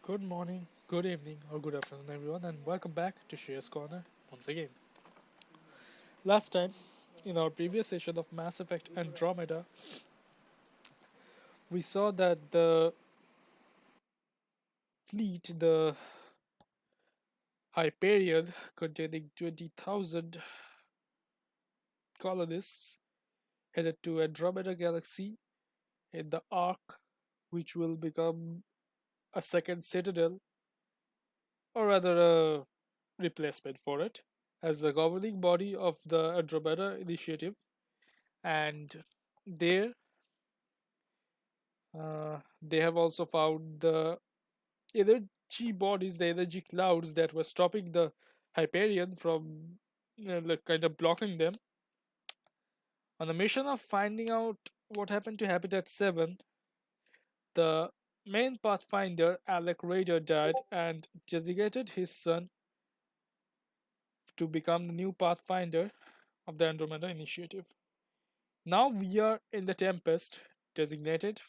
Good morning, good evening, or good afternoon, everyone, and welcome back to Shares Corner once again. Last time, in our previous session of Mass Effect Andromeda, we saw that the fleet, the Hyperion, containing 20,000 colonists, headed to Andromeda Galaxy in the Ark, which will become a second Citadel, or rather a replacement for it, as the governing body of the Andromeda Initiative. And there they have also found the energy bodies, the energy clouds that were stopping the Hyperion from like kind of blocking them. On the mission of finding out what happened to Habitat 7, the main Pathfinder, Alec Raider, died and designated his son to become the new Pathfinder of the Andromeda Initiative. Now we are in the Tempest, designated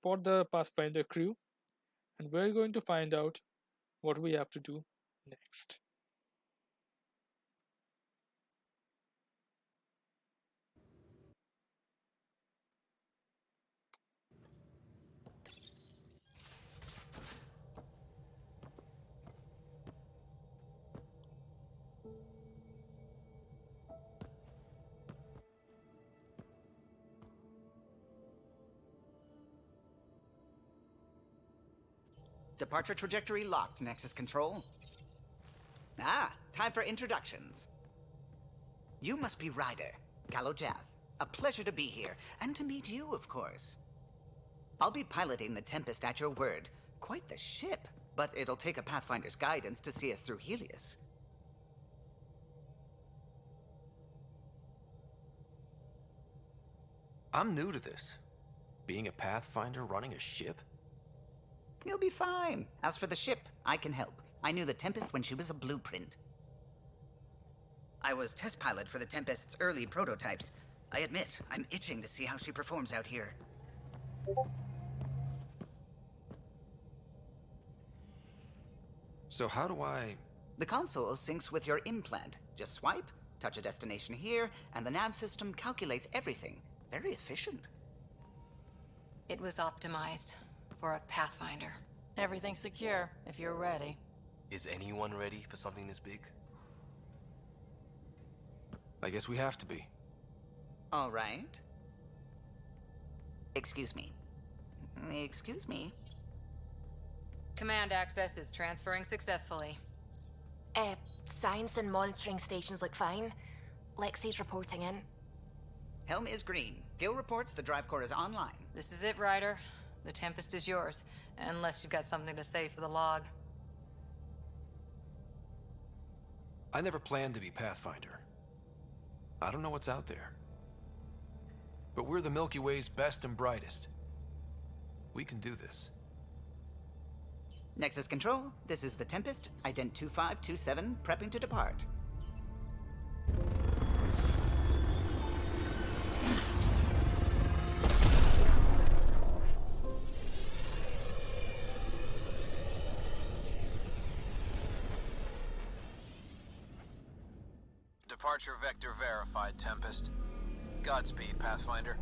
for the Pathfinder crew, and we're going to find out what we have to do next. Departure trajectory locked, Nexus Control. Time for introductions. You must be Ryder, Galojath. A pleasure to be here, and to meet you, of course. I'll be piloting the Tempest at your word. Quite the ship, but it'll take a Pathfinder's guidance to see us through Helios. I'm new to this. Being a Pathfinder running a ship? You'll be fine. As for the ship, I can help. I knew the Tempest when she was a blueprint. I was test pilot for the Tempest's early prototypes. I admit, I'm itching to see how she performs out here. So how do I... The console syncs with your implant. Just swipe, touch a destination here, and the nav system calculates everything. Very efficient. It was optimized for a Pathfinder. Everything's secure, if you're ready. Is anyone ready for something this big? I guess we have to be. All right. Excuse me. Excuse me. Command access is transferring successfully. Science and monitoring stations look fine. Lexi's reporting in. Helm is green. Gil reports the drive core is online. This is it, Ryder. The Tempest is yours, unless you've got something to say for the log. I never planned to be Pathfinder. I don't know what's out there. But we're the Milky Way's best and brightest. We can do this. Nexus Control, this is the Tempest, Ident 2527, prepping to depart. Departure vector verified, Tempest. Godspeed, Pathfinder.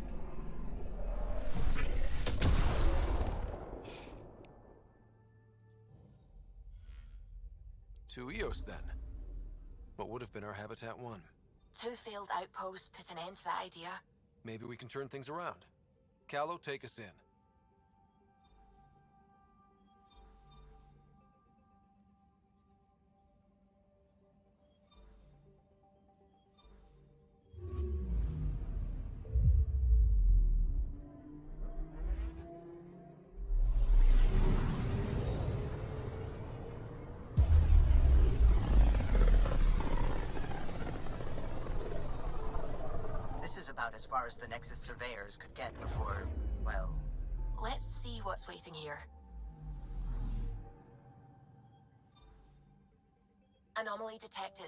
To Eos, then. What would have been our Habitat 1? Two failed outposts put an end to that idea. Maybe we can turn things around. Callow, take us in. This is about as far as the Nexus surveyors could get before, well... Let's see what's waiting here. Anomaly detected.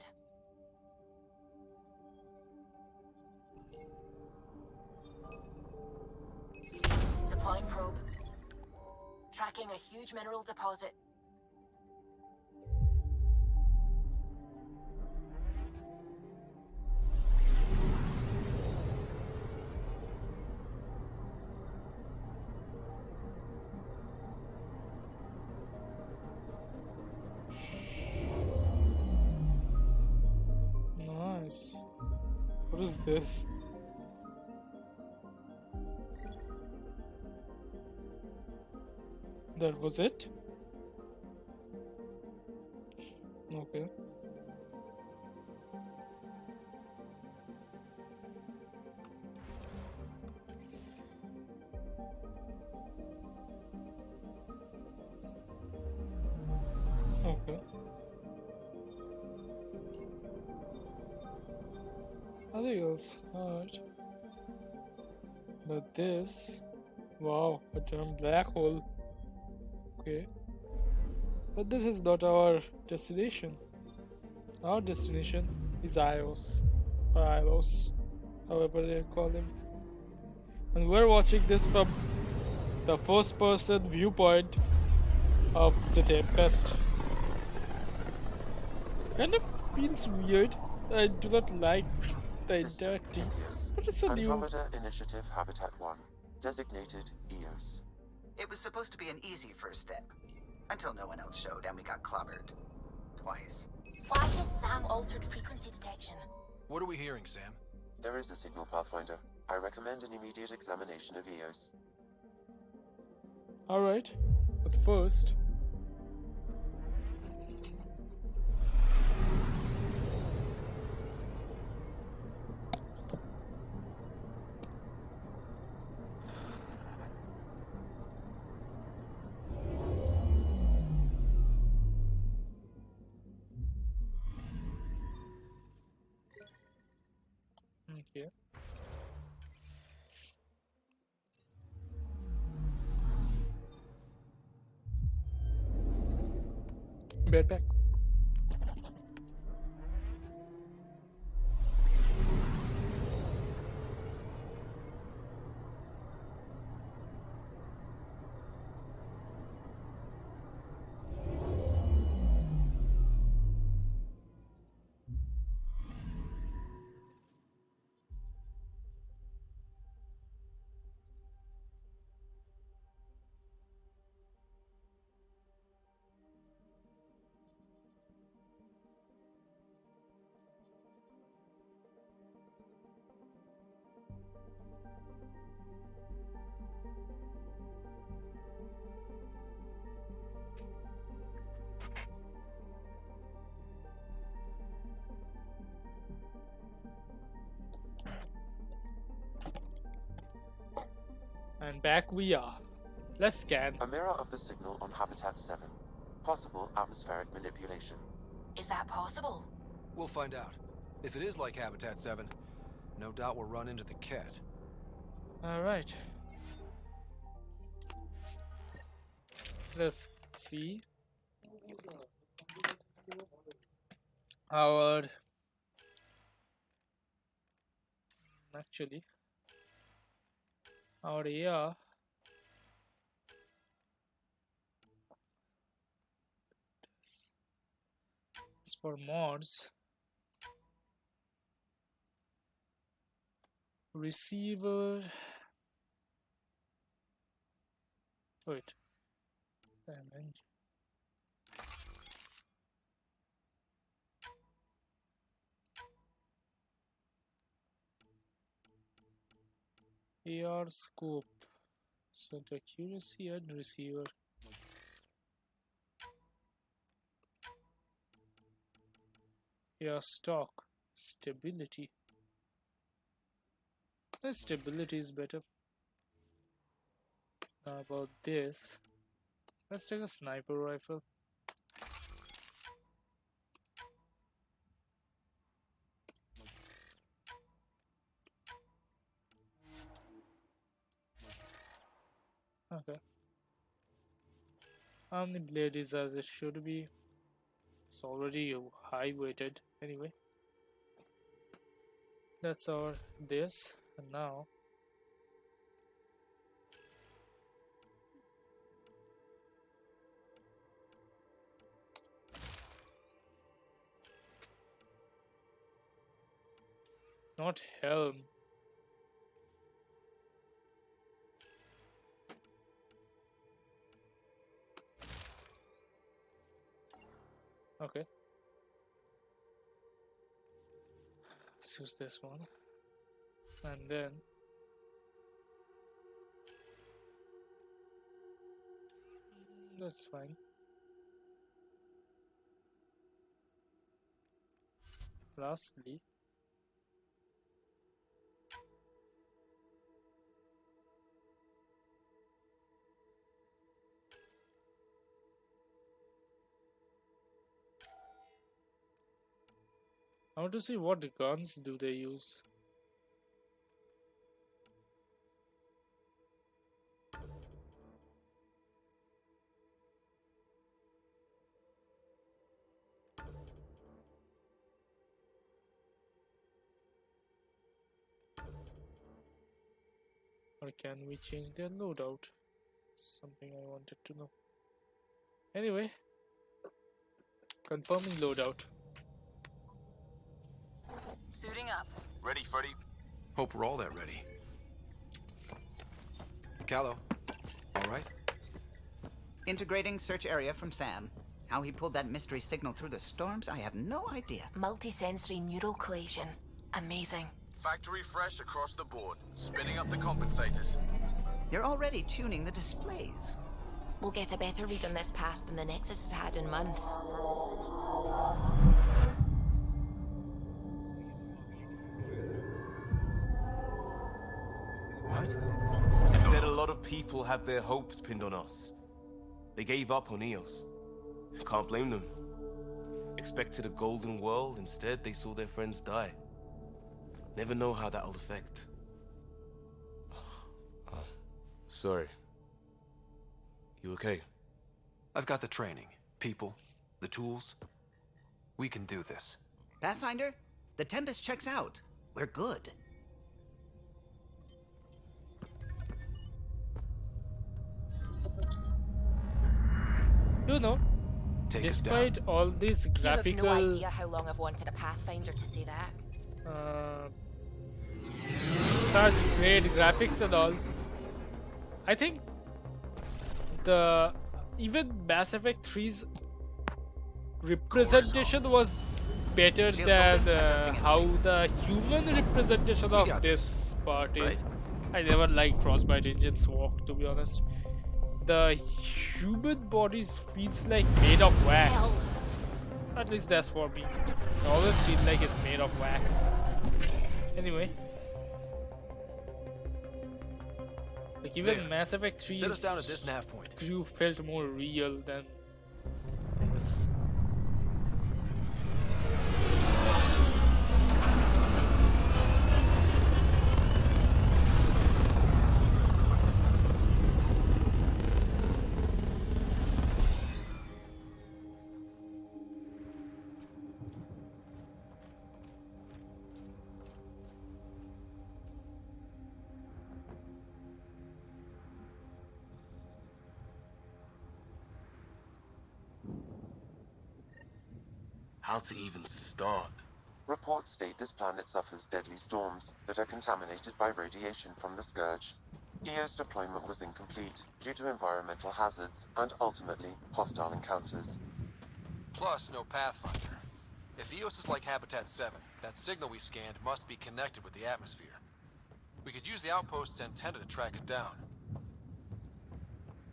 Deploying probe. Tracking a huge mineral deposit. was this? That was it? Okay. Okay. Nothing else. Alright. But this. Wow, a damn black hole. Okay. But this is not our destination. Our destination is Ios. Or Ilos. However they call him. And we're watching this from the first person viewpoint of the Tempest. Kind of feels weird. I do not like the System interacting. Envious. But it's a new. Andromeda Initiative Habitat 1. Designated EOS. It was supposed to be an easy first step. Until no one else showed and we got clobbered. Twice. Why has Sam altered frequency detection? What are we hearing, Sam? There is a signal, Pathfinder. I recommend an immediate examination of EOS. Alright. But first. Okay. Right back. And back we are. Let's scan. A mirror of the signal on Habitat 7. Possible atmospheric manipulation. Is that possible? We'll find out. If it is like Habitat 7, no doubt we'll run into the cat. Alright. Let's see. Our actually our AR is for mods. Receiver. Wait. Dimension. AR scope. Center accuracy and receiver. AR stock. Stability. The stability is better. Now about this. Let's take a sniper rifle. Okay. The blade is as it should be. It's already high weighted anyway. That's our this, and now not helm. Okay. Let's use this one. And then that's fine. Lastly, I want to see what guns do they use. Or can we change their loadout? Something I wanted to know. Anyway, confirming loadout. Suiting up. Ready, Freddy? Hope we're all that ready. Callow, all right? Integrating search area from Sam. How he pulled that mystery signal through the storms, I have no idea. Multisensory neural collation. Amazing. Factory fresh across the board. Spinning up the compensators. You're already tuning the displays. We'll get a better read on this pass than the Nexus has had in months. What? They said a lot of people have their hopes pinned on us. They gave up on Eos. Can't blame them. Expected a golden world, instead they saw their friends die. Never know how that'll affect. Sorry. You okay? I've got the training, people, the tools. We can do this. Pathfinder, the Tempest checks out. We're good. You know, Take us despite down. all this You have graphical no idea how long I've wanted a Pathfinder to say that. such great graphics and all, I think the even Mass Effect 3's representation was better Shields than open, adjusting how the human representation We of got this part is. right? I never liked Frostbite Engine's walk, to be honest. The human bodies feels like made of wax. At least that's for me. I always feel like it's made of wax. Anyway. Like even There. Mass Effect Set us down at 3's this nav point. crew felt more real than this. How to even start? Reports state this planet suffers deadly storms that are contaminated by radiation from the Scourge. EO's deployment was incomplete due to environmental hazards and ultimately hostile encounters. Plus, no Pathfinder. If Eos is like Habitat 7, that signal we scanned must be connected with the atmosphere. We could use the outpost's antenna to track it down.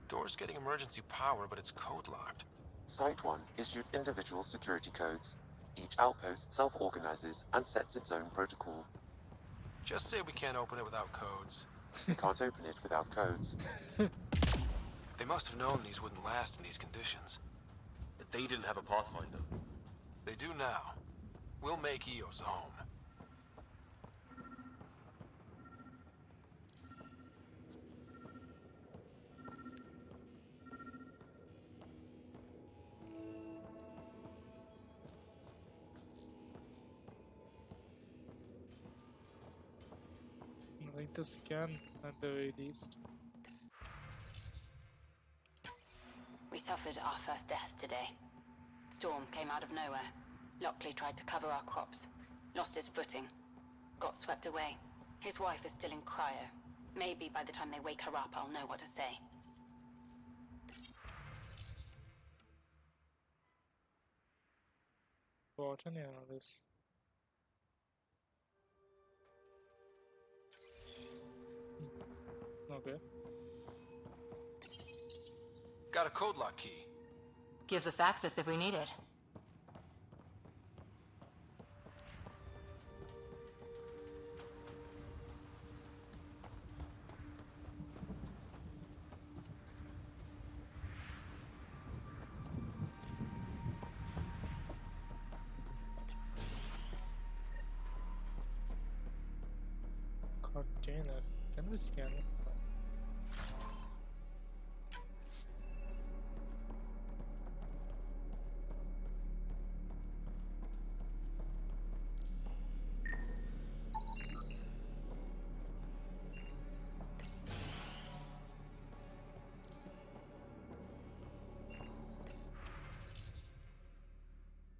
Door's getting emergency power, but it's code-locked. Site 1 issued individual security codes. Each outpost self-organizes and sets its own protocol. Just say we can't open it without codes. We can't open it without codes. They must have known these wouldn't last in these conditions. But they didn't have a Pathfinder. They do now. We'll make Eos a home. Nothing to scan at the very least. We suffered our first death today. Storm came out of nowhere. Lockley tried to cover our crops. Lost his footing. Got swept away. His wife is still in cryo. Maybe by the time they wake her up, I'll know what to say. Bought any of this. Okay. Got a code lock key. Gives us access if we need it. Container. Can we scan it?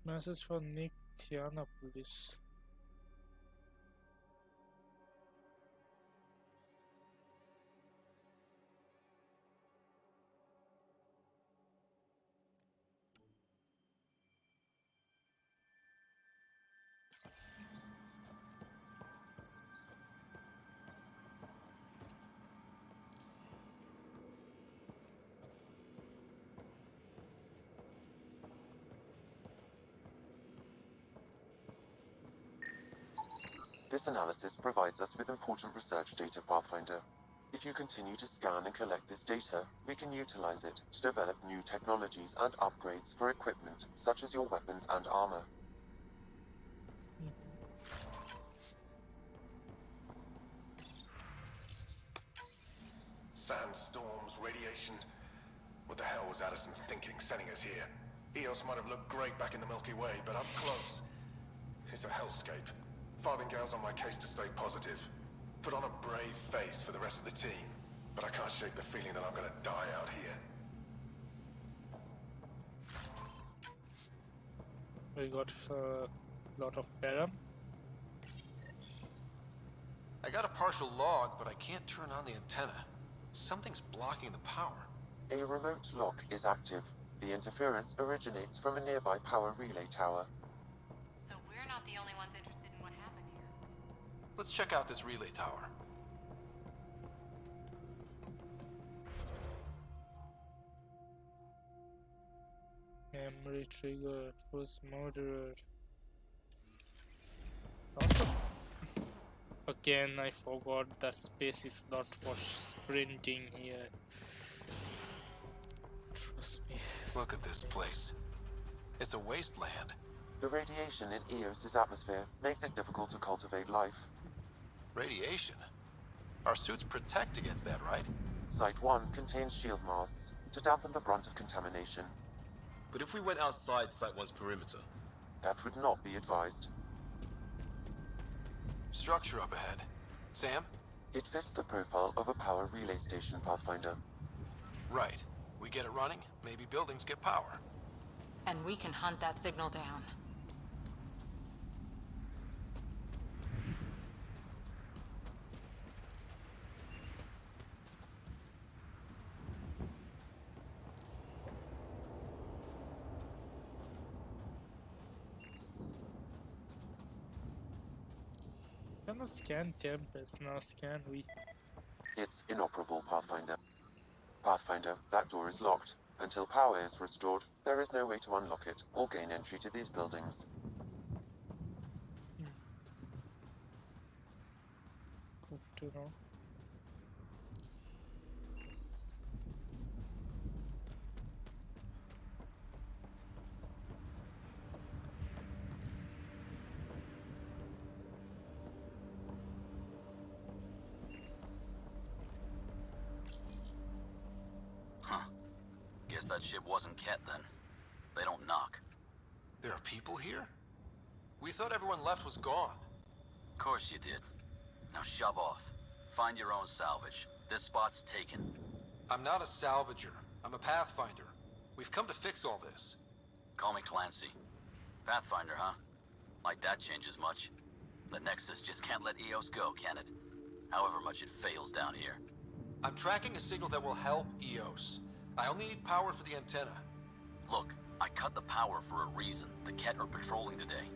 Message for Nick Tiana police. This analysis provides us with important research data, Pathfinder. If you continue to scan and collect this data, we can utilize it to develop new technologies and upgrades for equipment, such as your weapons and armor. Sandstorms, radiation. What the hell was Addison thinking, sending us here? Eos might have looked great back in the Milky Way, but up close, it's a hellscape. Farthingale's on my case to stay positive. Put on a brave face for the rest of the team, but I can't shake the feeling that I'm gonna die out here. We got a lot of venom. I got a partial log, but I can't turn on the antenna. Something's blocking the power. A remote lock is active. The interference originates from a nearby power relay tower. So we're not the only ones interested in what happened here. Let's check out this relay tower. Memory trigger, first murderer. Awesome. Again, I forgot that space is not for sprinting here. Trust me. Look at this place. It's a wasteland. The radiation in Eos's atmosphere makes it difficult to cultivate life. Radiation? Our suits protect against that, right? Site 1 contains shield masts to dampen the brunt of contamination. But if we went outside Site 1's perimeter? That would not be advised. Structure up ahead. Sam? It fits the profile of a power relay station, Pathfinder. Right. We get it running, maybe buildings get power. And we can hunt that signal down. Cannot scan Tempest, now scan we. It's inoperable, Pathfinder. Pathfinder, that door is locked. Until power is restored, there is no way to unlock it or gain entry to these buildings. Good to know. Guess that ship wasn't Ket then. They don't knock. There are people here? We thought everyone left was gone. Of course you did. Now shove off. Find your own salvage. This spot's taken. I'm not a salvager. I'm a pathfinder. We've come to fix all this. Call me Clancy. Pathfinder, huh? Like that changes much. The Nexus just can't let Eos go, can it? However much it fails down here. I'm tracking a signal that will help Eos. I only need power for the antenna. Look, I cut the power for a reason. The Ket are patrolling today.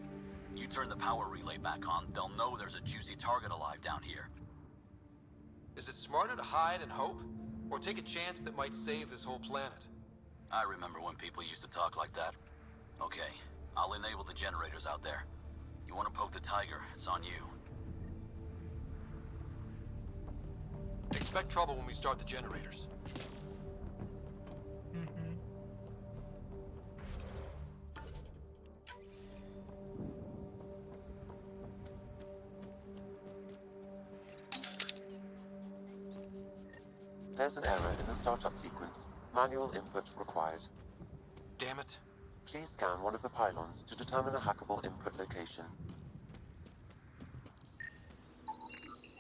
You turn the power relay back on, they'll know there's a juicy target alive down here. Is it smarter to hide and hope, or take a chance that might save this whole planet? I remember when people used to talk like that. Okay, I'll enable the generators out there. You want to poke the tiger, it's on you. Expect trouble when we start the generators. Mm-hmm. There's an error in the startup sequence. Manual input required. Damn it. Please scan one of the pylons to determine a hackable input location.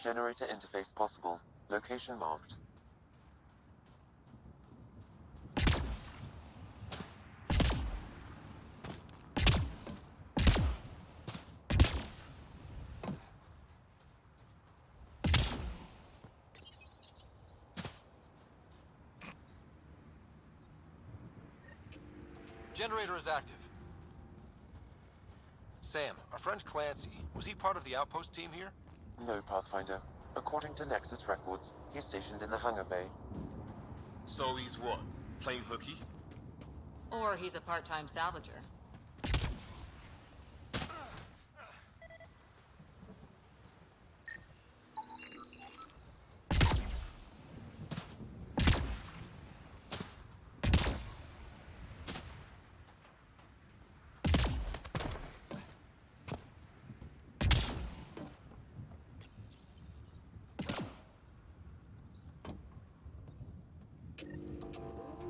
Generator interface possible. Location marked. Generator is active. Sam, our friend Clancy, was he part of the outpost team here? No, Pathfinder. According to Nexus records, he's stationed in the hangar bay. So he's what? Playing hooky? Or he's a part-time salvager.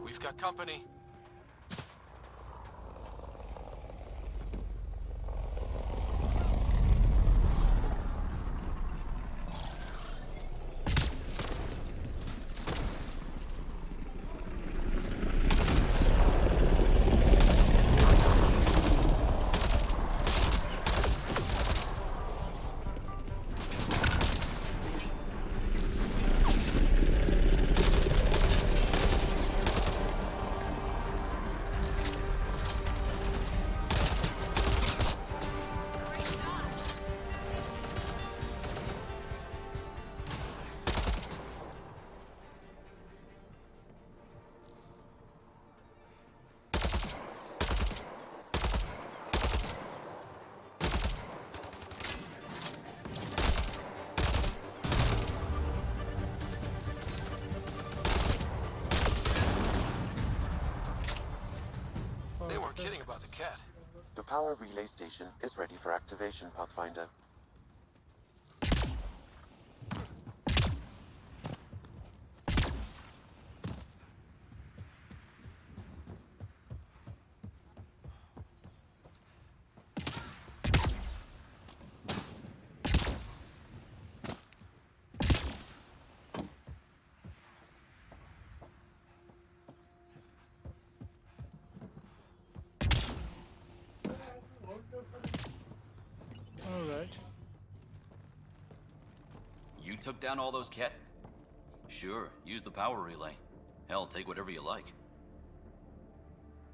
We've got company. They weren't kidding about the cat. The power relay station is ready for activation, Pathfinder. Alright. You took down all those cat? Sure, use the power relay. Hell, take whatever you like.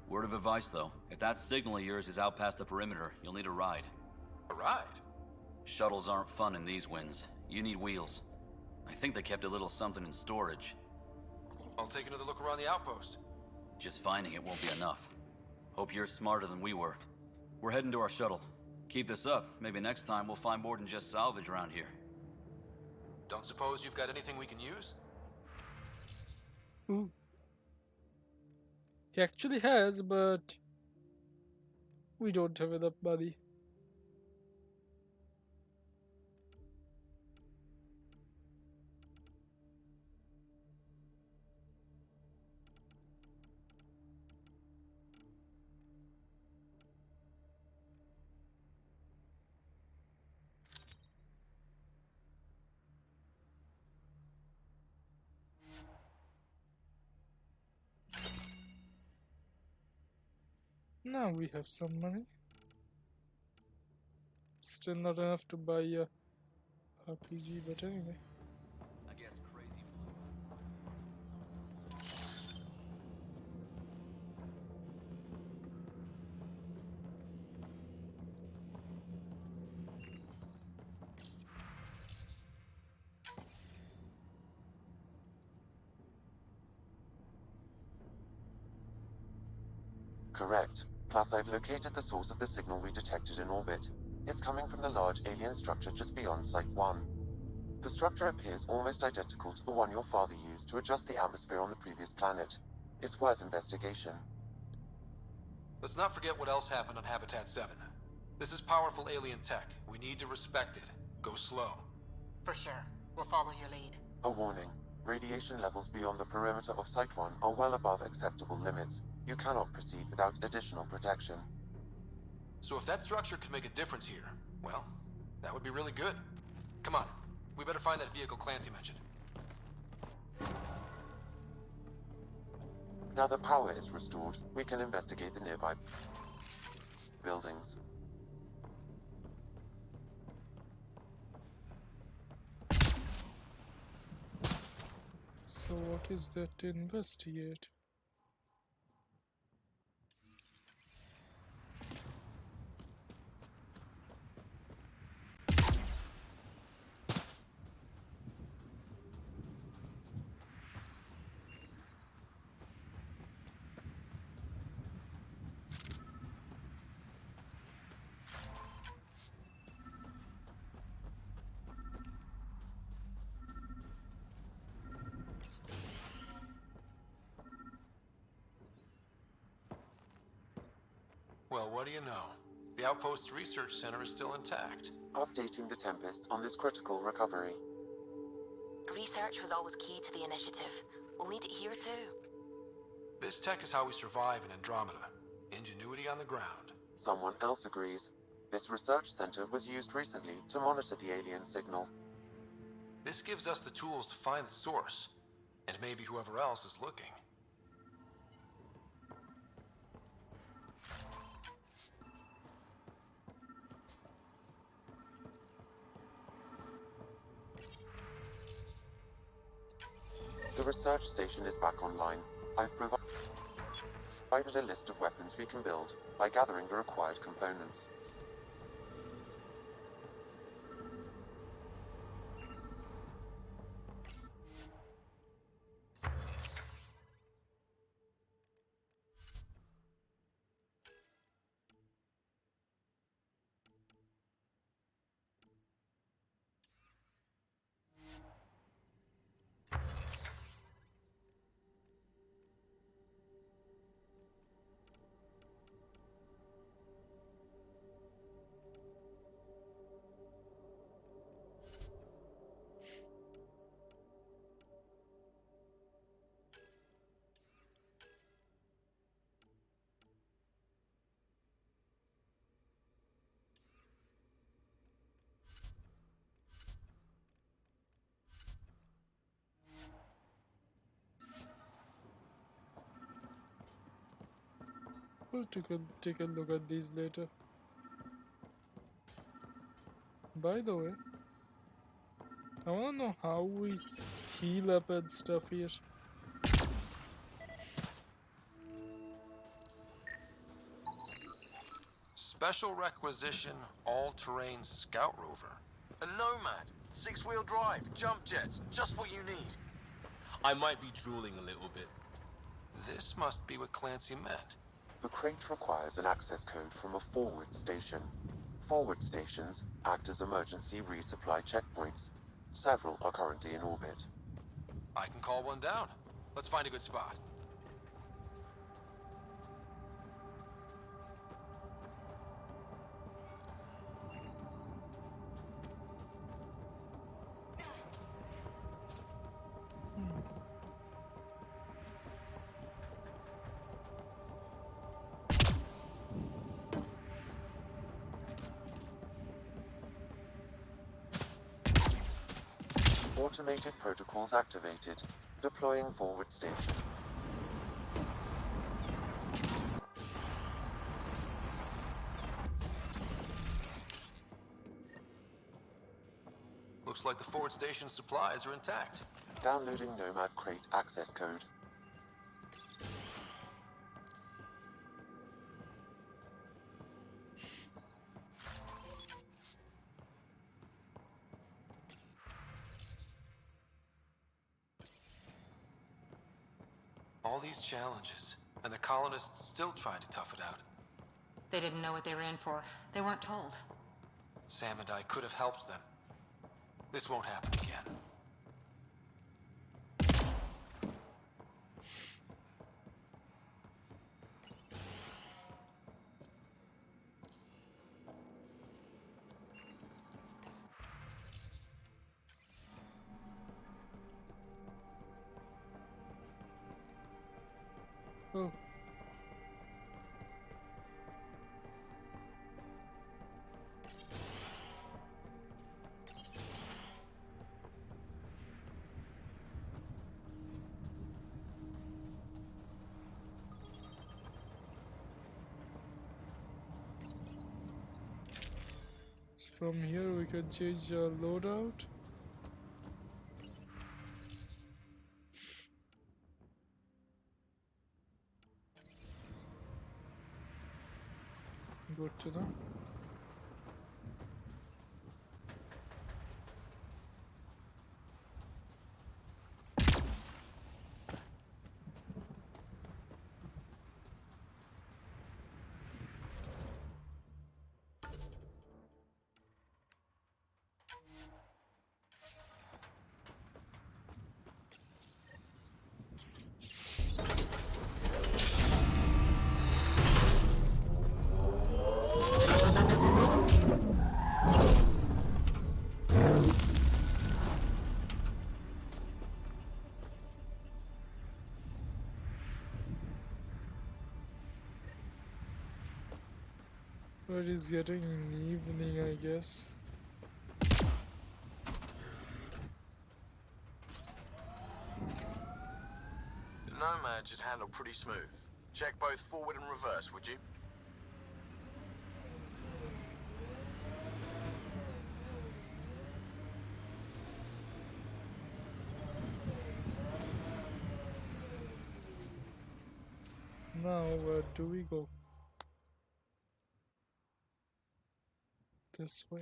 Word of advice, though. If that signal of yours is out past the perimeter, you'll need a ride. A ride? Shuttles aren't fun in these winds. You need wheels. I think they kept a little something in storage. I'll take another look around the outpost. Just finding it won't be enough. Hope you're smarter than we were. We're heading to our shuttle. Keep this up. Maybe next time we'll find more than just salvage around here. Don't suppose you've got anything we can use? Ooh. He actually has, but we don't have enough money. Now we have some money. Still not enough to buy a RPG, but anyway. I guess crazy Correct. Plus, I've located the source of the signal we detected in orbit. It's coming from the large alien structure just beyond Site 1. The structure appears almost identical to the one your father used to adjust the atmosphere on the previous planet. It's worth investigation. Let's not forget what else happened on Habitat 7. This is powerful alien tech. We need to respect it. Go slow. For sure. We'll follow your lead. A warning. Radiation levels beyond the perimeter of Site 1 are well above acceptable limits. You cannot proceed without additional protection. So if that structure could make a difference here, well, that would be really good. Come on. We better find that vehicle Clancy mentioned. Now that power is restored, we can investigate the nearby buildings. So what is that to investigate? Well, what do you know? The Outpost Research Center is still intact. Updating the Tempest on this critical recovery. Research was always key to the initiative. We'll need it here too. This tech is how we survive in Andromeda. Ingenuity on the ground. Someone else agrees. This research center was used recently to monitor the alien signal. This gives us the tools to find the source, and maybe whoever else is looking. The research station is back online. I've provided a list of weapons we can build by gathering the required components. We'll take a look at these later. By the way, I wanna know how we heal up and stuff here. Special requisition, all-terrain scout rover. A Nomad, 6-wheel drive, jump jets, just what you need. I might be drooling a little bit. This must be what Clancy meant. The crate requires an access code from a forward station. Forward stations act as emergency resupply checkpoints. Several are currently in orbit. I can call one down. Let's find a good spot. Automated protocols activated. Deploying forward station. Looks like the forward station supplies are intact. Downloading Nomad crate access code. All these challenges, And the colonists still tried to tough it out. They didn't know what they were in for. They weren't told. Sam and I could have helped them. This won't happen again. Oh. So from here we can change our loadout. Go to them. But it's getting evening, I guess. The Nomad should handle pretty smooth. Check both forward and reverse, would you? Now, where do we go? This way.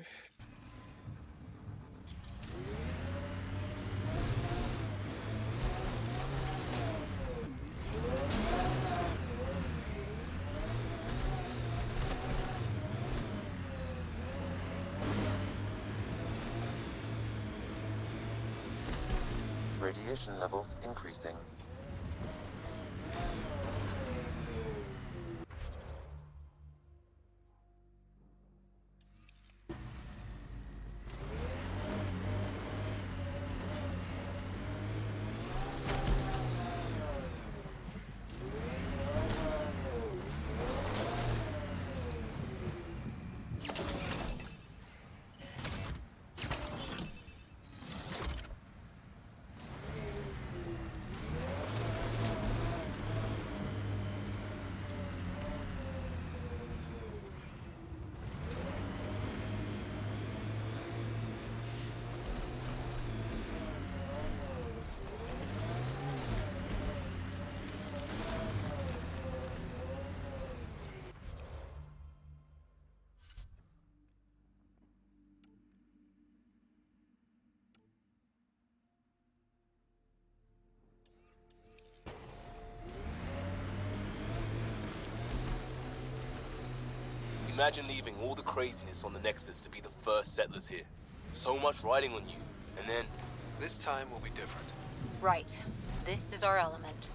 Radiation levels increasing. Imagine leaving all the craziness on the Nexus to be the first settlers here. So much riding on you, and then... This time will be different. Right. This is our element.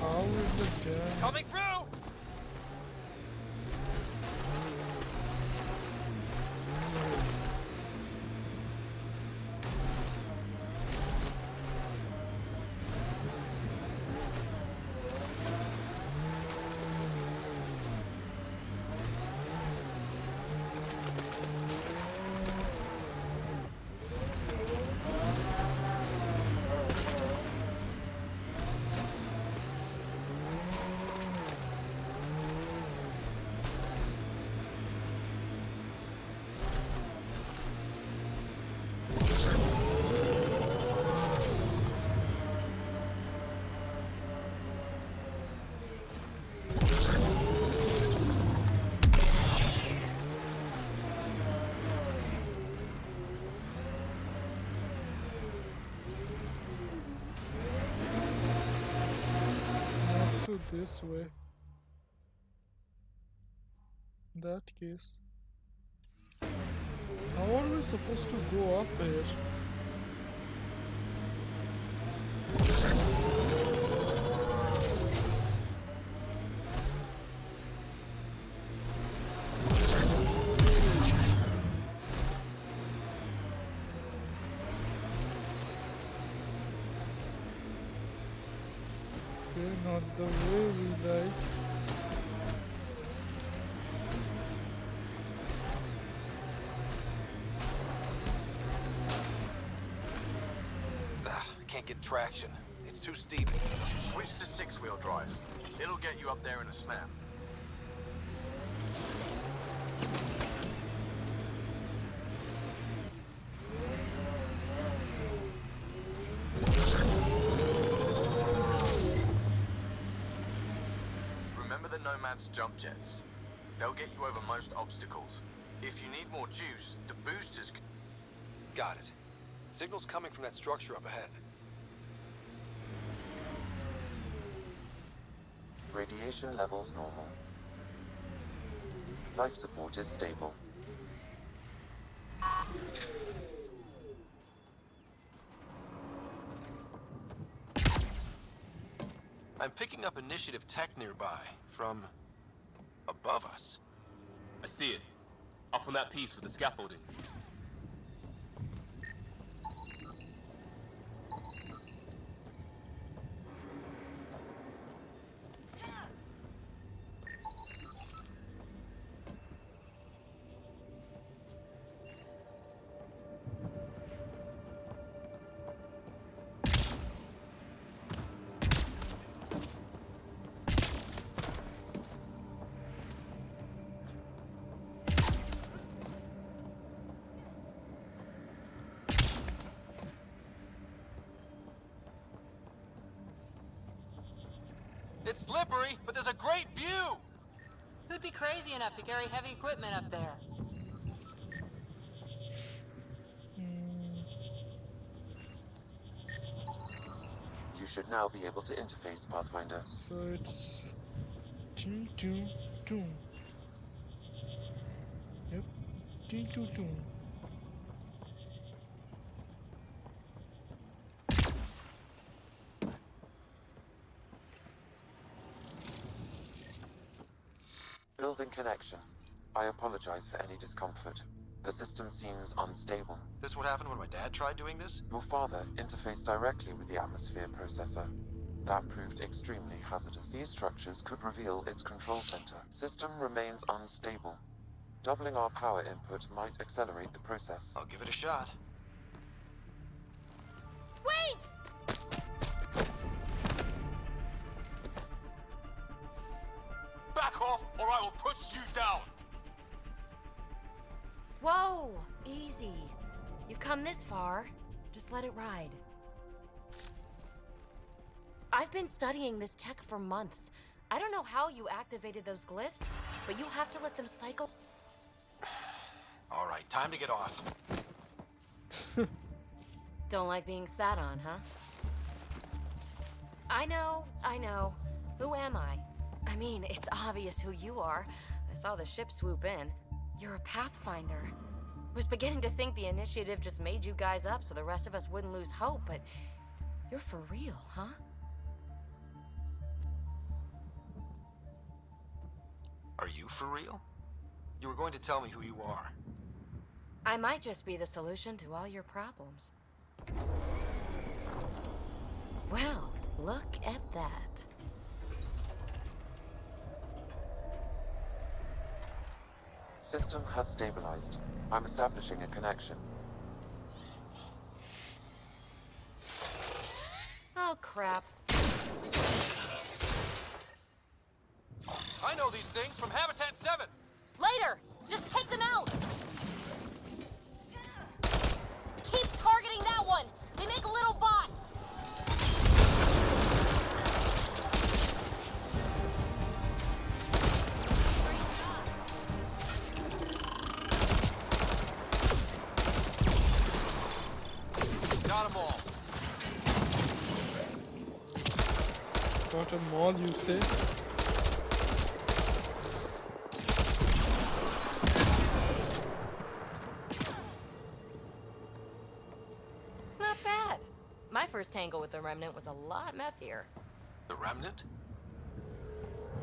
How is the damn... Coming through! to this way. In that case, how are we supposed to go up here? Okay, not the way we like. Can't get traction. It's too steep. Switch to six-wheel drive. It'll get you up there in a snap. Remember the Nomad's jump jets? They'll get you over most obstacles. If you need more juice, the boosters... Got it. Signal's coming from that structure up ahead. Radiation levels normal. Life support is stable. I'm picking up initiative tech nearby, from above us. I see it. Up on that piece with the scaffolding. It's slippery, but there's a great view! Who'd be crazy enough to carry heavy equipment up there? You should now be able to interface, Pathfinder. So it's toon toon toon. Yep, toon toon toon. Building connection. I apologize for any discomfort. The system seems unstable. This what happened when my dad tried doing this? Your father interfaced directly with the atmosphere processor. That proved extremely hazardous. These structures could reveal its control center. System remains unstable. Doubling our power input might accelerate the process. I'll give it a shot. Wait! Back off, or I will push you down! Whoa! Easy. You've come this far. Just let it ride. I've been studying this tech for months. I don't know how you activated those glyphs, but you have to let them cycle. All right, time to get off. Don't like being sat on, huh? I know. Who am I? I mean, it's obvious who you are. I saw the ship swoop in. You're a Pathfinder. Was beginning to think the initiative just made you guys up so the rest of us wouldn't lose hope, but you're for real, huh? Are you for real? You were going to tell me who you are. I might just be the solution to all your problems. Well, look at that. System has stabilized. I'm establishing a connection. Oh, crap. I know these things from Habitat 7! Later! Just take them out! Keep targeting that one! They make little bots! Got them all. Not a mall, you say? Not bad. My first tangle with the Remnant was a lot messier. The Remnant?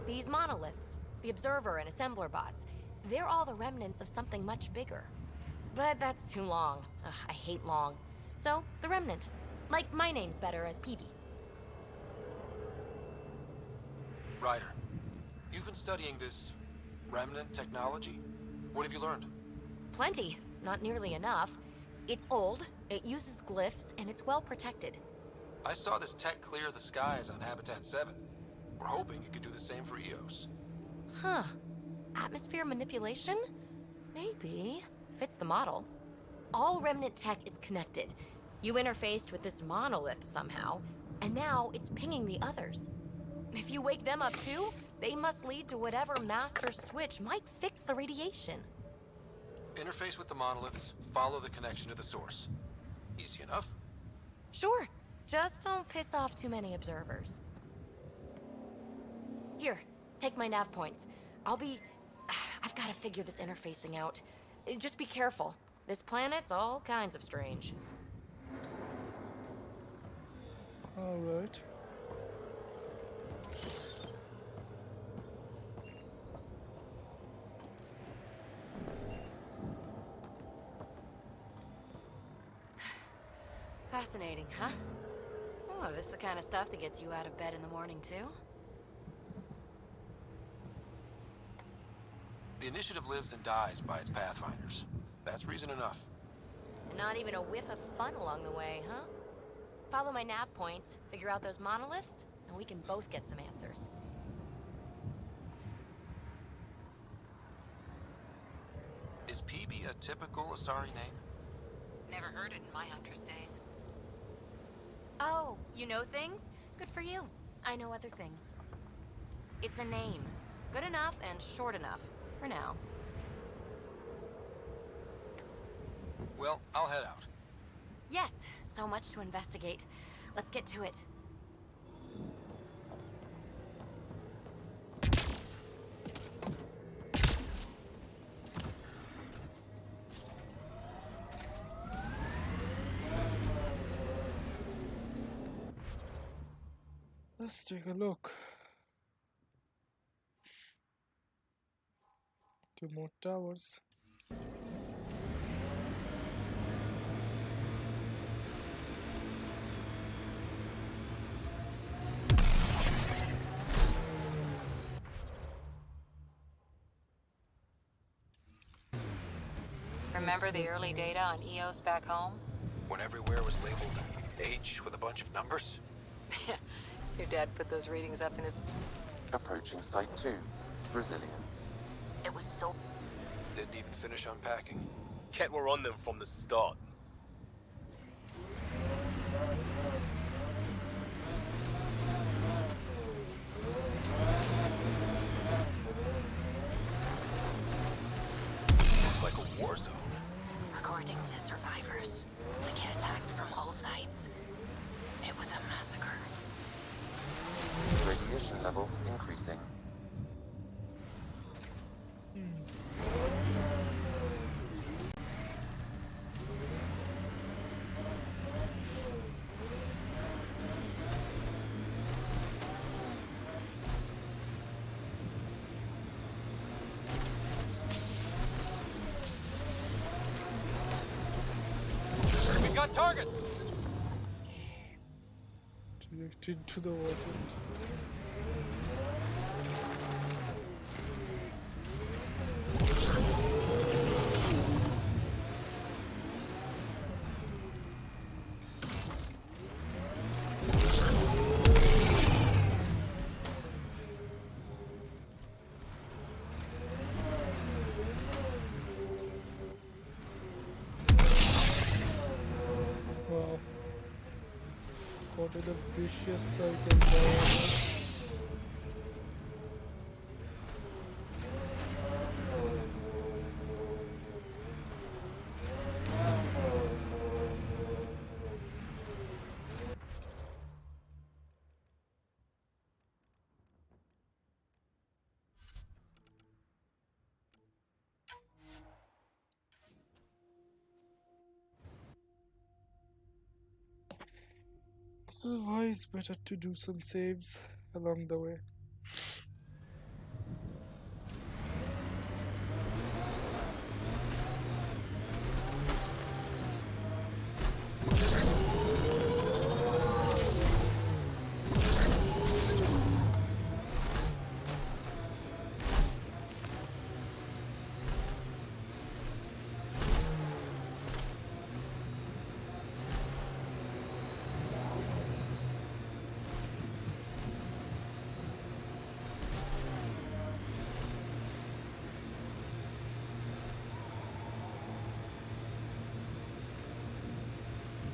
These monoliths, the Observer and Assembler bots, they're all the remnants of something much bigger. But that's too long. Ugh, I hate long. So, the Remnant. Like, my name's better as PB. Ryder, you've been studying this Remnant technology? What have you learned? Plenty. Not nearly enough. It's old, it uses glyphs, and it's well protected. I saw this tech clear the skies on Habitat 7. We're hoping it could do the same for EOS. Huh. Atmosphere manipulation? Maybe. Fits the model. All Remnant tech is connected. You interfaced with this monolith somehow, and now it's pinging the others. If you wake them up too, they must lead to whatever master switch might fix the radiation. Interface with the monoliths, follow the connection to the source. Easy enough. Sure. Just don't piss off too many observers. Here, take my nav points. I've got to figure this interfacing out. Just be careful. This planet's all kinds of strange. Alright. Fascinating, huh? Oh, this is the kind of stuff that gets you out of bed in the morning, too? The initiative lives and dies by its pathfinders. That's reason enough. Not even a whiff of fun along the way, huh? Follow my nav points, figure out those monoliths, and we can both get some answers. Is PB a typical Asari name? Never heard it in my hunter's days. Oh, you know things? Good for you. I know other things. It's a name. Good enough and short enough. For now. Well, I'll head out. Yes, so much to investigate. Let's get to it. Let's take a look. 2 more towers. Remember the early data on EOS back home? When everywhere was labeled H with a bunch of numbers? Your dad put those readings up in his... Approaching Site 2. Resilience. It was so... Didn't even finish unpacking. Ket were on them from the start. Looks like a war zone. According to survivors, we get attacked from all sides. It was a massacre. Radiation levels increasing. We got targets! Directed to the water. Wow. Caught in a vicious circle there. So why it's better to do some saves along the way.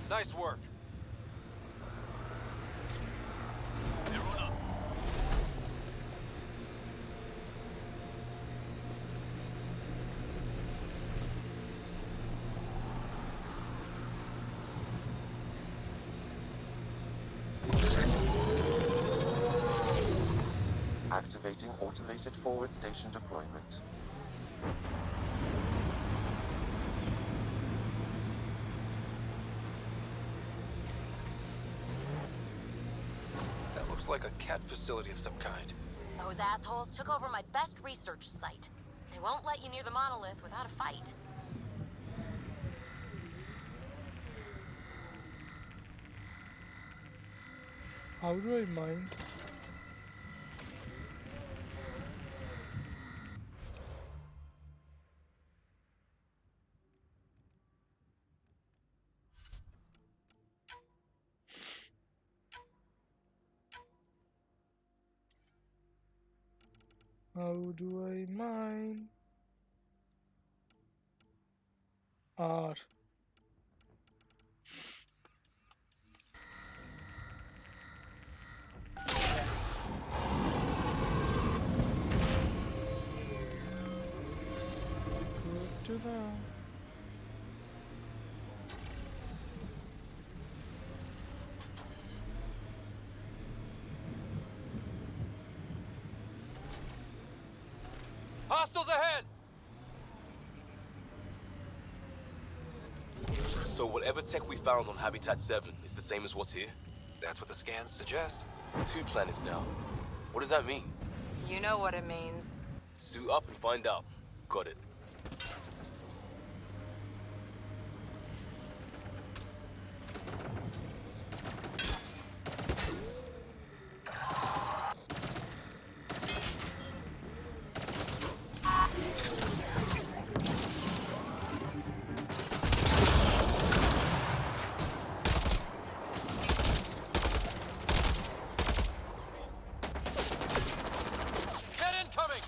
Nice work. Activating automated forward station deployment. That looks like a cat facility of some kind. Those assholes took over my best research site. They won't let you near the monolith without a fight. How do I mine? How do I mine? R. Good to know. Hostiles ahead! So whatever tech we found on Habitat 7 is the same as what's here? That's what the scans suggest. 2 planets now. What does that mean? You know what it means. Suit up and find out. Got it. Get incoming!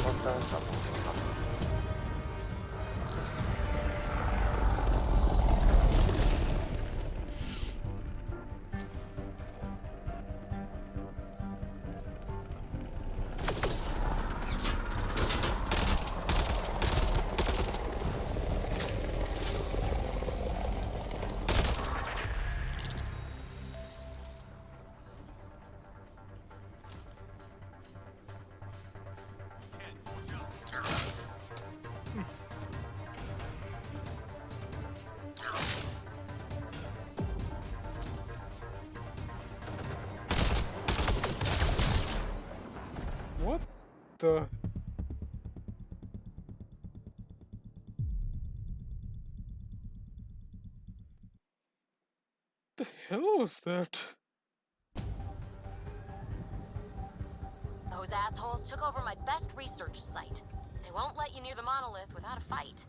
Hostile shuttle incoming. What the? hell was that? Those assholes took over my best research site. They won't let you near the monolith without a fight.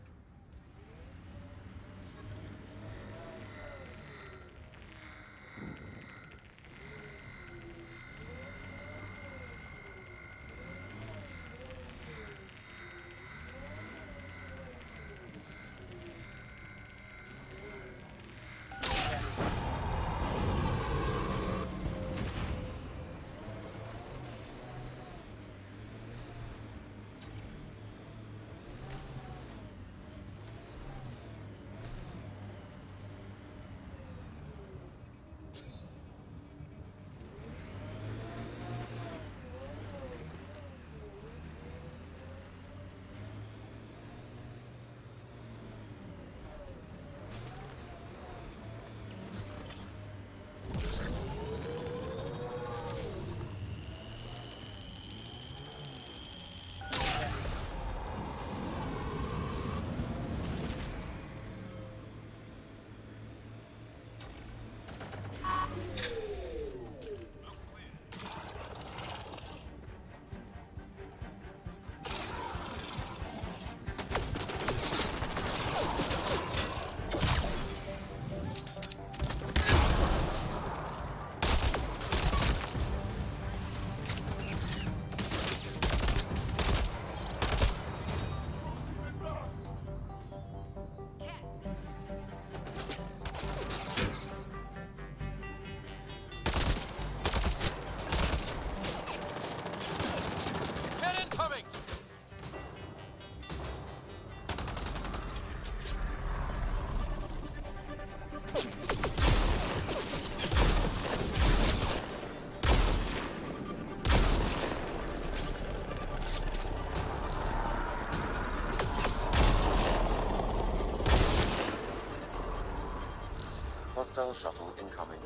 Hostile shuttle incoming.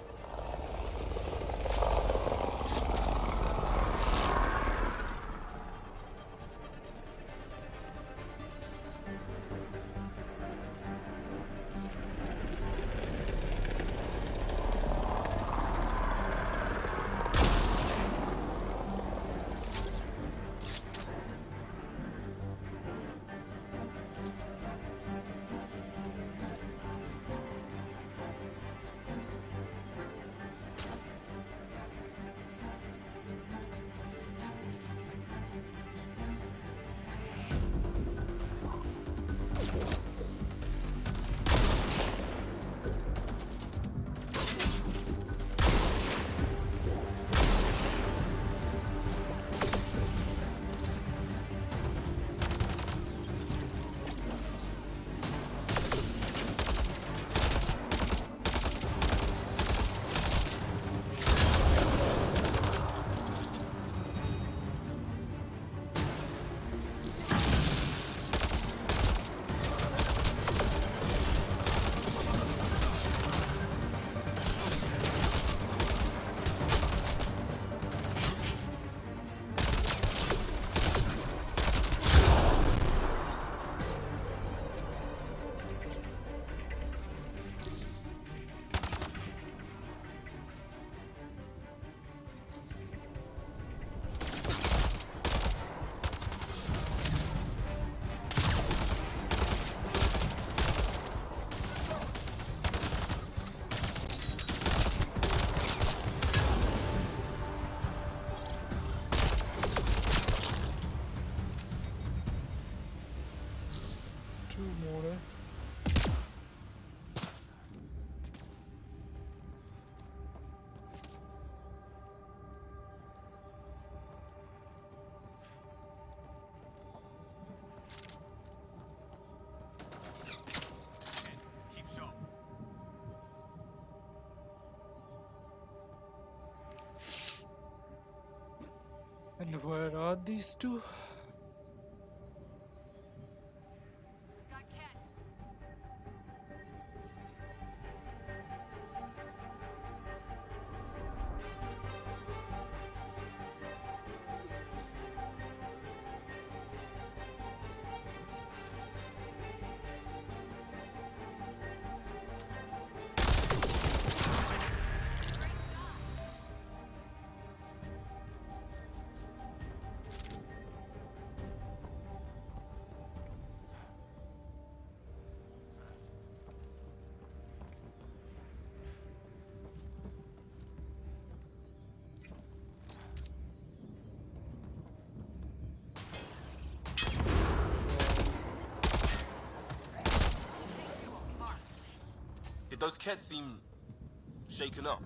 Two more. And where are these two? Did those cats seem shaken up?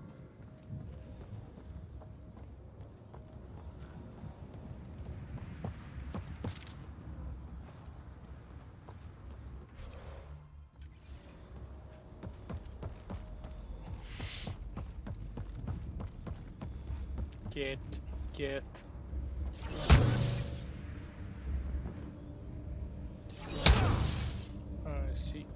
Get. I see.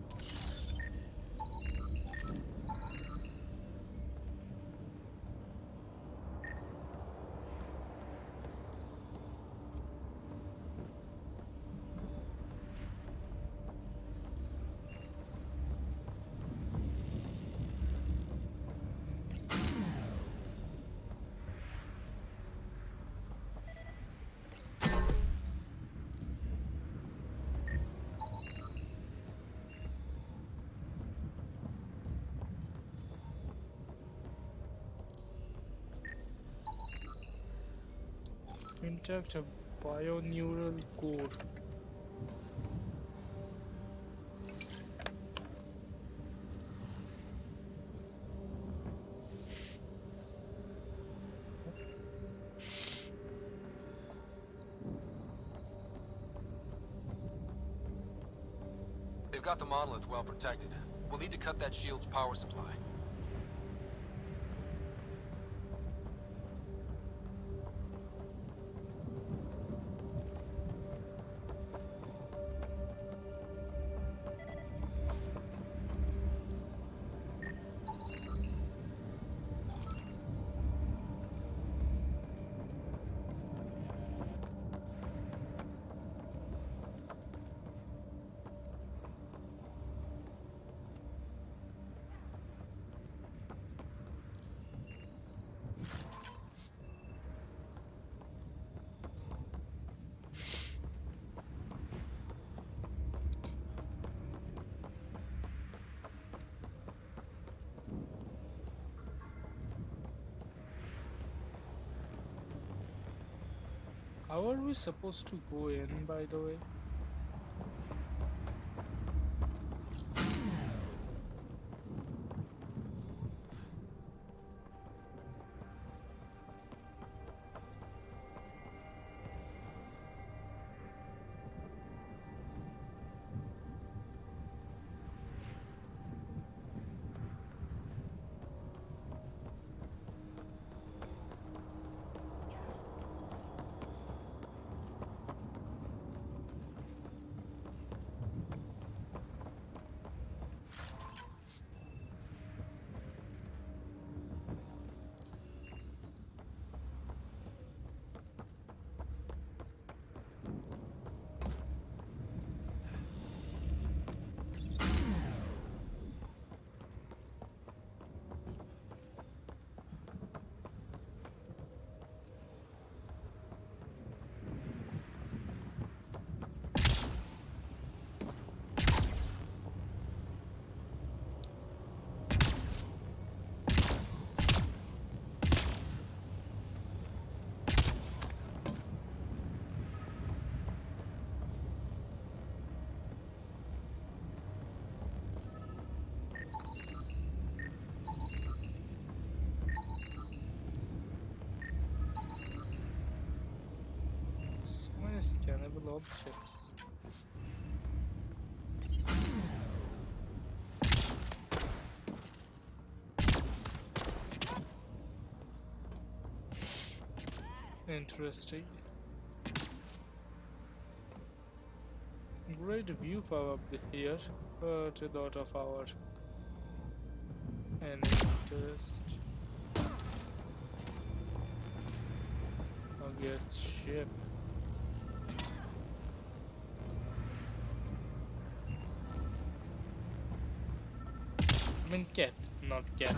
Intact a bioneural core. They've got the monolith well protected. We'll need to cut that shield's power supply. How are we supposed to go in, by the way? So many scannable objects. Interesting. Great view from up here, but a lot of our interest. Target's ship. I mean cat, not cat.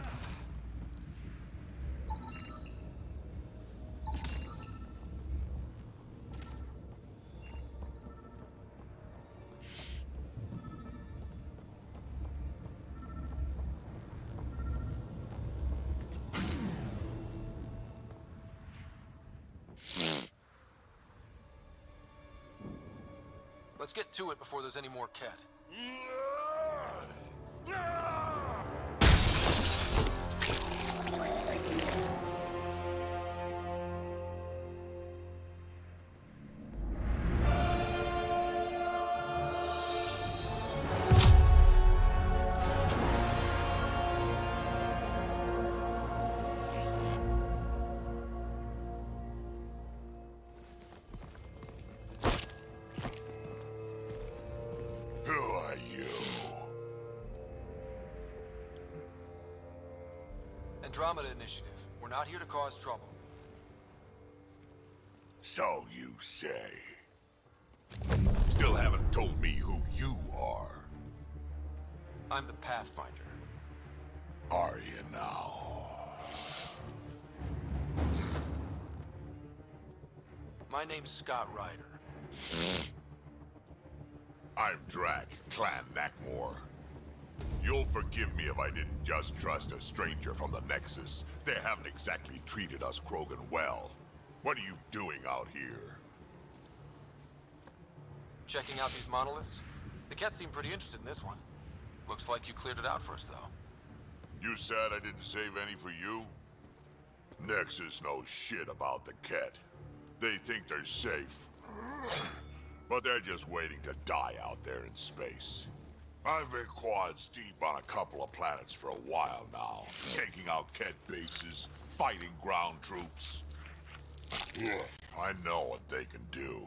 Let's get to it before there's any more cat. Andromeda Initiative. We're not here to cause trouble. So you say. Still haven't told me who you are. I'm the Pathfinder. Are you now? My name's Scott Ryder. I'm Drac, Clan Nakmor. You'll forgive me if I didn't just trust a stranger from the Nexus. They haven't exactly treated us Krogan well. What are you doing out here? Checking out these monoliths? The Ket seemed pretty interested in this one. Looks like you cleared it out first, though. You said I didn't save any for you? Nexus knows shit about the Ket. They think they're safe. But they're just waiting to die out there in space. I've been quads deep on a couple of planets for a while now, taking out Ket bases, fighting ground troops. I know what they can do.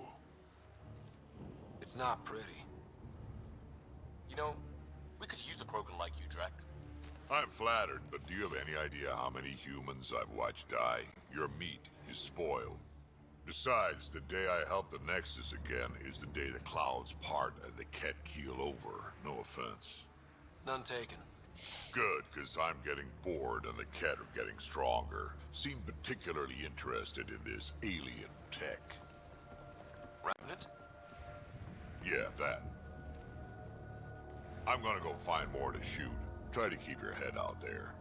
It's not pretty. You know, we could use a Krogan like you, Drac. I'm flattered, but do you have any idea how many humans I've watched die? Your meat is spoiled. Besides, the day I help the Nexus again is the day the clouds part and the Ket keel over. No offense. None taken. Good, because I'm getting bored and the Ket are getting stronger. Seem particularly interested in this alien tech. Remnant? Yeah, that. I'm gonna go find more to shoot. Try to keep your head out there.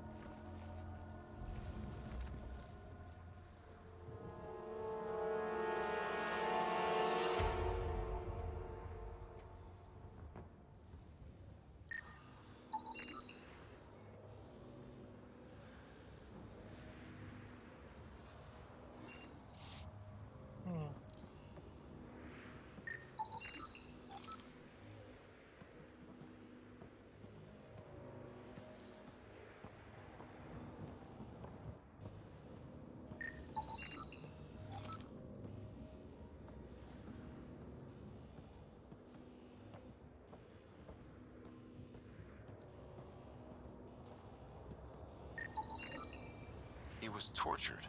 He was tortured.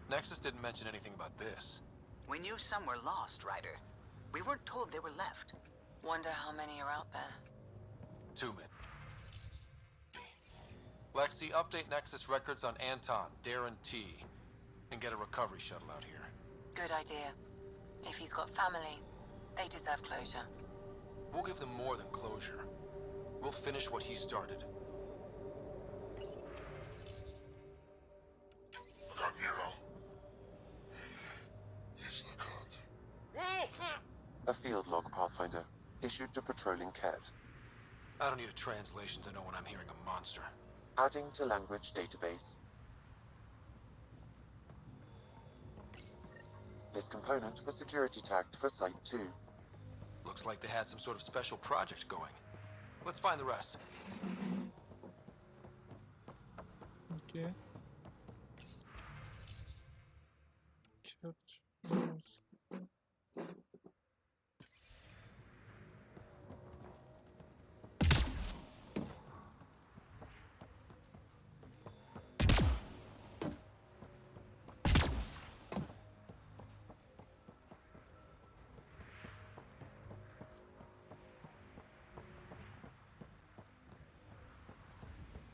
Nexus didn't mention anything about this. We knew some were lost, Ryder. We weren't told they were left. Wonder how many are out there. 2 men. Lexi, update Nexus records on Anton, Darren T, and get a recovery shuttle out here. Good idea. If he's got family, they deserve closure. We'll give them more than closure. We'll finish what he started. A field log, Pathfinder. Issued to patrolling Ket. I don't need a translation to know when I'm hearing a monster. Adding to language database. This component was security tagged for Site 2. Looks like they had some sort of special project going. Let's find the rest. Okay. Church.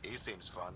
He seems fun.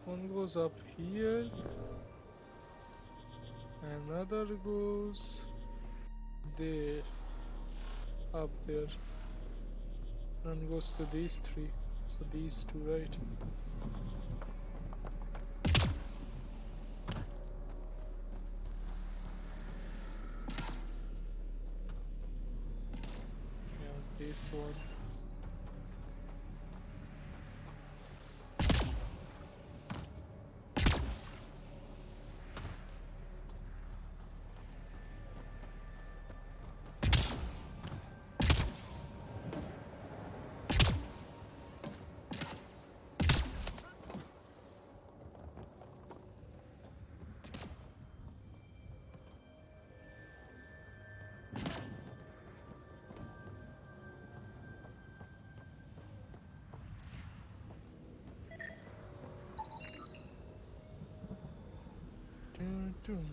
One goes up here, another goes there, up there, and goes to these three. So these two, right? this one. Dun, dun.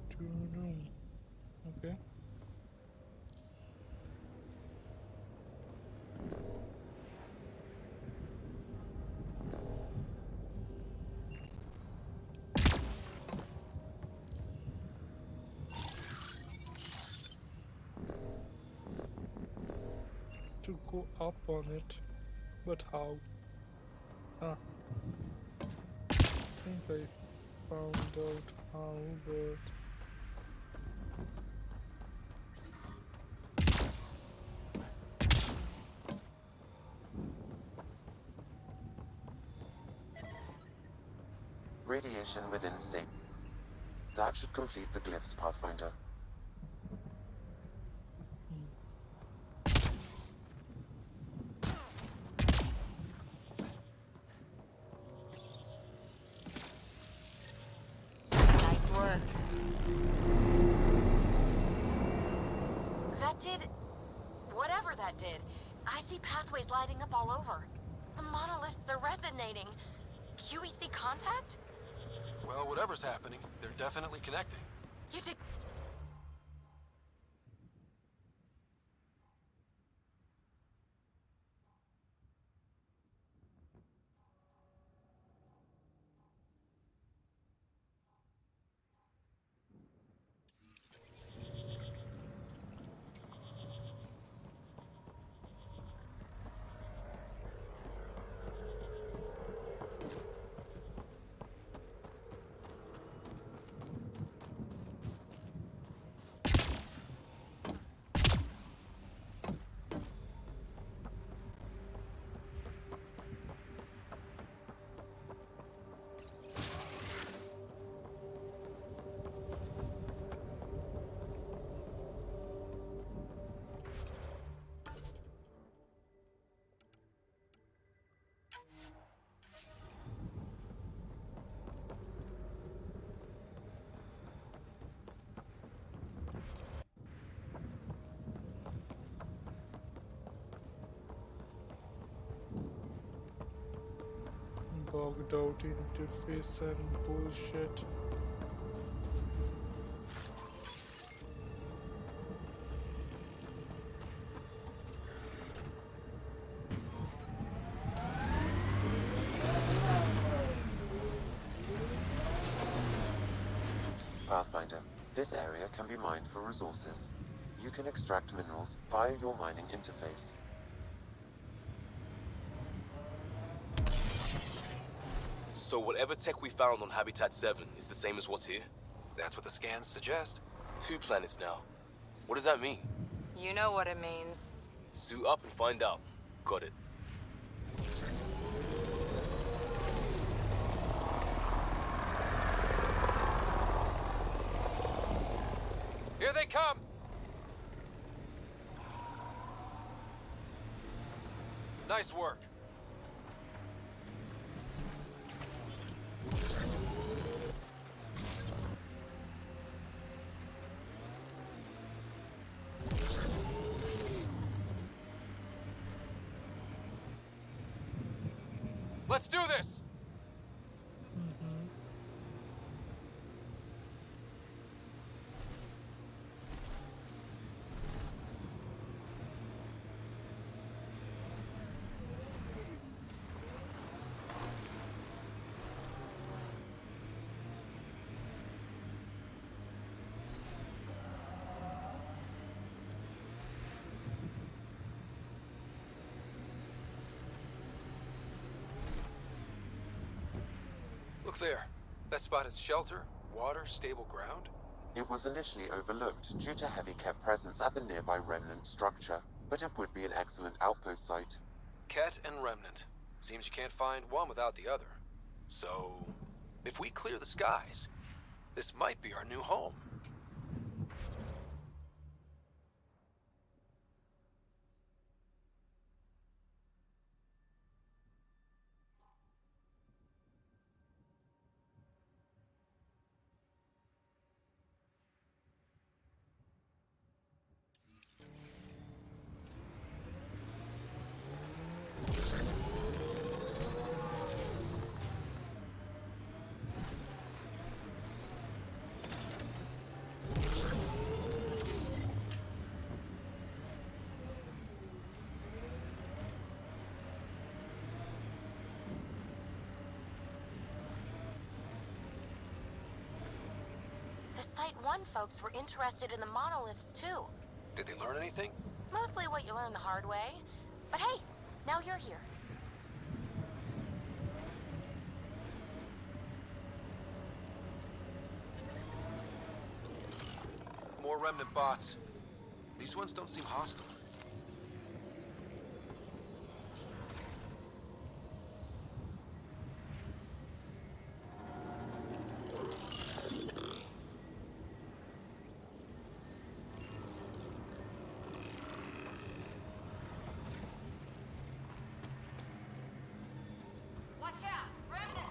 Dun, dun. Okay. To go up on it, but how? Ah, I think I found out how, but Radiation within sync. That should complete the glyphs, Pathfinder. Nice work. That did... whatever that did. I see pathways lighting up all over. The monoliths are resonating. QEC contact? Well, whatever's happening, they're definitely connecting. You did... bogged out interface and bullshit. Pathfinder, this area can be mined for resources. You can extract minerals via your mining interface. So whatever tech we found on Habitat 7 is the same as what's here? That's what the scans suggest. 2 planets now. What does that mean? You know what it means. Suit up and find out. Got it. Here they come! Nice work. Let's do this! Look there. That spot is shelter, water, stable ground. It was initially overlooked due to heavy Ket presence at the nearby remnant structure, but it would be an excellent outpost site. Ket and Remnant. Seems you can't find one without the other. So, if we clear the skies, this might be our new home. The Site 1 folks were interested in the monoliths, too. Did they learn anything? Mostly what you learn the hard way. But hey, now you're here. More Remnant bots. These ones don't seem hostile. Watch out, Remnant!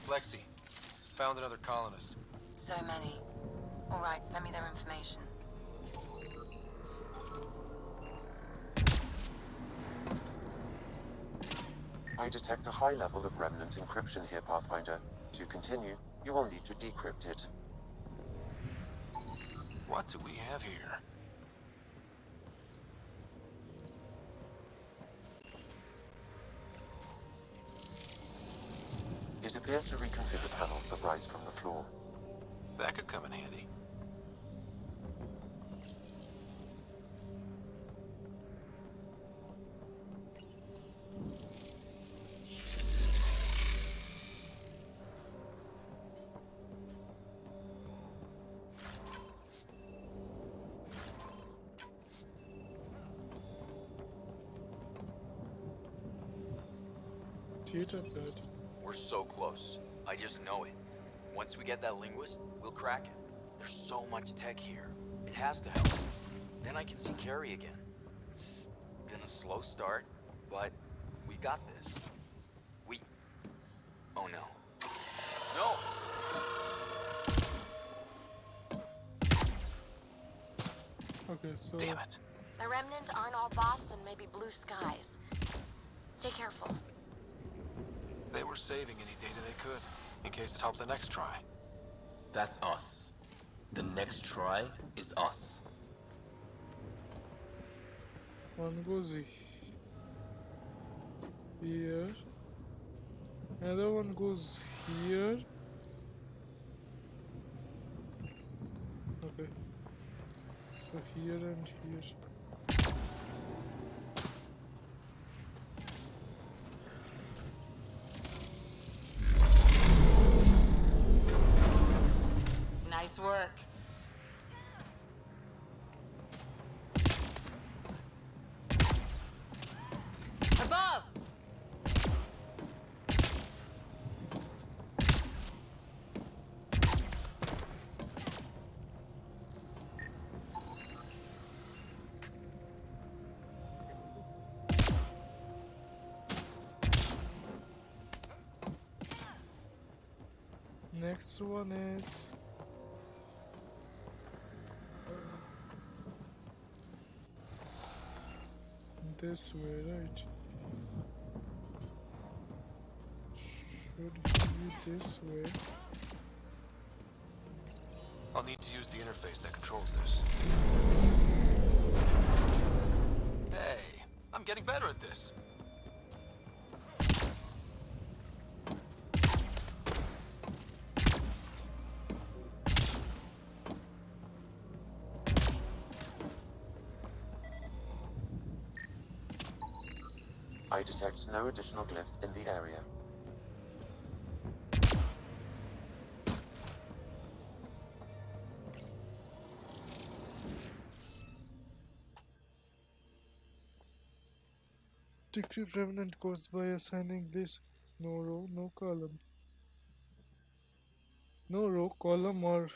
Lexi, found another colonist. So many. All right, send me their information. I detect a high level of remnant encryption here, Pathfinder. To continue, you will need to decrypt it. What do we have here? It appears to reconfigure panels that rise from the floor. That could come in handy. Theater bed. We're so close. I just know it. Once we get that linguist, we'll crack it. There's so much tech here. It has to help. Then I can see Carrie again. It's been a slow start, but we got this. Oh no. No! Okay, so... Damn it. The Remnant aren't all bots and maybe blue skies. Stay careful. They were saving any data they could, in case it helped the next try. That's us. The next try is us. One goes here. Another one goes here. Okay. So here and here. Nice work. Above! Next one is this way, right? Should be this way. I'll need to use the interface that controls this. Hey, I'm getting better at this. I detect no additional glyphs in the area. Decrypt Revenant codes by assigning this no row, no column. No row, column, or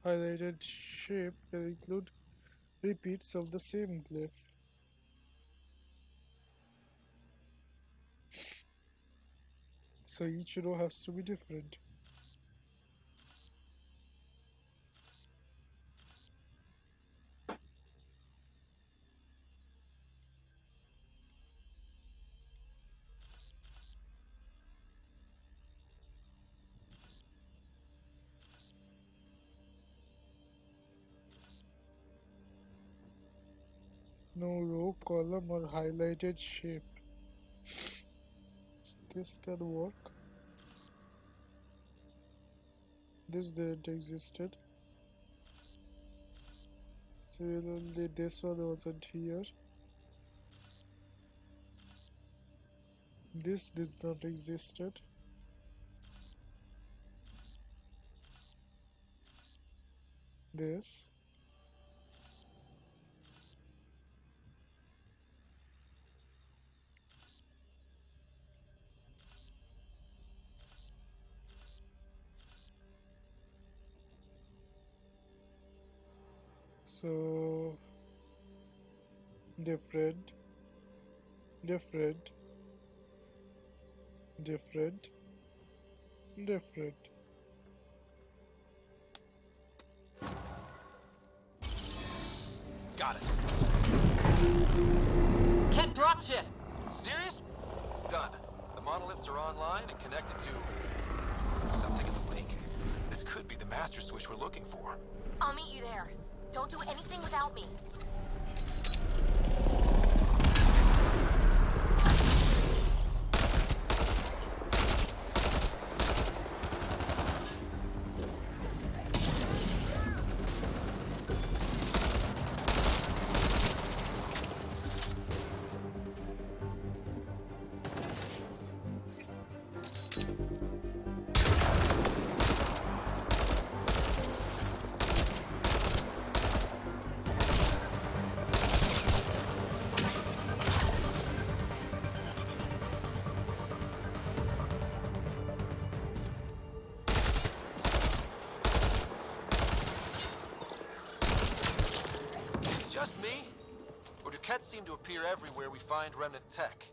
highlighted shape can include repeats of the same glyph. So each row has to be different. No row, column, or highlighted shape. This can work. This didn't existed. Similarly, this one wasn't here. This did not existed. This. So different, different, different, different. Got it. Can't drop ship! Serious? Done. The monoliths are online and connected to something in the lake. This could be the master switch we're looking for. I'll meet you there. Don't do anything without me. Just me? Or do Kets seem to appear everywhere we find remnant tech?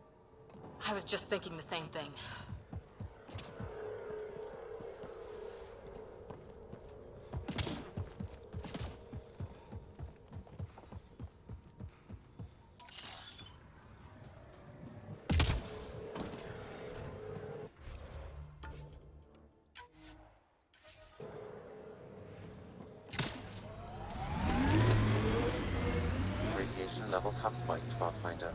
I was just thinking the same thing. Radiation levels have spiked, Pathfinder.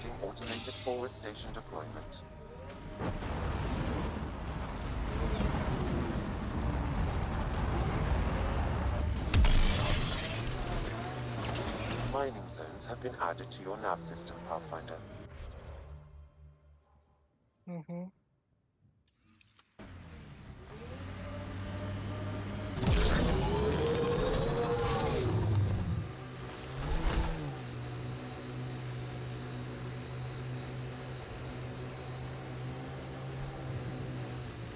Initiating automated forward station deployment. Mining zones have been added to your nav system, Pathfinder. Mm-hmm.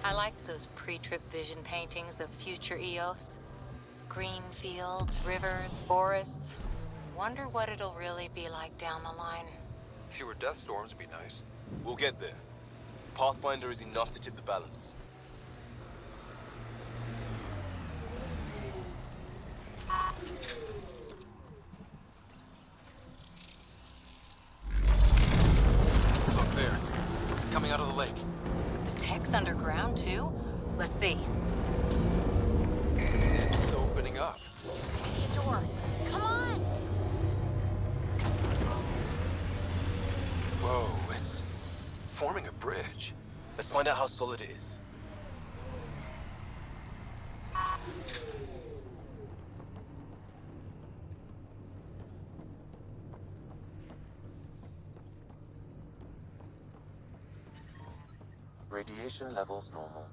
I liked those pre-trip vision paintings of future Eos. Green fields, rivers, forests. Wonder what it'll really be like down the line. Fewer death storms would be nice. We'll get there. Pathfinder is enough to tip the balance. Look there. Coming out of the lake. The tech's underground, too? Let's see. It's opening up. The door. Come on! Whoa, it's forming a bridge. Let's find out how solid it is. Radiation levels normal.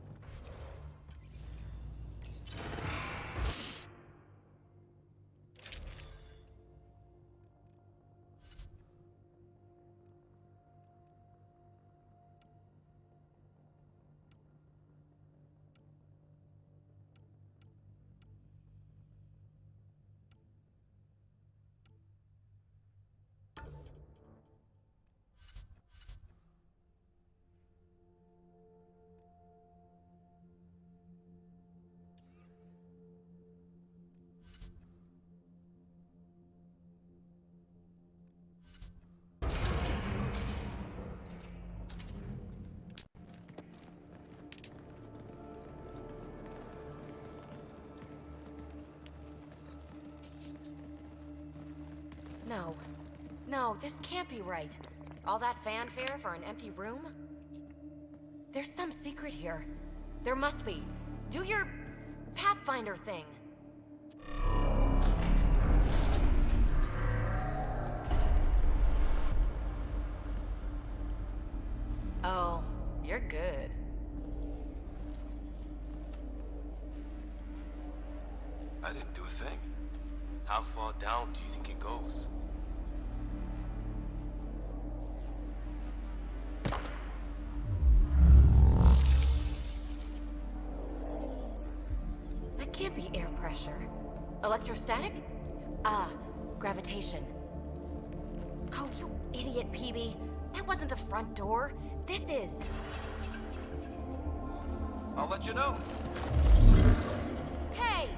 No. No, this can't be right. All that fanfare for an empty room? There's some secret here. There must be. Do your Pathfinder thing. Oh, you're good. I didn't do a thing. How far down do you think it goes? That can't be air pressure. Electrostatic? Gravitation. Oh, you idiot, PB. That wasn't the front door. This is. I'll let you know. Hey!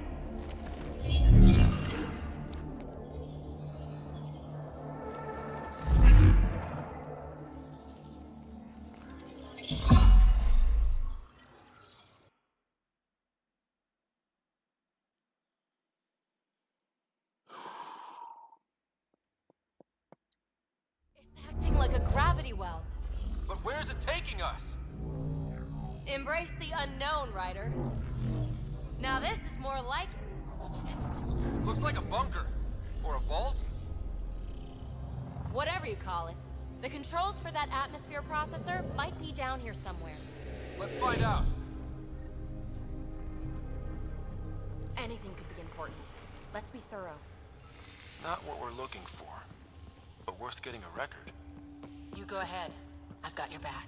It's acting like a gravity well. But where's it taking us? Embrace the unknown, Ryder. Now this is more like it. Looks like a bunker. Or a vault. Whatever you call it. The controls for that atmosphere processor might be down here somewhere. Let's find out. Anything could be important. Let's be thorough. Not what we're looking for, but worth getting a record. You go ahead. I've got your back.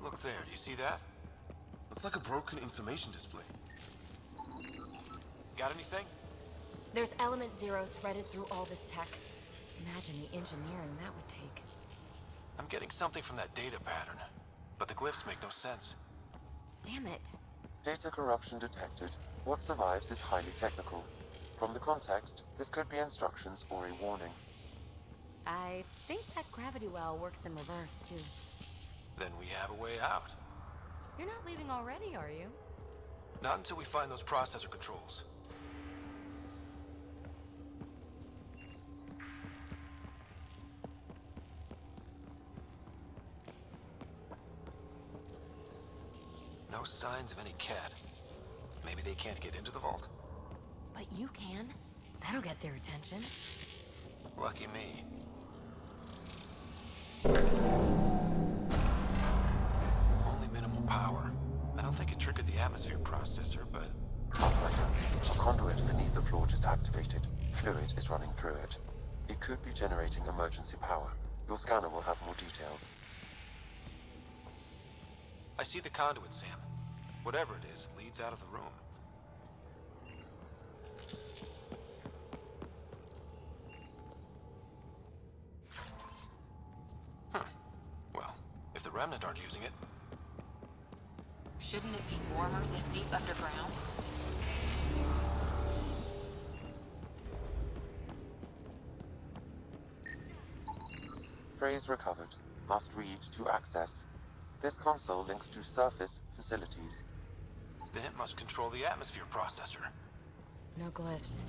Look there, do you see that? Looks like a broken information display. Got anything? There's element 0 threaded through all this tech. Imagine the engineering that would take. I'm getting something from that data pattern, but the glyphs make no sense. Damn it. Data corruption detected. What survives is highly technical. From the context, this could be instructions or a warning. I think that gravity well works in reverse, too. Then we have a way out. You're not leaving already, are you? Not until we find those processor controls. No signs of any cat. Maybe they can't get into the vault. But you can. That'll get their attention. Lucky me. Only minimal power. I don't think it triggered the atmosphere processor, but... Pathfinder, a conduit beneath the floor just activated. Fluid is running through it. It could be generating emergency power. Your scanner will have more details. I see the conduit, Sam. Whatever it is, it leads out of the room. Huh. Well, if the Remnant aren't using it... Shouldn't it be warmer this deep underground? Phrase recovered. Must read to access. This console links to surface facilities. Then it must control the atmosphere processor. No glyphs.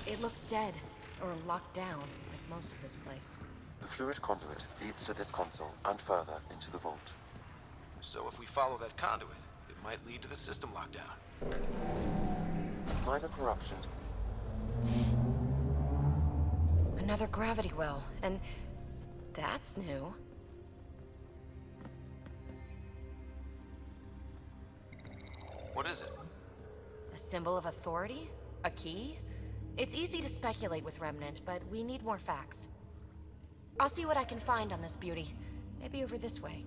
It looks dead, or locked down, like most of this place. The fluid conduit leads to this console and further into the vault. So if we follow that conduit, it might lead to the system lockdown. Minor corruption. Another gravity well, and that's new. What is it? A symbol of authority? A key? It's easy to speculate with Remnant, but we need more facts. I'll see what I can find on this beauty. Maybe over this way.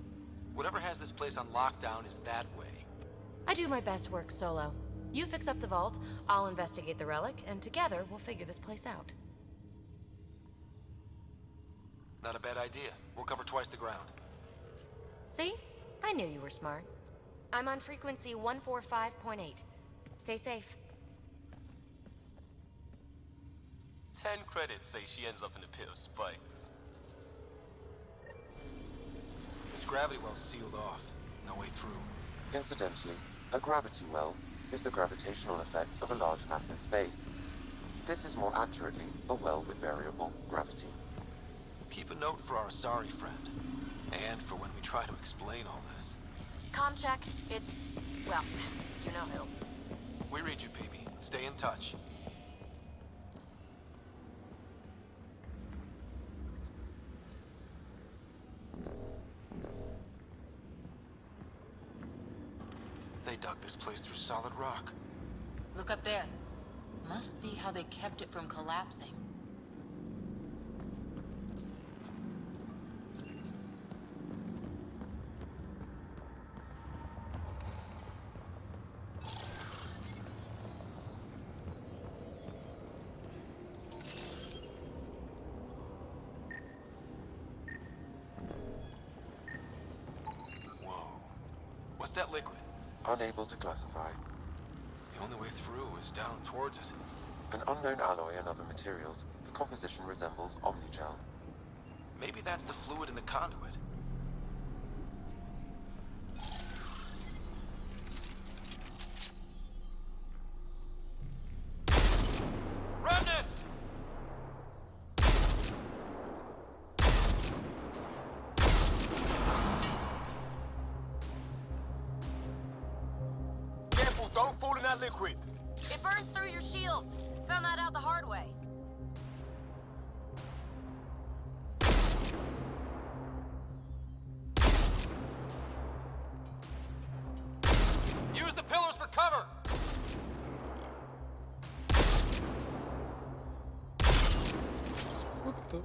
Whatever has this place on lockdown is that way. I do my best work solo. You fix up the vault, I'll investigate the relic, and together we'll figure this place out. Not a bad idea. We'll cover twice the ground. See? I knew you were smart. I'm on frequency 145.8. Stay safe. 10 credits say she ends up in a pit of spikes. This gravity well's sealed off. No way through. Incidentally, a gravity well is the gravitational effect of a large mass in space. This is more accurately a well with variable gravity. Keep a note for our sorry friend. And for when we try to explain all this. Comm check. It's... well, you know who. We read you, baby. Stay in touch. They dug this place through solid rock. Look up there. Must be how they kept it from collapsing. What's that liquid? Unable to classify. The only way through is down towards it. An unknown alloy and other materials. The composition resembles omnigel. Maybe that's the fluid in the conduit. Remnant! Careful, don't fall in that liquid. It burns through your shields. Found that out the hard way. Use the pillars for cover! What the?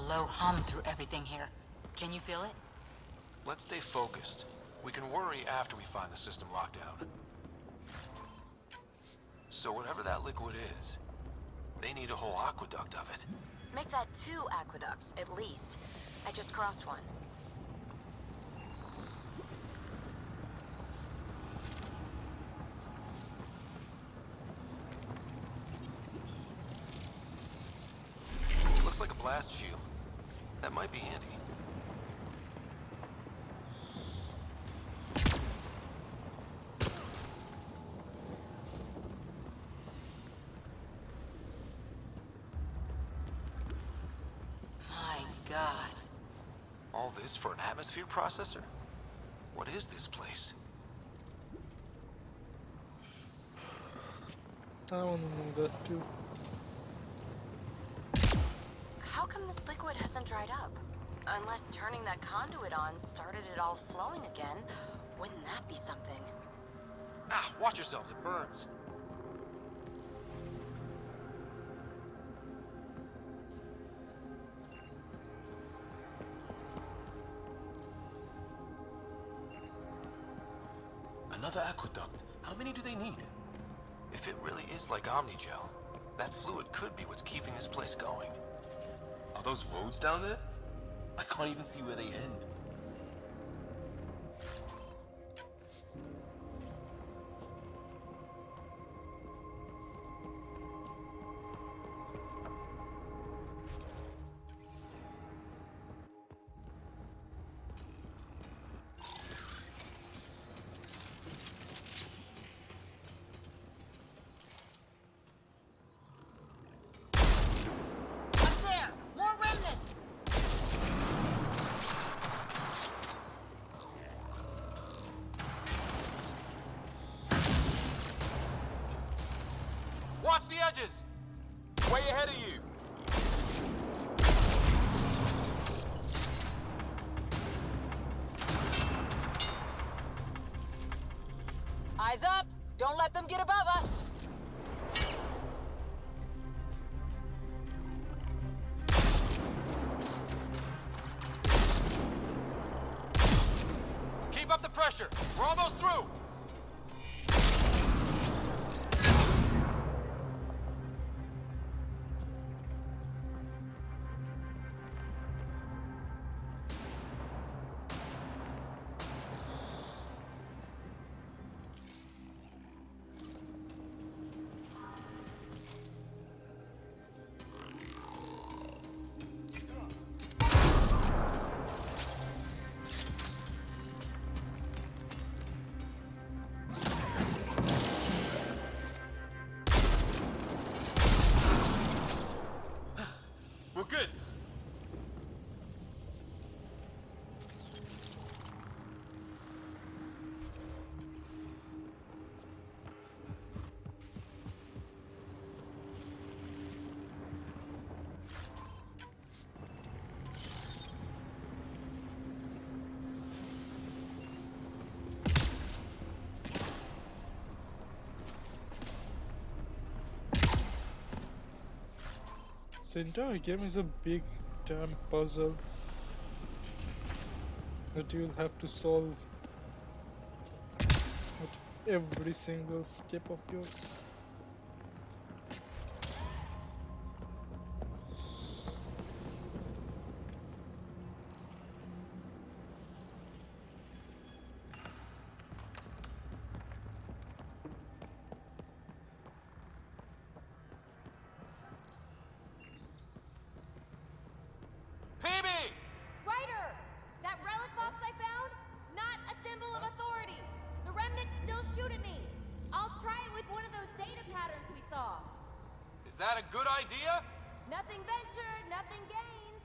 low hum through everything here. Can you feel it? Let's stay focused. We can worry after we find the system lockdown. So whatever that liquid is, they need a whole aqueduct of it. Make that 2 aqueducts, at least. I just crossed one. Looks like a blast shield. That might be handy. My God. All this for an atmosphere processor? What is this place? I want to know that too. How come this liquid hasn't dried up? Unless turning that conduit on started it all flowing again. Wouldn't that be something? Ah, watch yourselves, it burns. Another aqueduct. How many do they need? If it really is like Omnigel, that fluid could be what's keeping this place going. Are those roads down there? I can't even see where they end. Up there! More remnants! Watch the edges! Way ahead of you! Eyes up! Don't let them get above us! Keep up the pressure! We're almost through! We're good. The entire game is a big damn puzzle that you'll have to solve at every single step of yours. Ryder! That relic box I found? Not a symbol of authority! The remnants still shoot at me! I'll try it with one of those data patterns we saw. Is that a good idea? Nothing ventured, nothing gained.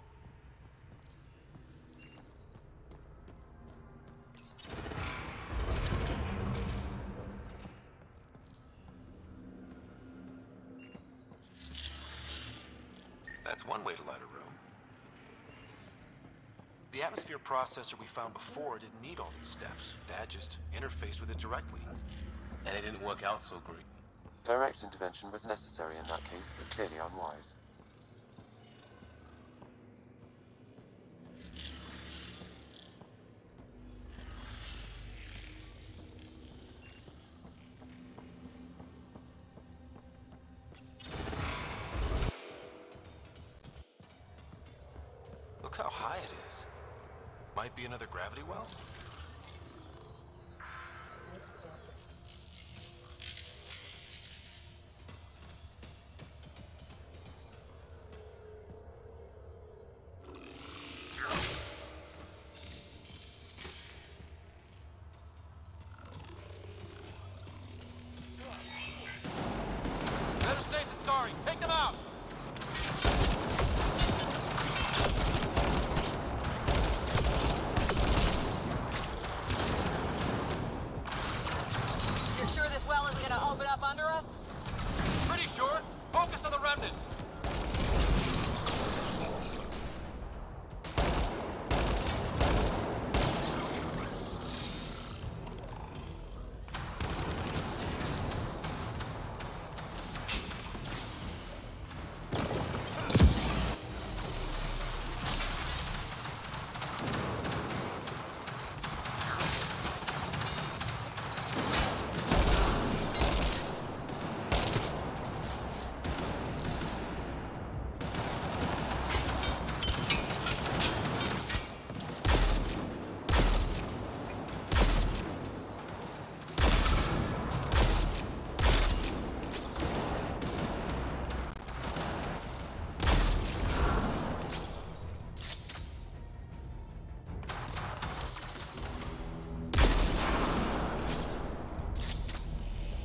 That's one way to light a room. The atmosphere processor we found before didn't need all these steps. Dad just interfaced with it directly. And it didn't work out so great. Direct intervention was necessary in that case, but clearly unwise. how high it is. Might be another gravity well? Better safe than sorry. Take them out! You're sure this well isn't gonna open up under us? Pretty sure. Focus on the remnant.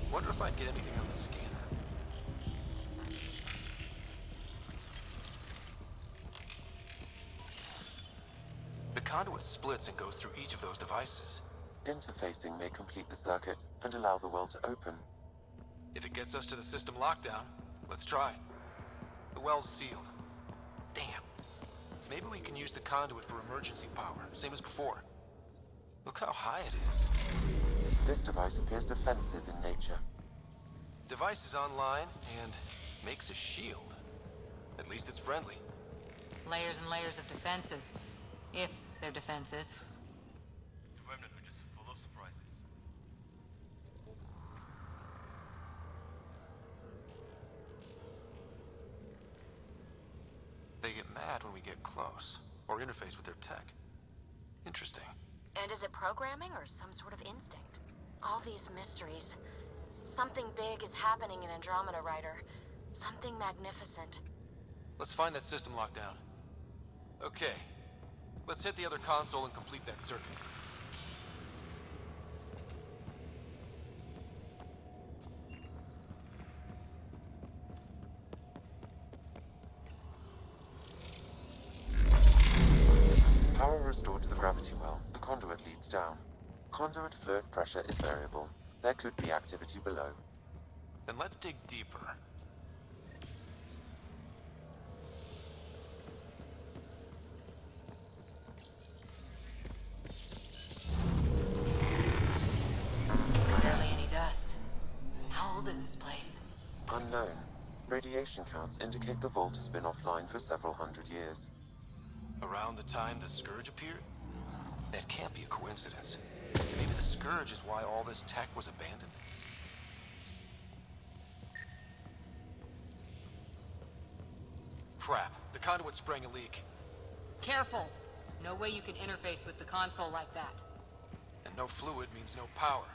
Wonder if I'd get anything on the scanner. The conduit splits and goes through each of those devices. Interfacing may complete the circuit and allow the well to open. If it gets us to the system lockdown, let's try. The well's sealed. Damn. Maybe we can use the conduit for emergency power, same as before. Look how high it is. This device appears defensive in nature. Device is online and makes a shield. At least it's friendly. Layers and layers of defenses. If they're defenses. The Remnant are just full of surprises. They get mad when we get close, or interface with their tech. Interesting. And is it programming or some sort of instinct? All these mysteries. Something big is happening in Andromeda, Ryder. Something magnificent. Let's find that system lockdown. Okay. Let's hit the other console and complete that circuit. Power restored to the gravity well. The conduit leads down. Conduit fluid pressure is variable. There could be activity below. Then let's dig deeper. Barely any dust. How old is this place? Unknown. Radiation counts indicate the vault has been offline for several hundred years. Around the time the Scourge appeared? That can't be a coincidence. Maybe the Scourge is why all this tech was abandoned. Crap. The conduit sprang a leak. Careful! No way you can interface with the console like that. And no fluid means no power.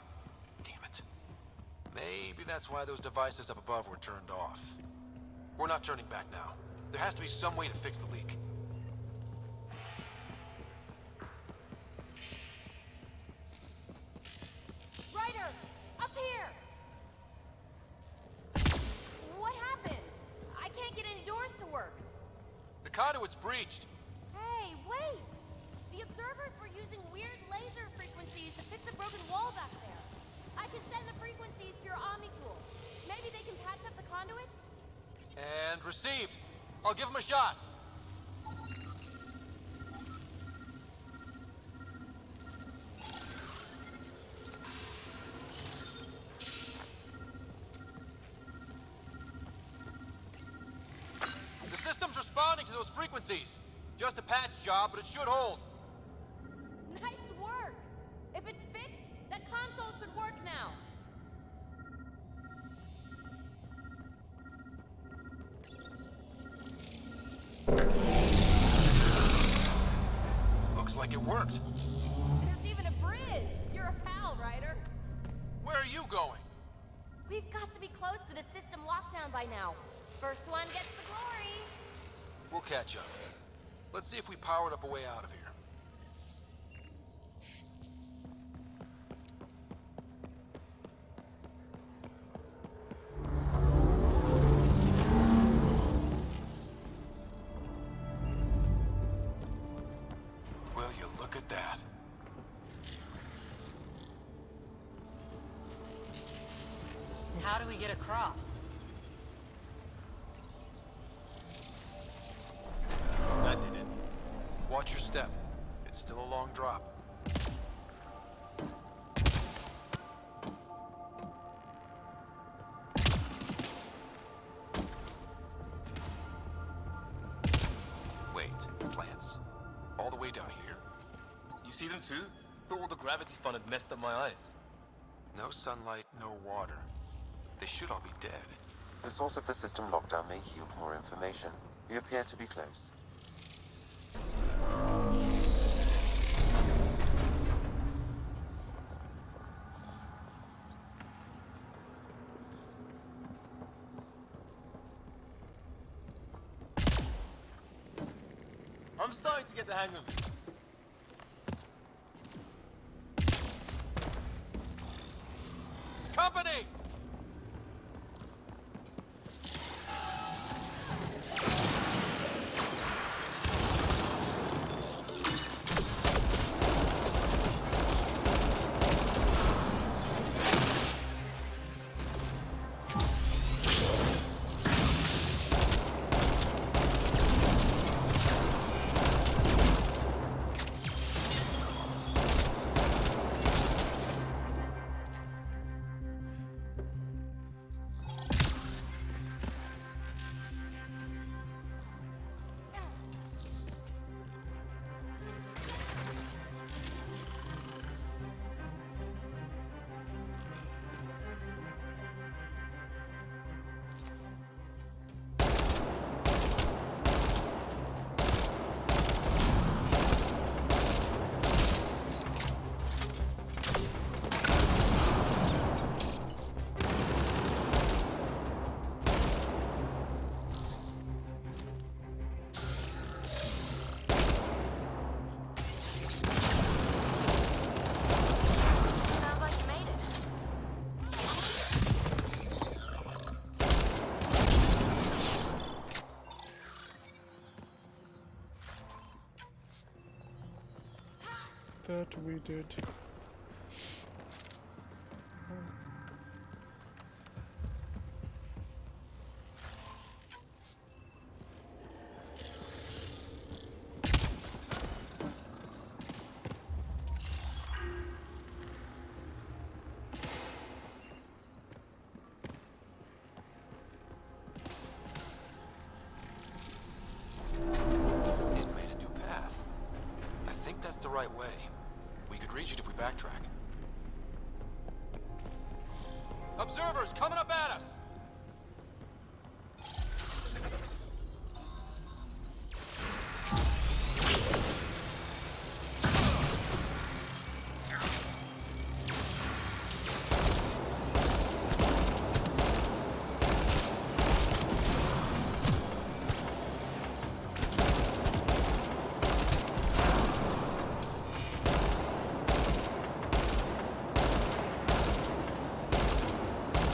Damn it. Maybe that's why those devices up above were turned off. We're not turning back now. There has to be some way to fix the leak. Ryder! Up here! What happened? I can't get any doors to work. The conduit's breached. Hey, wait! The observers were using weird laser frequencies to fix a broken wall back there. I can send the frequencies to your Omni tool. Maybe they can patch up the conduit? And received. I'll give him a shot. The system's responding to those frequencies. Just a patch job, but it should hold. Nice work! If it's fixed, that console should work now. It worked. There's even a bridge! You're a pal, Ryder. Where are you going? We've got to be close to the system lockdown by now. First one gets the glory! We'll catch up. Let's see if we powered up a way out of here. Will you look at that? How do we get across? That did it. Watch your step. It's still a long drop. Wait, plants? All the way down here? You see them too? Thought all the gravity fun had messed up my eyes. No sunlight, no water. They should all be dead. The source of the system lockdown may yield more information. We appear to be close. I'm starting to get the hang of this. Company! Sounds like you made it. That we did. It made a new path. I think that's the right way. We could reach it if we backtrack. Observers coming up at us!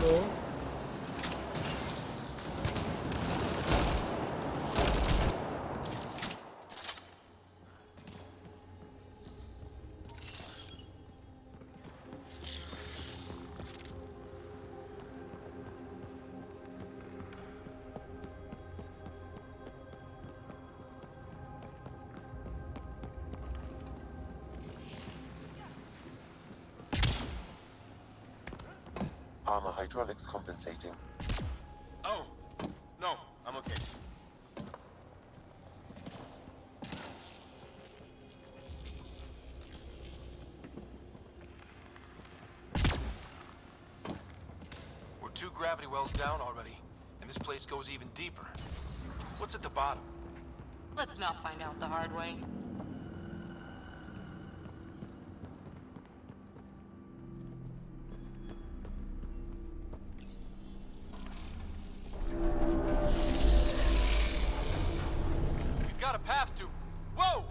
Go. Armor hydraulics compensating. Oh, no, I'm okay. We're 2 gravity wells down already, and this place goes even deeper. What's at the bottom? Let's not find out the hard way. got a path to... Whoa!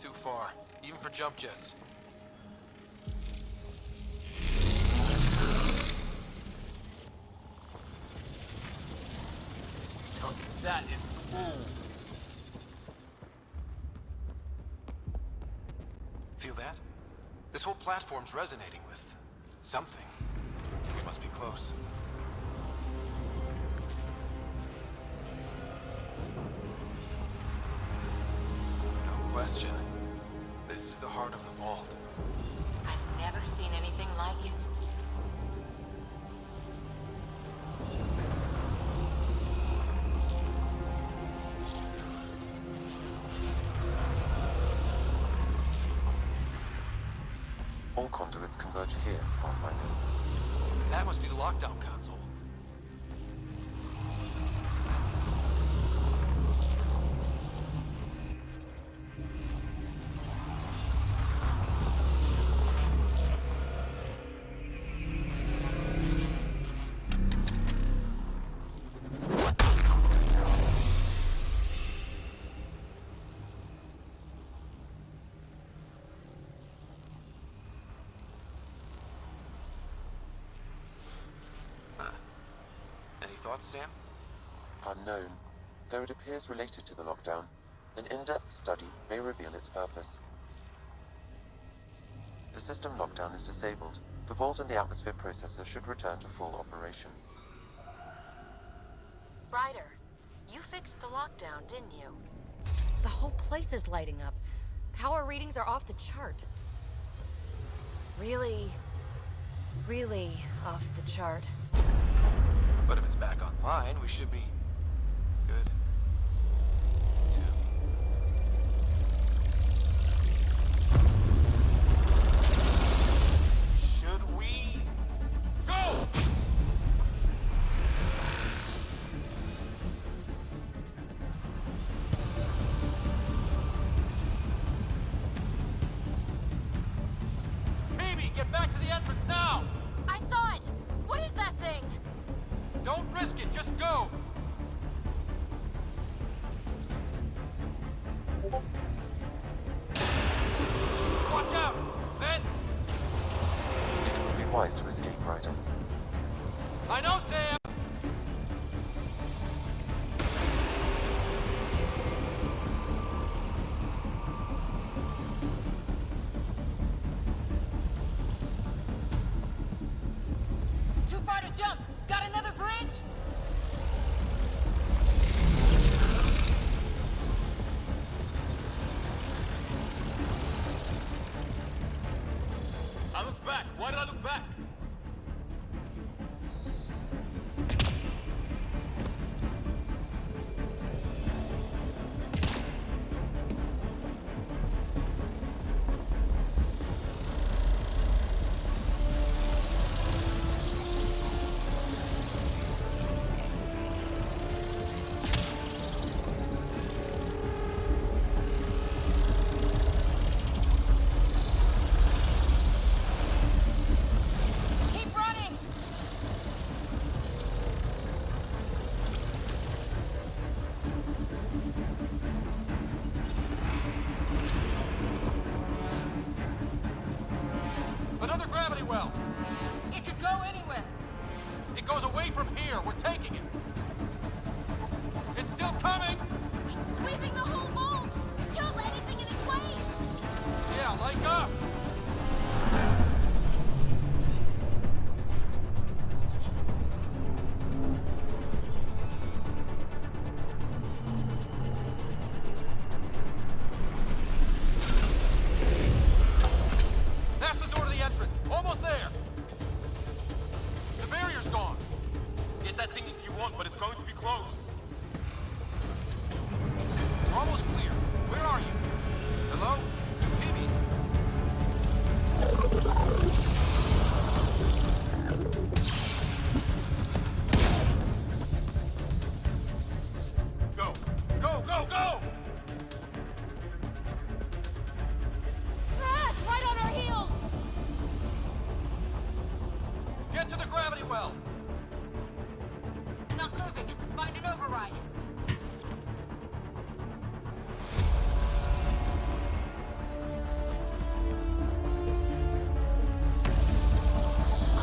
Too far, even for jump jets. That is cool. Feel that? This whole platform's resonating with something. We must be close. No question. This is the heart of the vault. I've never seen anything like it. All conduits converge here, Pathfinder. That must be the lockdown console. Any thoughts, Sam? Unknown, though it appears related to the lockdown. An in-depth study may reveal its purpose. The system lockdown is disabled. The vault and the atmosphere processor should return to full operation. Ryder, you fixed the lockdown, didn't you? The whole place is lighting up. Power readings are off the chart. Really, really off the chart. But if it's back online, we should be good. Should we go? Phoebe, get back to the entrance now! I saw it! What is that thing? Don't risk it, just go! Watch out! Vents! It would be wise to escape, Ryder. I know, Sam! Too far to jump! Got another bridge? I looked back. Why did I look back? Keep running! Another gravity well! It could go anywhere! It goes away from here. We're taking it. It's still coming! It's sweeping the whole vault! Kill anything in its way! Yeah, like us!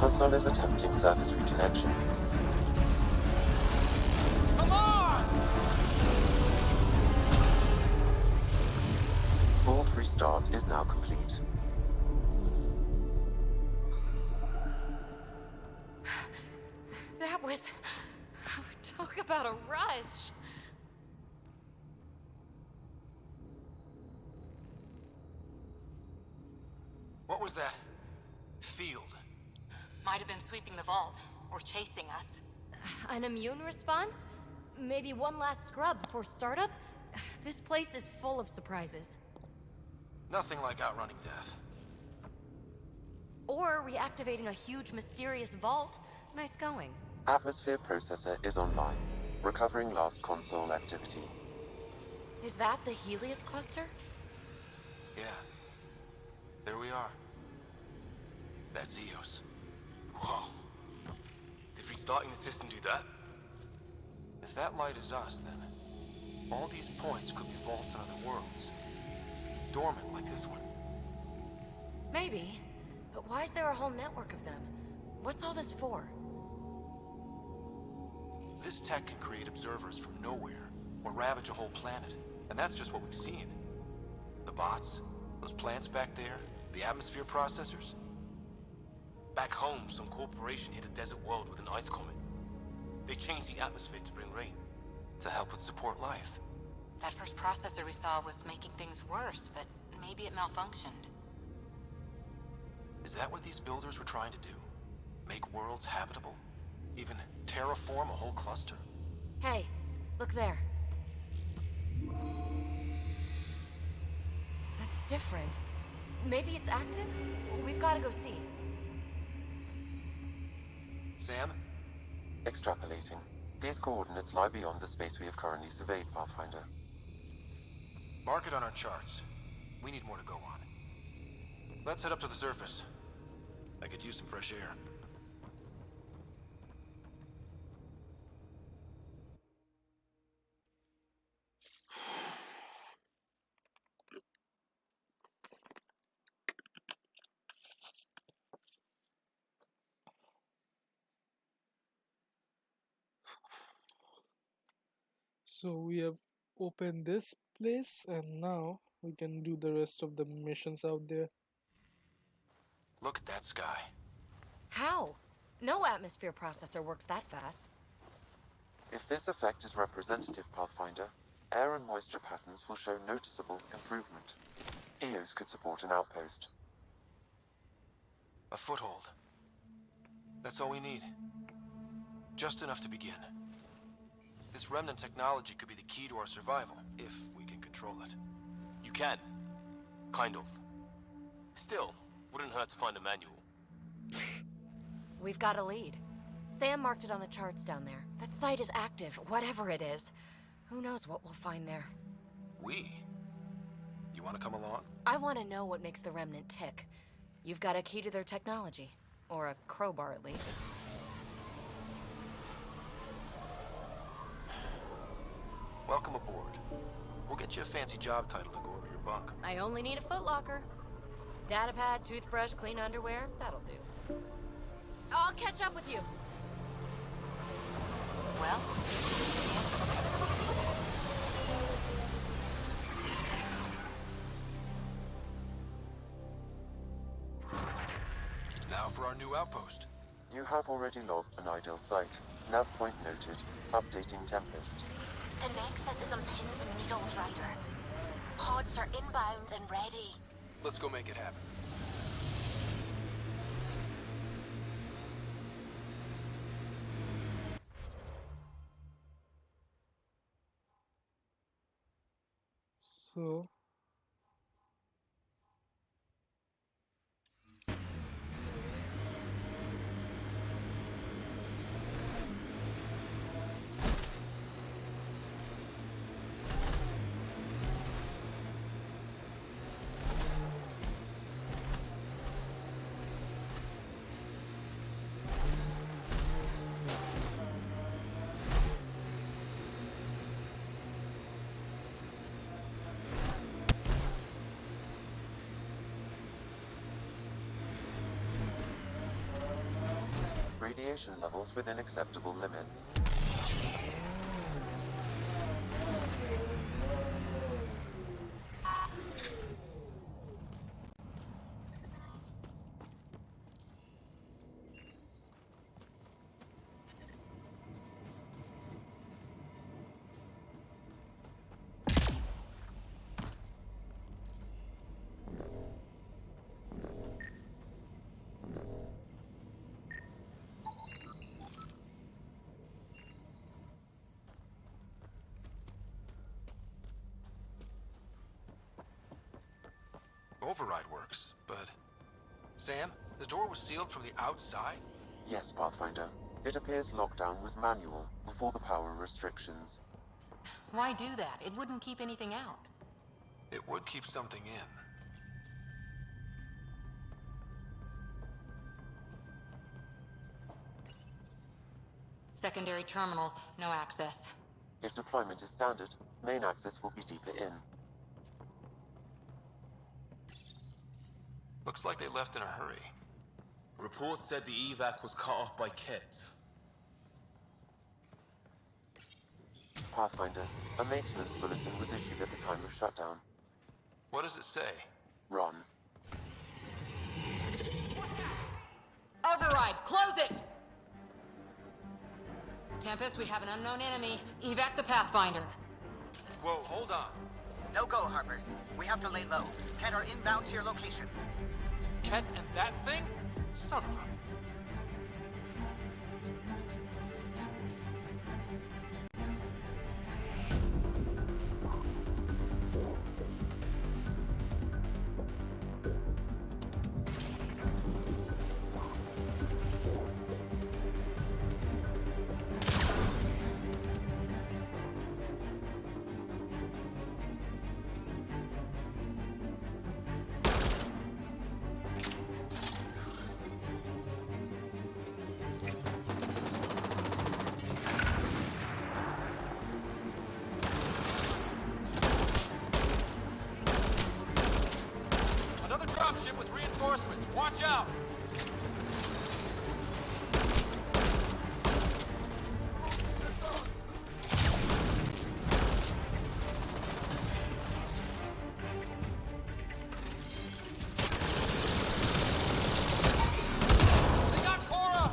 Console is attempting surface reconnection. Come on! Vault restart is now complete. That was... Talk about a rush. What was that? Field. Might have been sweeping the vault, or chasing us. An immune response? Maybe one last scrub before startup? This place is full of surprises. Nothing like outrunning death. Or reactivating a huge mysterious vault. Nice going. Atmosphere processor is online, recovering last console activity. Is that the Helios cluster? Yeah. There we are. That's Eos. Whoa. Did restarting the system do that? If that light is us, then all these points could be vaults in other worlds. Dormant like this one. Maybe. But why is there a whole network of them? What's all this for? This tech can create observers from nowhere, or ravage a whole planet. And that's just what we've seen. The bots, those plants back there, the atmosphere processors. Back home, some corporation hit a desert world with an ice comet. They changed the atmosphere to bring rain, to help with support life. That first processor we saw was making things worse, but maybe it malfunctioned. Is that what these builders were trying to do? Make worlds habitable? Even terraform a whole cluster? Hey, look there. That's different. Maybe it's active? We've got to go see. Sam? Extrapolating. These coordinates lie beyond the space we have currently surveyed, Pathfinder. Mark it on our charts. We need more to go on. Let's head up to the surface. I could use some fresh air. So we have opened this place, and now we can do the rest of the missions out there. Look at that sky. How? No atmosphere processor works that fast. If this effect is representative, Pathfinder, air and moisture patterns will show noticeable improvement. Eos could support an outpost. A foothold. That's all we need. Just enough to begin. This remnant technology could be the key to our survival, if we can control it. You can. Kind of. Still, wouldn't hurt to find a manual. We've got a lead. Sam marked it on the charts down there. That site is active, whatever it is. Who knows what we'll find there. We? You want to come along? I want to know what makes the Remnant tick. You've got a key to their technology. Or a crowbar, at least. Welcome aboard. We'll get you a fancy job title to go over your bunk. I only need a footlocker. Datapad, toothbrush, clean underwear, that'll do. I'll catch up with you. Well, Now for our new outpost. You have already logged an ideal site. Nav point noted. Updating Tempest. The Nexus is on pins and needles, Ryder. Pods are inbound and ready. Let's go make it happen. So radiation levels within acceptable limits. Override works, but... Sam, the door was sealed from the outside? Yes, Pathfinder. It appears lockdown was manual before the power restrictions. Why do that? It wouldn't keep anything out. It would keep something in. Secondary terminals, no access. If deployment is standard, main access will be deeper in. Looks like they left in a hurry. Reports said the evac was cut off by Ket. Pathfinder, a maintenance bulletin was issued at the time of shutdown. What does it say? Run. Override, close it! Tempest, we have an unknown enemy. Evac the Pathfinder. Whoa, hold on. No go, Harper. We have to lay low. Ken are inbound to your location. Ket and that thing? Son of a... Another dropship with reinforcements. Watch out! They got Cora!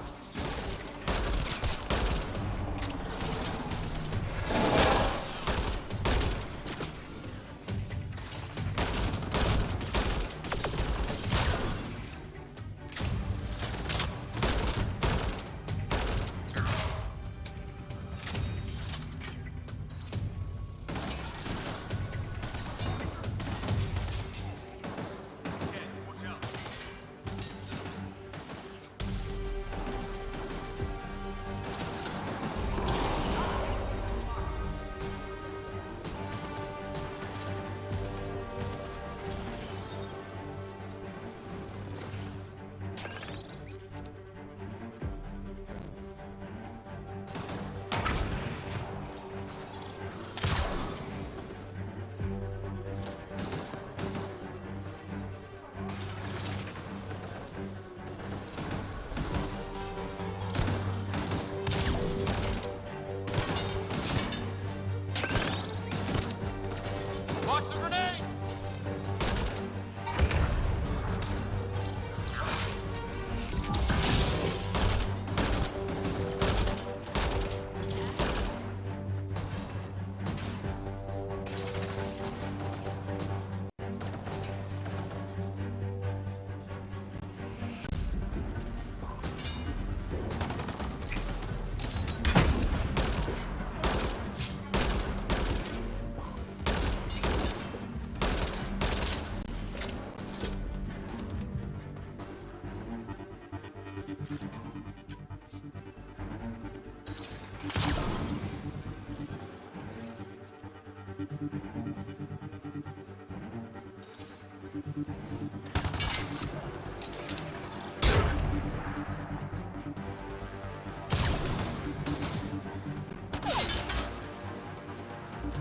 Watch the grenade!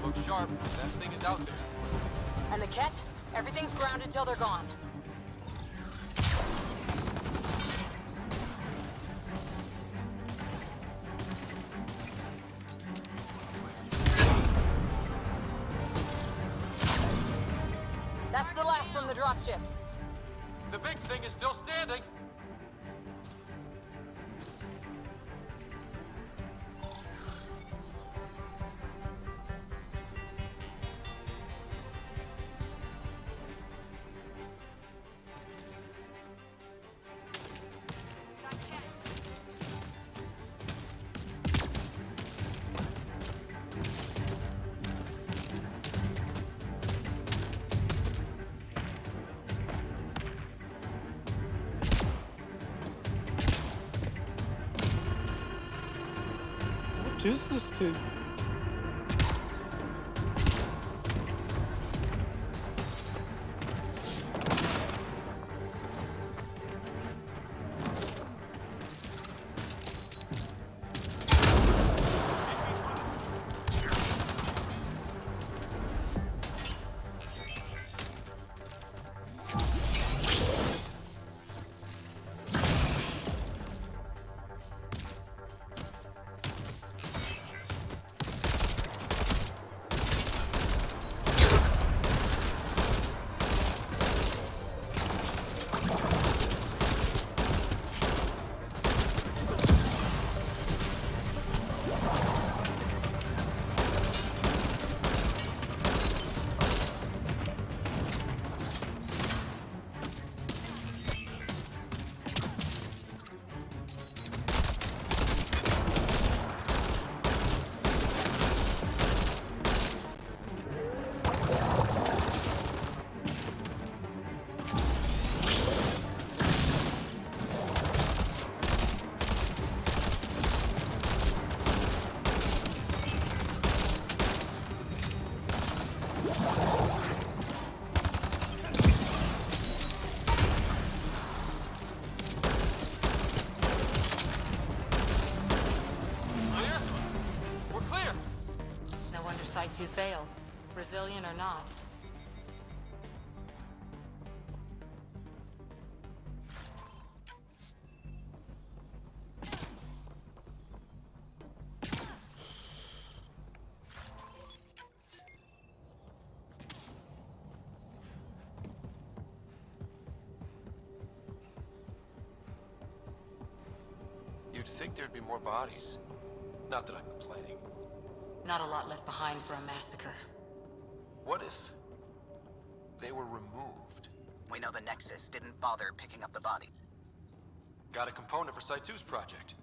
Look sharp. That thing is out there. And the Ket? Everything's grounded till they're gone. That's the last from the dropships. The big thing is still standing. What is this thing? Site 2 failed. Brazilian or not. You'd think there'd be more bodies. Not that I'm complaining. Not a lot left behind for a massacre. What if they were removed? We know the Nexus didn't bother picking up the bodies. Got a component for Site 2's project.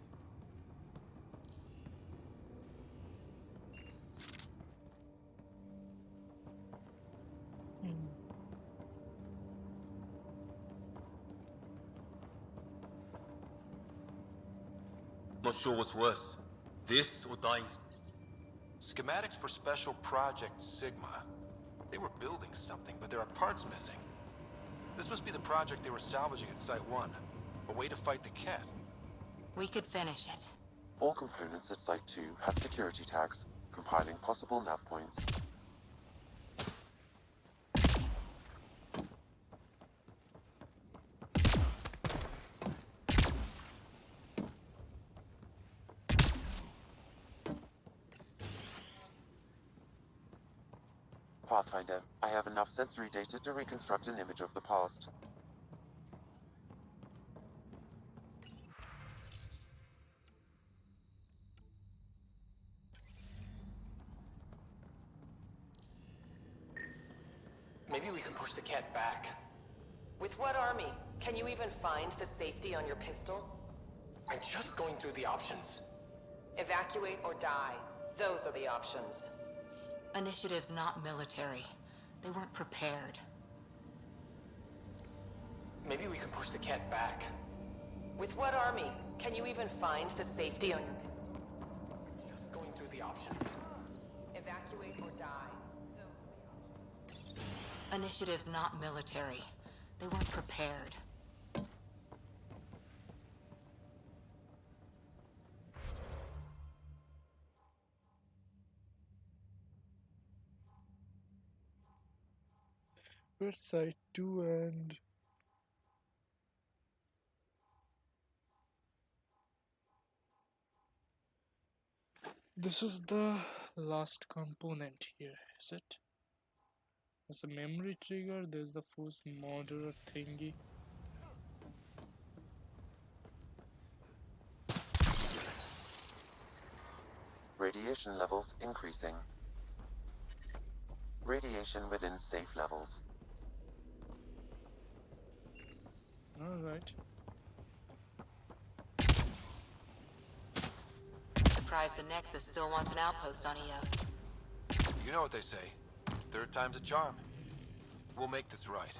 Not sure what's worse, this or dying. Schematics for Special Project Sigma. They were building something, but there are parts missing. This must be the project they were salvaging at Site 1. A way to fight the cat. We could finish it. All components at Site 2 had security tags, compiling possible nav points. Pathfinder, I have enough sensory data to reconstruct an image of the past. Maybe we can push the cat back. With what army? Can you even find the safety on your pistol? I'm just going through the options. Evacuate or die. Those are the options. Initiative's not military. They weren't prepared. Maybe we can push the cat back. With what army? Can you even find the safety on your pistol? Just going through the options. Evacuate or die. Initiative's not military. They weren't prepared. Where's Site 2 and... This is the last component here, is it? There's a memory trigger, there's the force murderer thingy. Radiation levels increasing. Radiation within safe levels. Alright. Surprised the Nexus still wants an outpost on Eos. You know what they say. Third time's a charm. We'll make this right.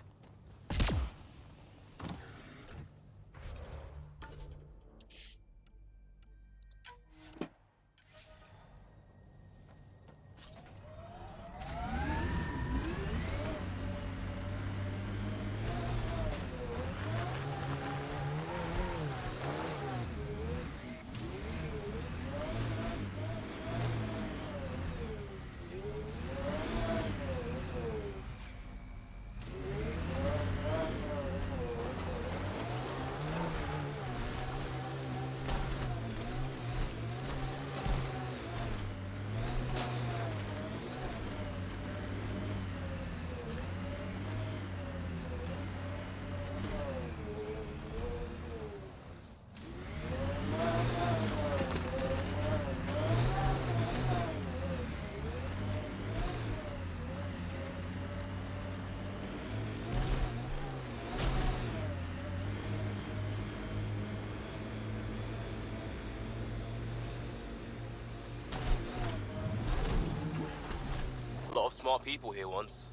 A lot of smart people here once.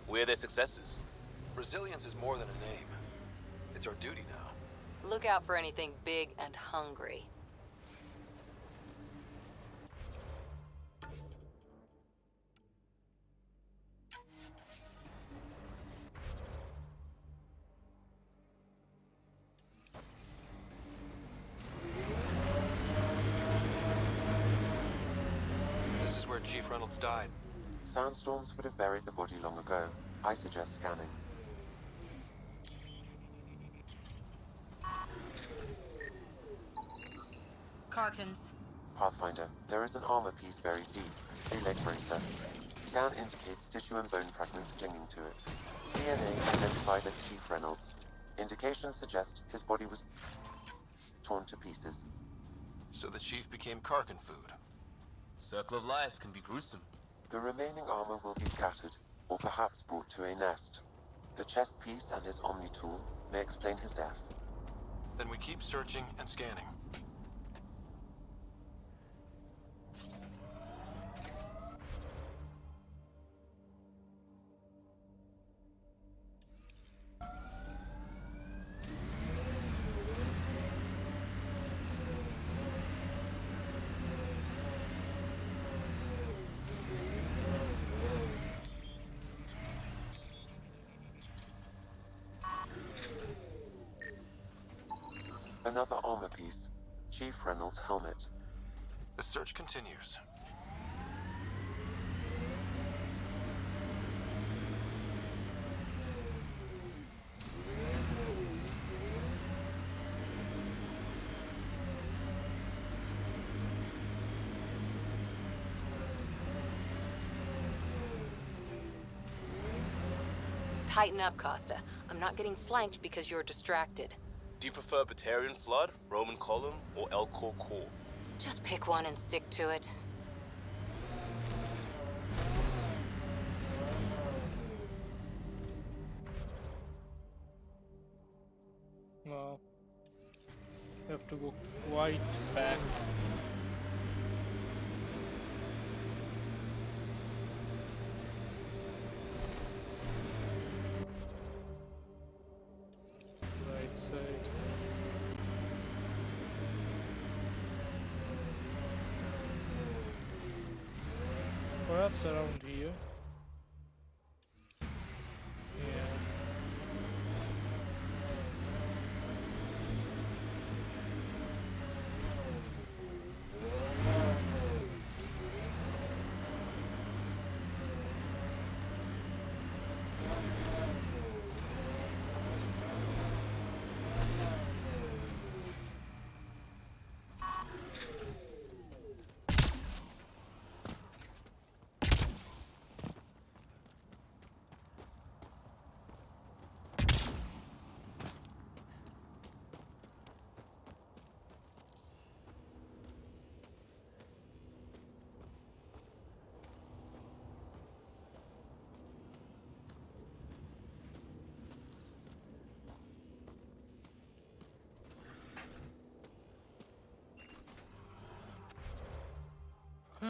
We're their successors. Resilience is more than a name. It's our duty now. Look out for anything big and hungry. This is where Chief Reynolds died. Sandstorms would have buried the body long ago. I suggest scanning. Karkins. Pathfinder, there is an armor piece buried deep. A leg bracer. Scan indicates tissue and bone fragments clinging to it. DNA identified as Chief Reynolds. Indications suggest his body was torn to pieces. So the Chief became Karkin food. Circle of life can be gruesome. The remaining armor will be scattered, or perhaps brought to a nest. The chest piece and his Omni tool may explain his death. Then we keep searching and scanning. Another armor piece. Chief Reynolds' helmet. The search continues. Tighten up, Costa. I'm not getting flanked because you're distracted. Do you prefer Batarian Flood, Roman Column, or Elcor Core? Just pick one and stick to it. Wow. You have to go quite back. Right side. Perhaps around here. Yeah.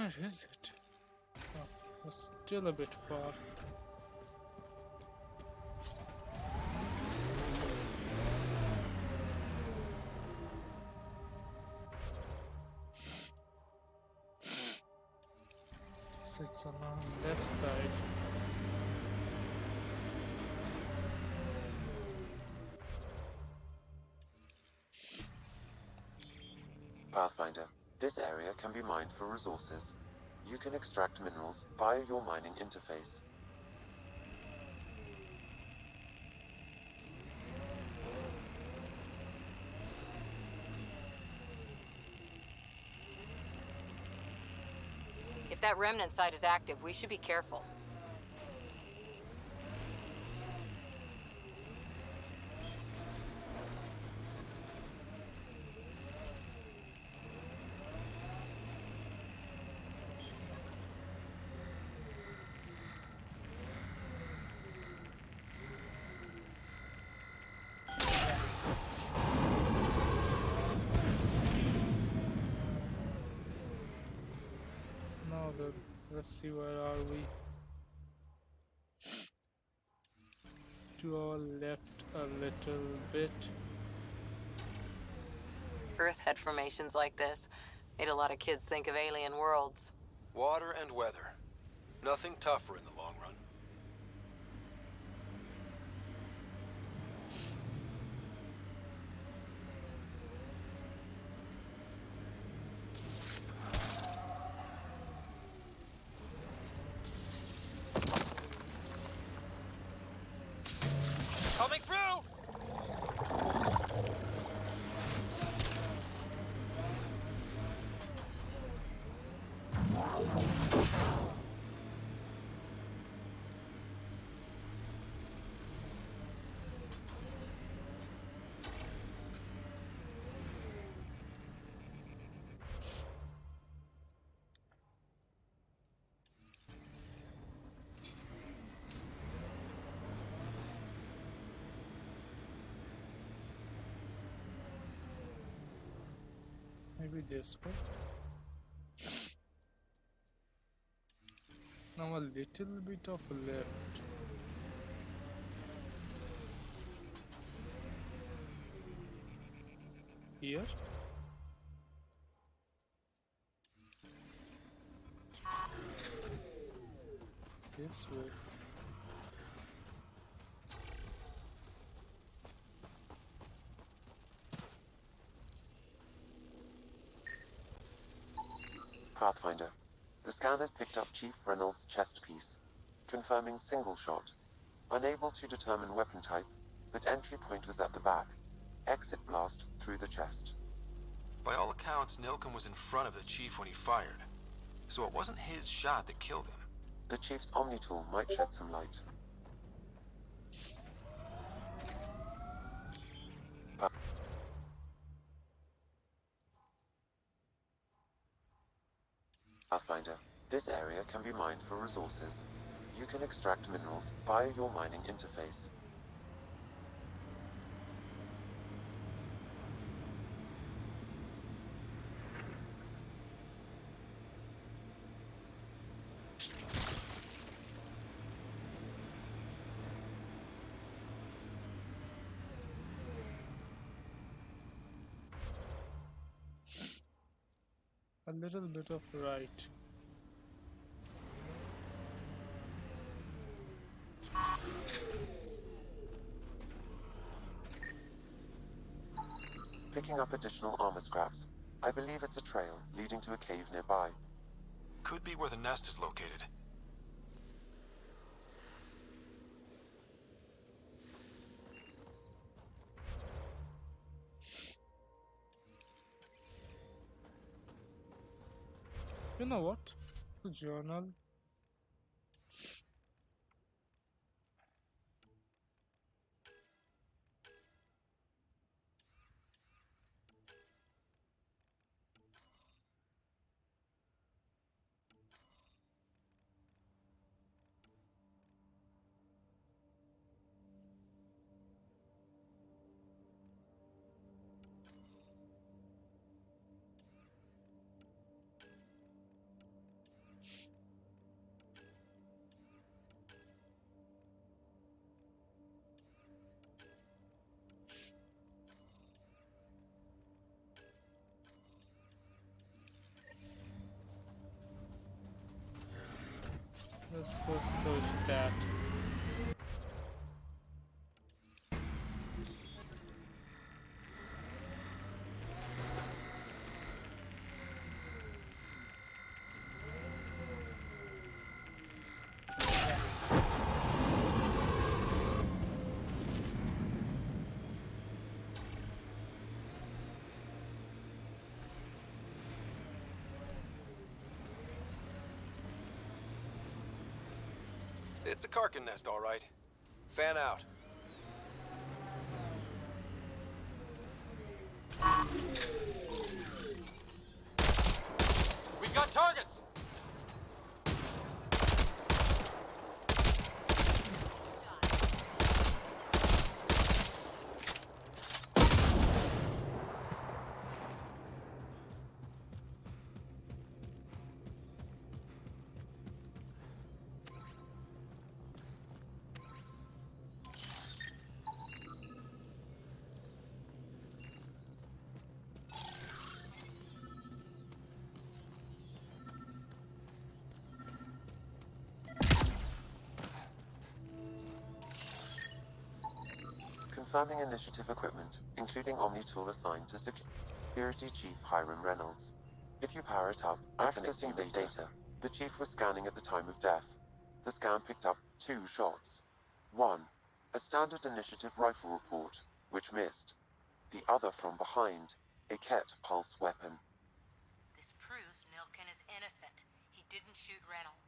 Where is it? Oh, it's still a bit far. So it's on our left side. Pathfinder, this area can be mined for resources. You can extract minerals via your mining interface. If that remnant site is active, we should be careful. Now let's see, where are we? To our left a little bit. Earth had formations like this. Made a lot of kids think of alien worlds. Water and weather. Nothing tougher in the long run. Coming through! Maybe this way. Now a little bit of left. Here. This way. Pathfinder, the scan has picked up Chief Reynolds' chest piece, confirming single shot. Unable to determine weapon type, but entry point was at the back. Exit blast through the chest. By all accounts, Nilken was in front of the Chief when he fired. So it wasn't his shot that killed him. The Chief's Omni tool might shed some light. Pathfinder, this area can be mined for resources. You can extract minerals via your mining interface. A little bit of right. Picking up additional armor scraps. I believe it's a trail leading to a cave nearby. Could be where the nest is located. You know what? The journal. Let's first search that. It's a Karkin nest, all right. Fan out. We got targets! Confirming initiative equipment, including Omni tool assigned to Security Chief Hiram Reynolds. If you power it up, accessing its data. The Chief was scanning at the time of death. The scan picked up 2 shots. One, a standard initiative rifle report, which missed. The other from behind, a Ket pulse weapon. This proves Nilkin is innocent. He didn't shoot Reynolds.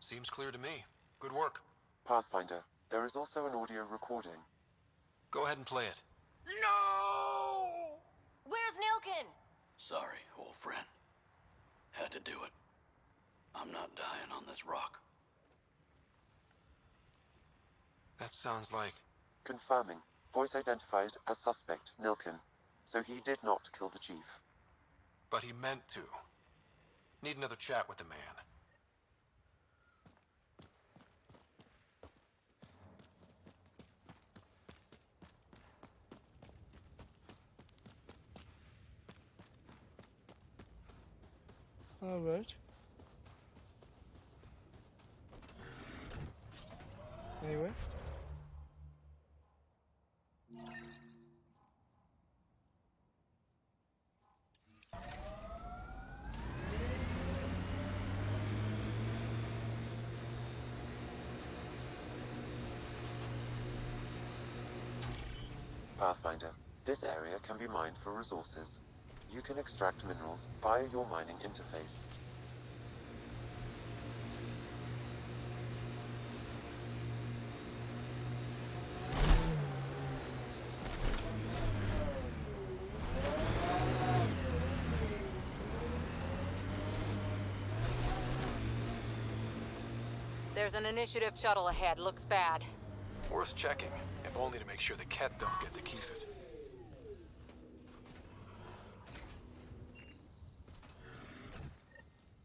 Seems clear to me. Good work. Pathfinder, there is also an audio recording. Go ahead and play it. No! Where's Nilkin? Sorry, old friend. Had to do it. I'm not dying on this rock. That sounds like... Confirming. Voice identified as suspect Nilkin. So he did not kill the Chief. But he meant to. Need another chat with the man. Alright. Anyway. Pathfinder, this area can be mined for resources. You can extract minerals via your mining interface. There's an initiative shuttle ahead. Looks bad. Worth checking, if only to make sure the Ket don't get to keep it.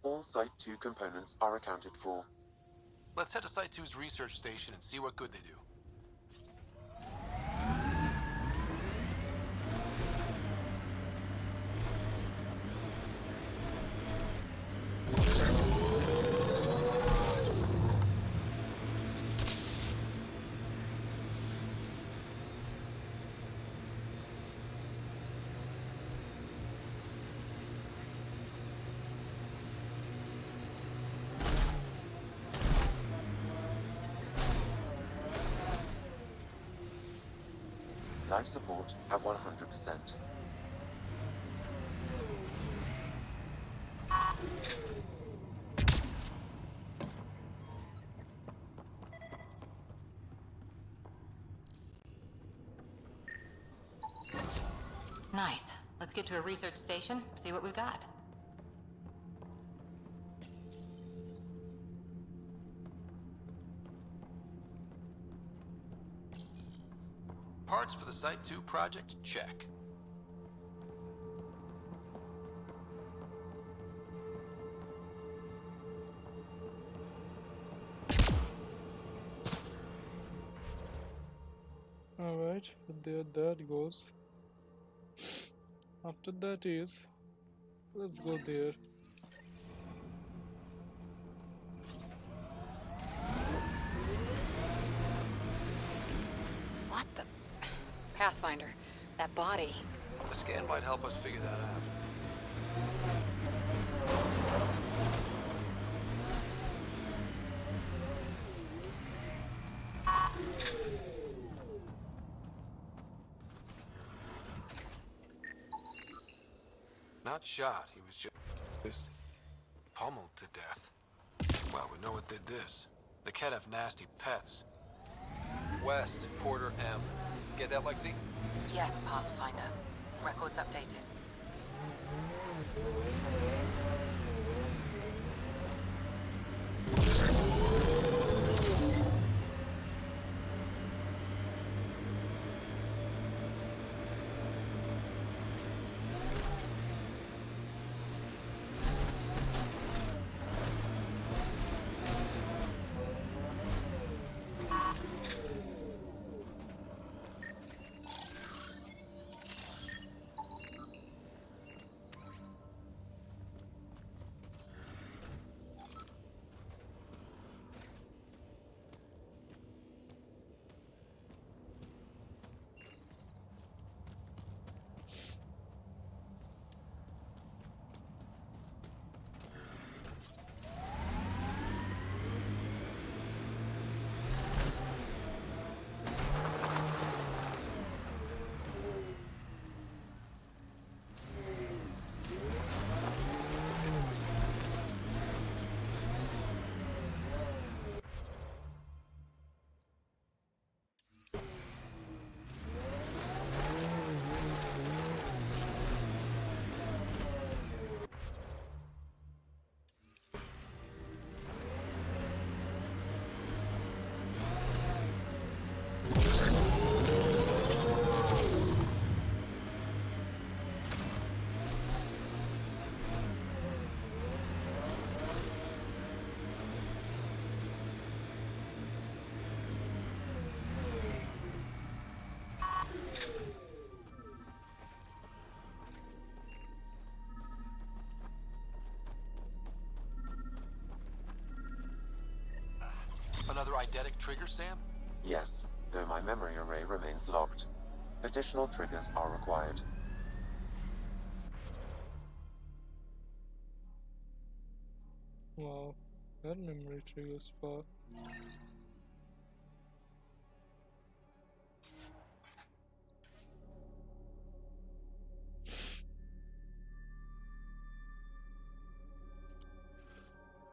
All Site 2 components are accounted for. Let's head to Site 2's research station and see what good they do. Life support at 100%. Nice. Let's get to a research station, see what we've got. Parts for the Site 2 project? Check. Alright, there that goes. After that is, let's go there. What the... Pathfinder, that body. A scan might help us figure that out. Not shot, he was just pummeled to death. Well, we know what did this. The Ket have nasty pets. West, Porter M. Get that, Lexi? Yes, Pathfinder. Records updated. Another eidetic trigger, Sam? Yes, though my memory array remains locked. Additional triggers are required. Wow, that memory triggers for.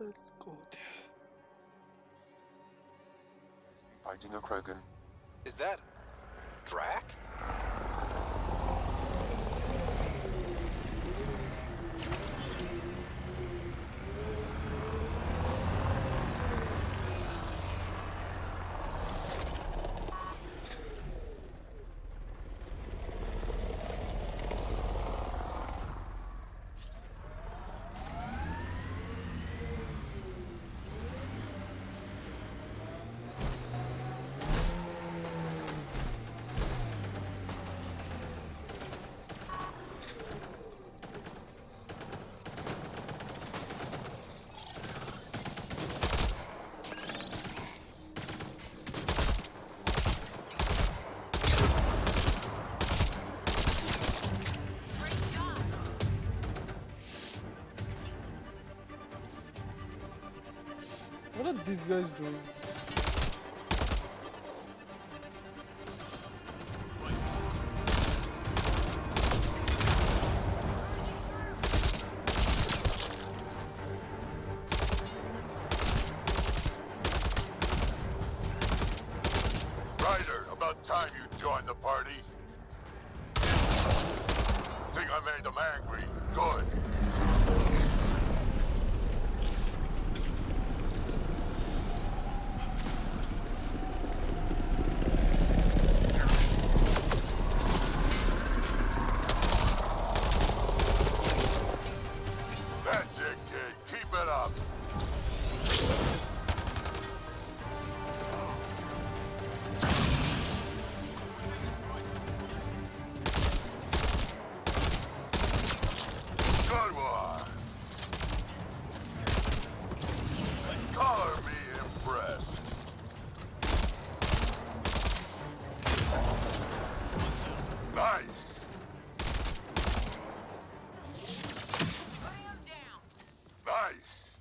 Let's go there. Fighting a Krogan. Is that... Drac? What are these guys doing? Ryder, about time you joined the party. Think I made them angry? Good. That's it, kid. Keep it up. Nice! Nice!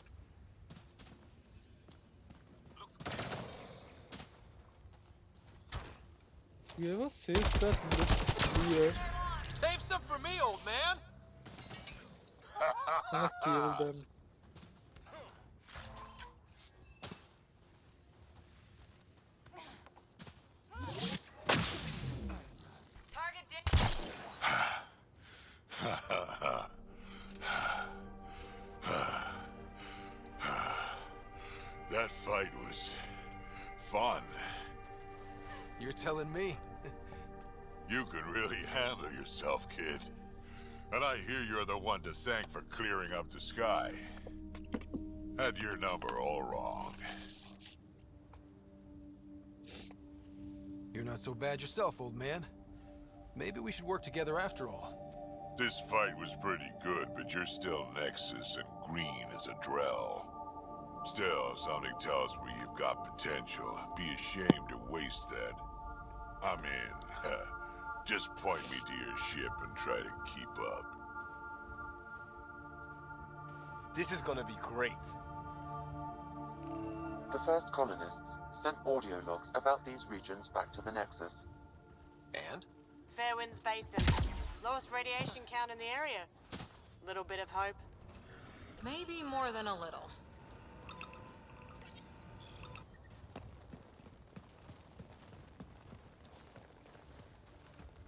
Whoever says that looks clear. Save some for me, old man! I'm gonna kill them. That fight was fun. You're telling me? You can really handle yourself, kid. And I hear you're the one to thank for clearing up the sky. Had your number all wrong. You're not so bad yourself, old man. Maybe we should work together after all. This fight was pretty good, but you're still Nexus and green as a Drell. Still, something tells me you've got potential. Be ashamed to waste that. I mean, just point me to your ship and try to keep up. This is gonna be great. The first colonists sent audio logs about these regions back to the Nexus. And? Fairwinds Basin. Lowest radiation count in the area. Little bit of hope. Maybe more than a little.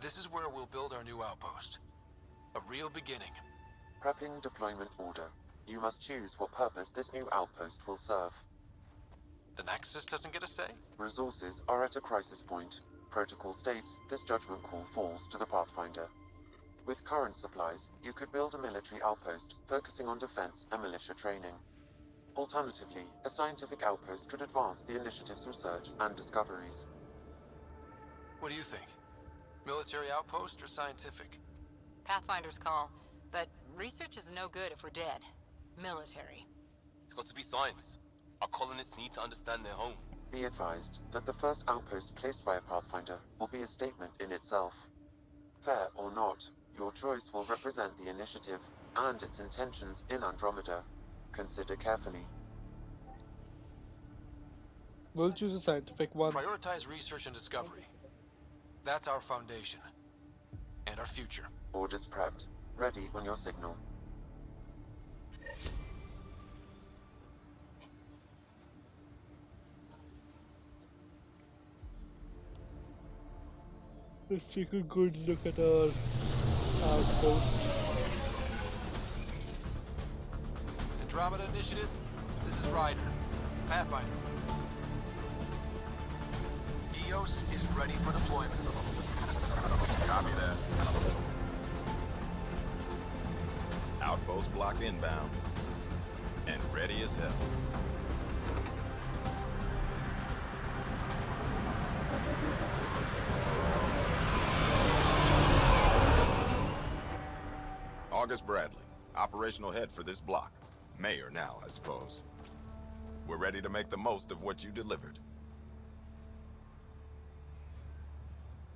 This is where we'll build our new outpost. A real beginning. Prepping deployment order. You must choose what purpose this new outpost will serve. The Nexus doesn't get a say? Resources are at a crisis point. Protocol states this judgment call falls to the Pathfinder. With current supplies, you could build a military outpost focusing on defense and militia training. Alternatively, a scientific outpost could advance the initiative's research and discoveries. What do you think? Military outpost or scientific? Pathfinder's call, but research is no good if we're dead. Military. It's got to be science. Our colonists need to understand their home. Be advised that the first outpost placed by a Pathfinder will be a statement in itself. Fair or not, your choice will represent the initiative and its intentions in Andromeda. Consider carefully. We'll choose a scientific one. Prioritize research and discovery. That's our foundation. And our future. Orders prepped. Ready on your signal. Let's take a good look at our outpost. Andromeda Initiative, this is Ryder. Pathfinder. EOS is ready for deployment. Copy that. Outpost block inbound. And ready as hell. August Bradley, operational head for this block. Mayor now, I suppose. We're ready to make the most of what you delivered.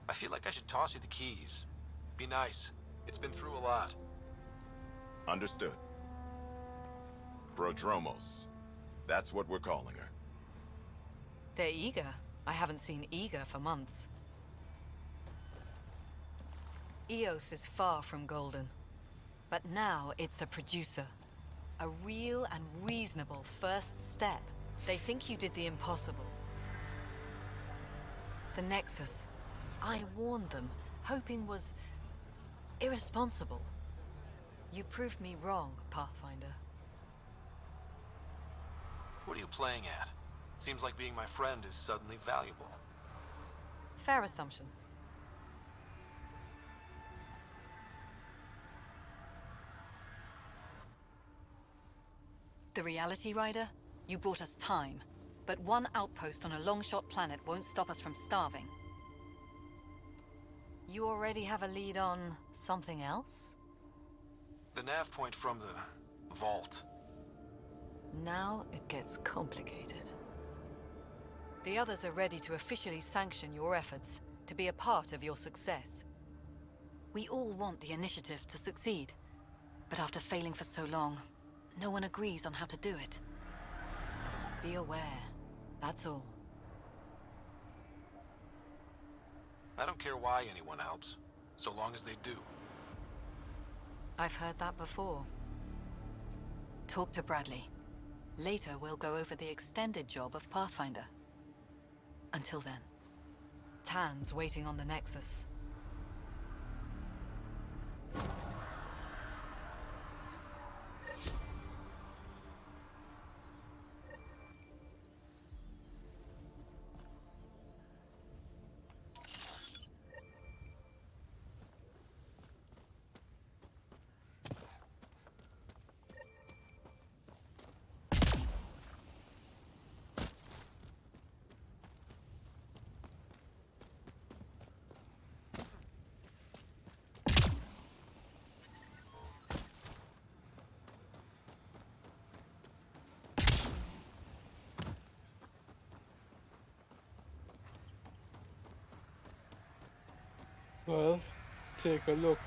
I feel like I should toss you the keys. Be nice. It's been through a lot. Understood. Prodromos. That's what we're calling her. They're eager. I haven't seen eager for months. EOS is far from golden. But now it's a producer. A real and reasonable first step. They think you did the impossible. The Nexus. I warned them, hoping was irresponsible. You proved me wrong, Pathfinder. What are you playing at? Seems like being my friend is suddenly valuable. Fair assumption. The reality, Rider? You bought us time. But one outpost on a long-shot planet won't stop us from starving. You already have a lead on something else? The nav point from the vault. Now it gets complicated. The others are ready to officially sanction your efforts, to be a part of your success. We all want the initiative to succeed. But after failing for so long, no one agrees on how to do it. Be aware. That's all. I don't care why anyone helps, so long as they do. I've heard that before. Talk to Bradley. Later, we'll go over the extended job of Pathfinder. Until then, Tan's waiting on the Nexus. Well, take a look.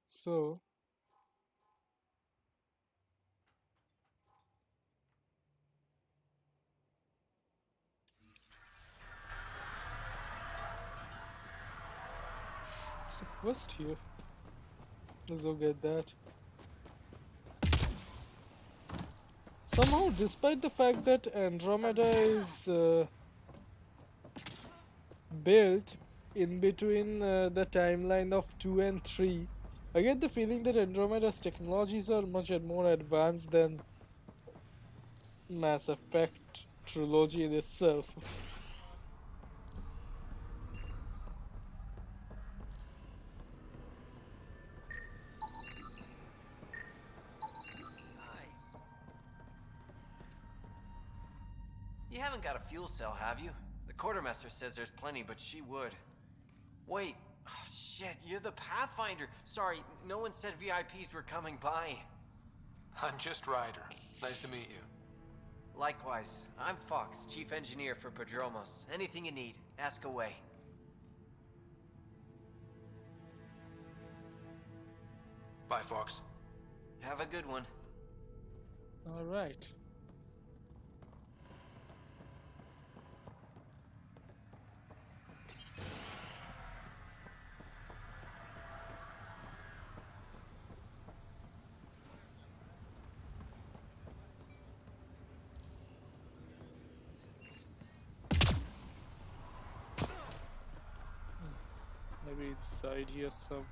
So, it's a quest here. Let's go get that. Somehow, despite the fact that Andromeda is built in between the timeline of 2 and 3, I get the feeling that Andromeda's technologies are much more advanced than Mass Effect trilogy in itself. You haven't got a fuel cell, have you? The quartermaster says there's plenty, but she would. Wait. Oh, shit, you're the Pathfinder. Sorry, no one said VIPs were coming by. I'm just Ryder. Nice to meet you. Likewise. I'm Fox, chief engineer for Prodromos. Anything you need, ask away. Bye, Fox. Have a good one. Alright. Maybe inside here somewhere.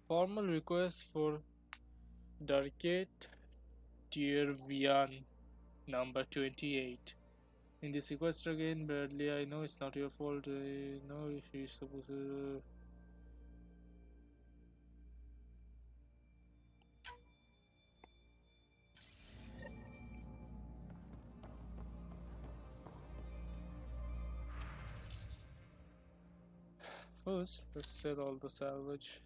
Formal request for Darkgate Tier Vian number 28. In this request again, Bradley, I know it's not your fault. I know she's supposed to. First, let's sell all the salvage.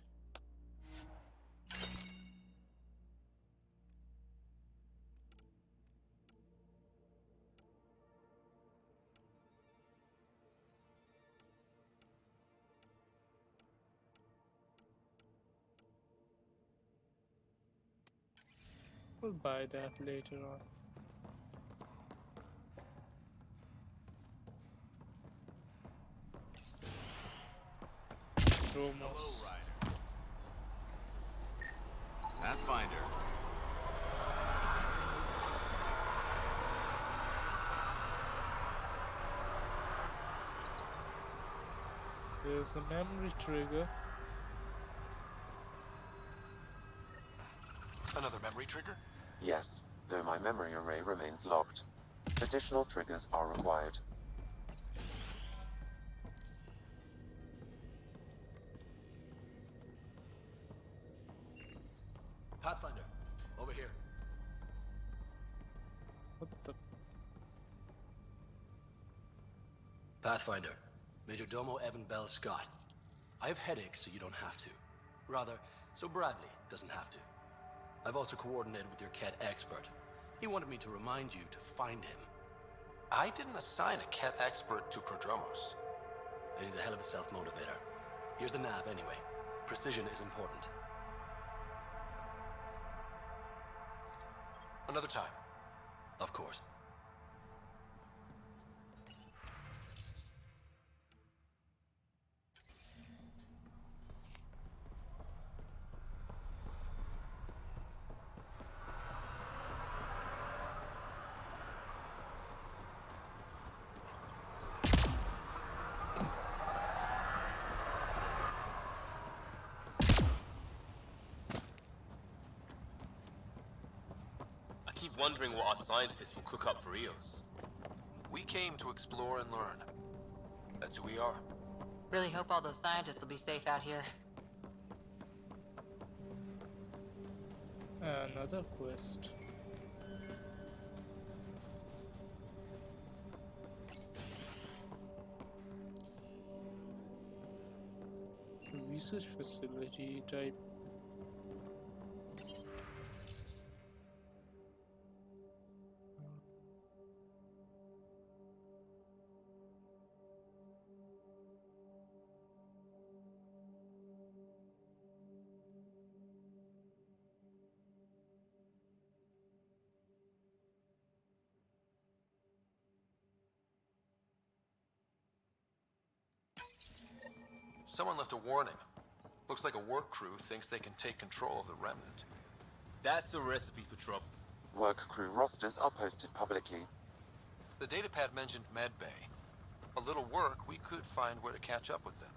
We'll buy that later on. Romos. Pathfinder. There's a memory trigger. Another memory trigger? Yes, though my memory array remains locked. Additional triggers are required. Pathfinder, over here. What the? Pathfinder, Major Domo Evan Bell Scott. I have headaches, so you don't have to. Rather, so Bradley doesn't have to. I've also coordinated with your Ket expert. He wanted me to remind you to find him. I didn't assign a Ket expert to Prodromos. And he's a hell of a self-motivator. Here's the nav anyway. Precision is important. Another time. Of course. I keep wondering what our scientists will cook up for Eos. We came to explore and learn. That's who we are. Really hope all those scientists will be safe out here. Another quest. It's a research facility type. Someone left a warning. Looks like a work crew thinks they can take control of the remnant. That's a recipe for trouble. Work crew rosters are posted publicly. The datapad mentioned medbay. A little work, we could find where to catch up with them.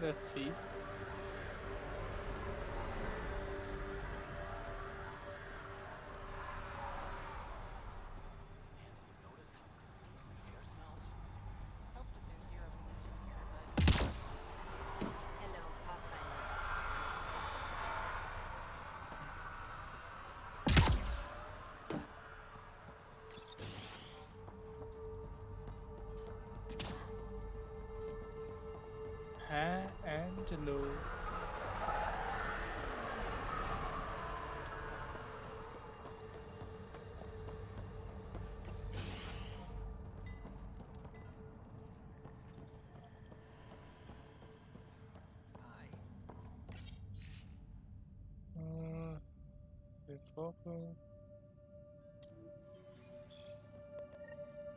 Let's see. And low.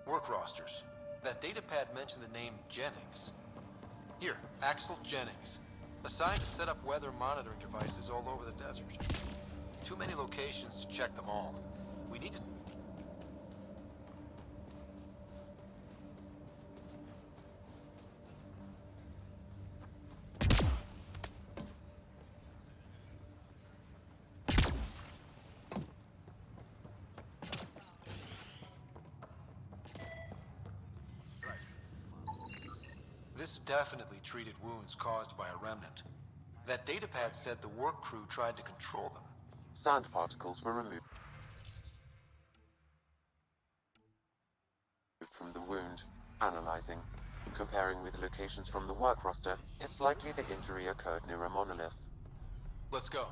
Work rosters. That datapad mentioned the name Jennings. Here, Axel Jennings. Assigned to set up weather monitoring devices all over the desert. Too many locations to check them all. We need to... This definitely treated wounds caused by a remnant. That datapad said the work crew tried to control them. Sand particles were removed from the wound. Analyzing. Comparing with locations from the work roster, it's likely the injury occurred near a monolith. Let's go.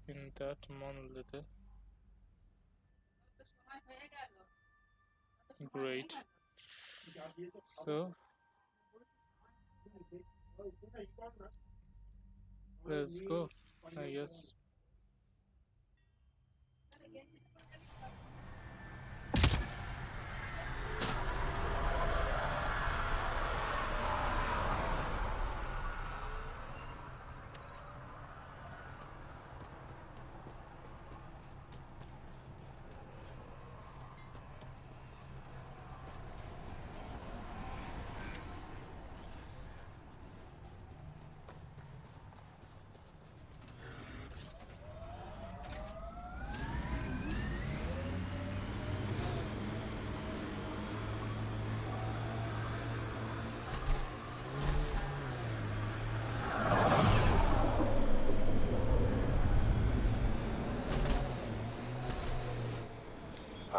In that monolith. Great. So let's go, I guess.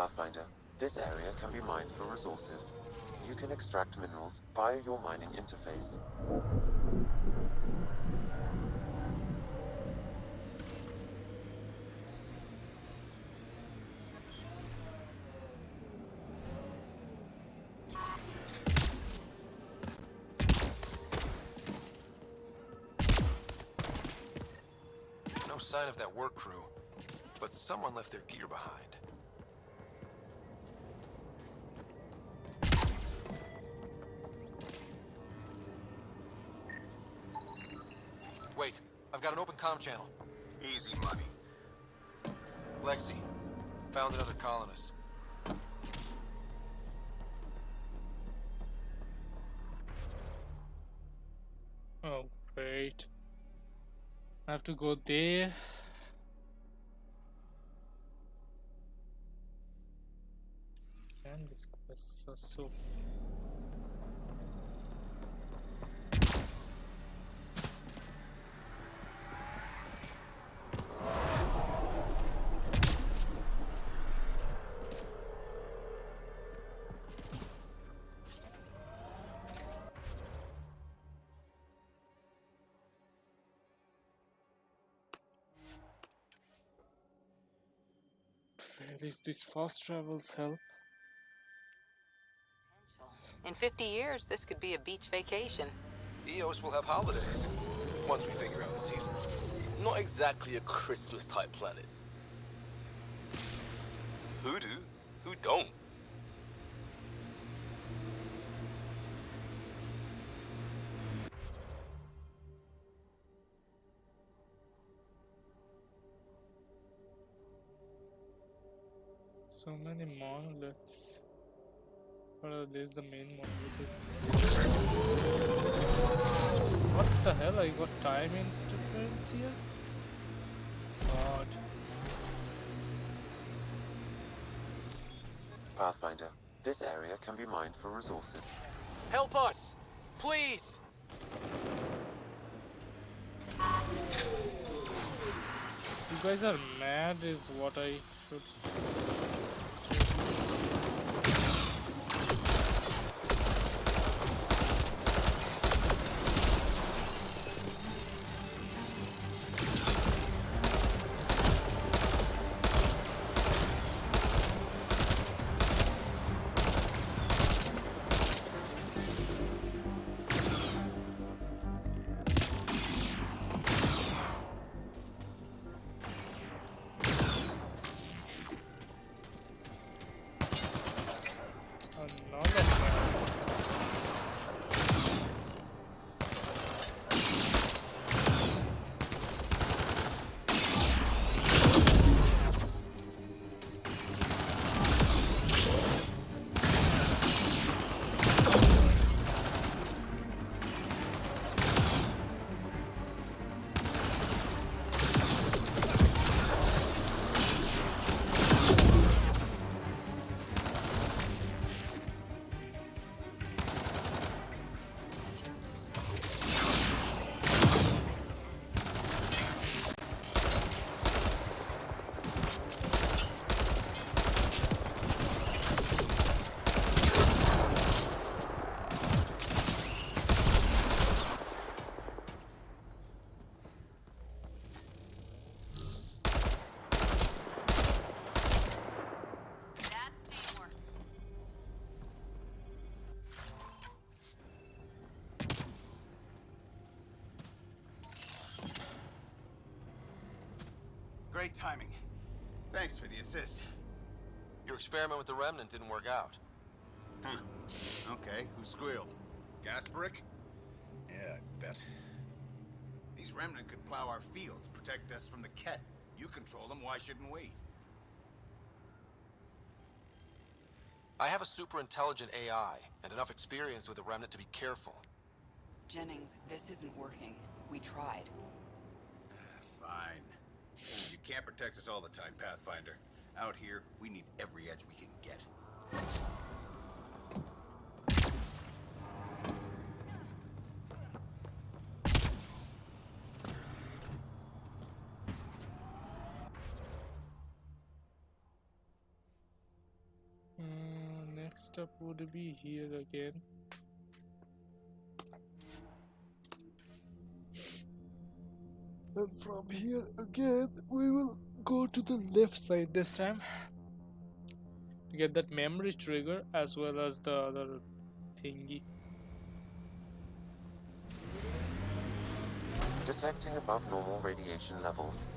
Pathfinder, this area can be mined for resources. You can extract minerals via your mining interface. No sign of that work crew, but someone left their gear behind. Wait, I've got an open comm channel. Easy money. Lexi, found another colonist. Oh, great. I have to go there. And these quests are so... Where is this fast travels help? In 50 years, this could be a beach vacation. Eos will have holidays, once we figure out the seasons. Not exactly a Christmas-type planet. Who do? Who don't? So many monoliths. There's the main monolith. What the hell? I got time interference here? God. Pathfinder, this area can be mined for resources. Help us! Please! You guys are mad is what I should say. Great timing. Thanks for the assist. Your experiment with the Remnant didn't work out. Huh. Okay, who squealed? Gas brick? Yeah, I bet. These Remnant could plow our fields, protect us from the Ket. You control them, why shouldn't we? I have a super intelligent AI and enough experience with the Remnant to be careful. Jennings, this isn't working. We tried. Fine. You can't protect us all the time, Pathfinder. Out here, we need every edge we can get. next up would be here again. And from here again, we will go to the left side this time to get that memory trigger as well as the other thingy. Detecting above normal radiation levels.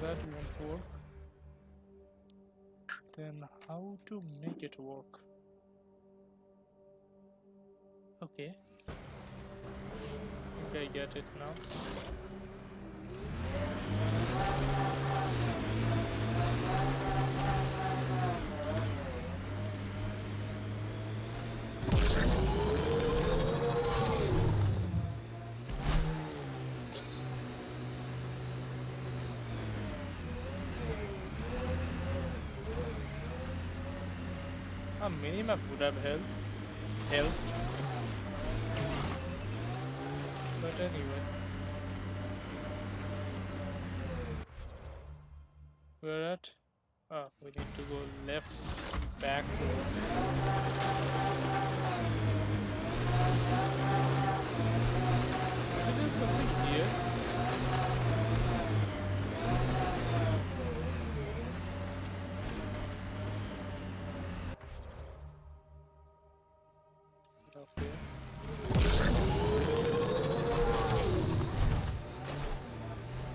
That won't work. Then how to make it work? Okay. I think I get it now. A minimap would have helped. But anyway. We're at we need to go left backwards. Maybe there's something here.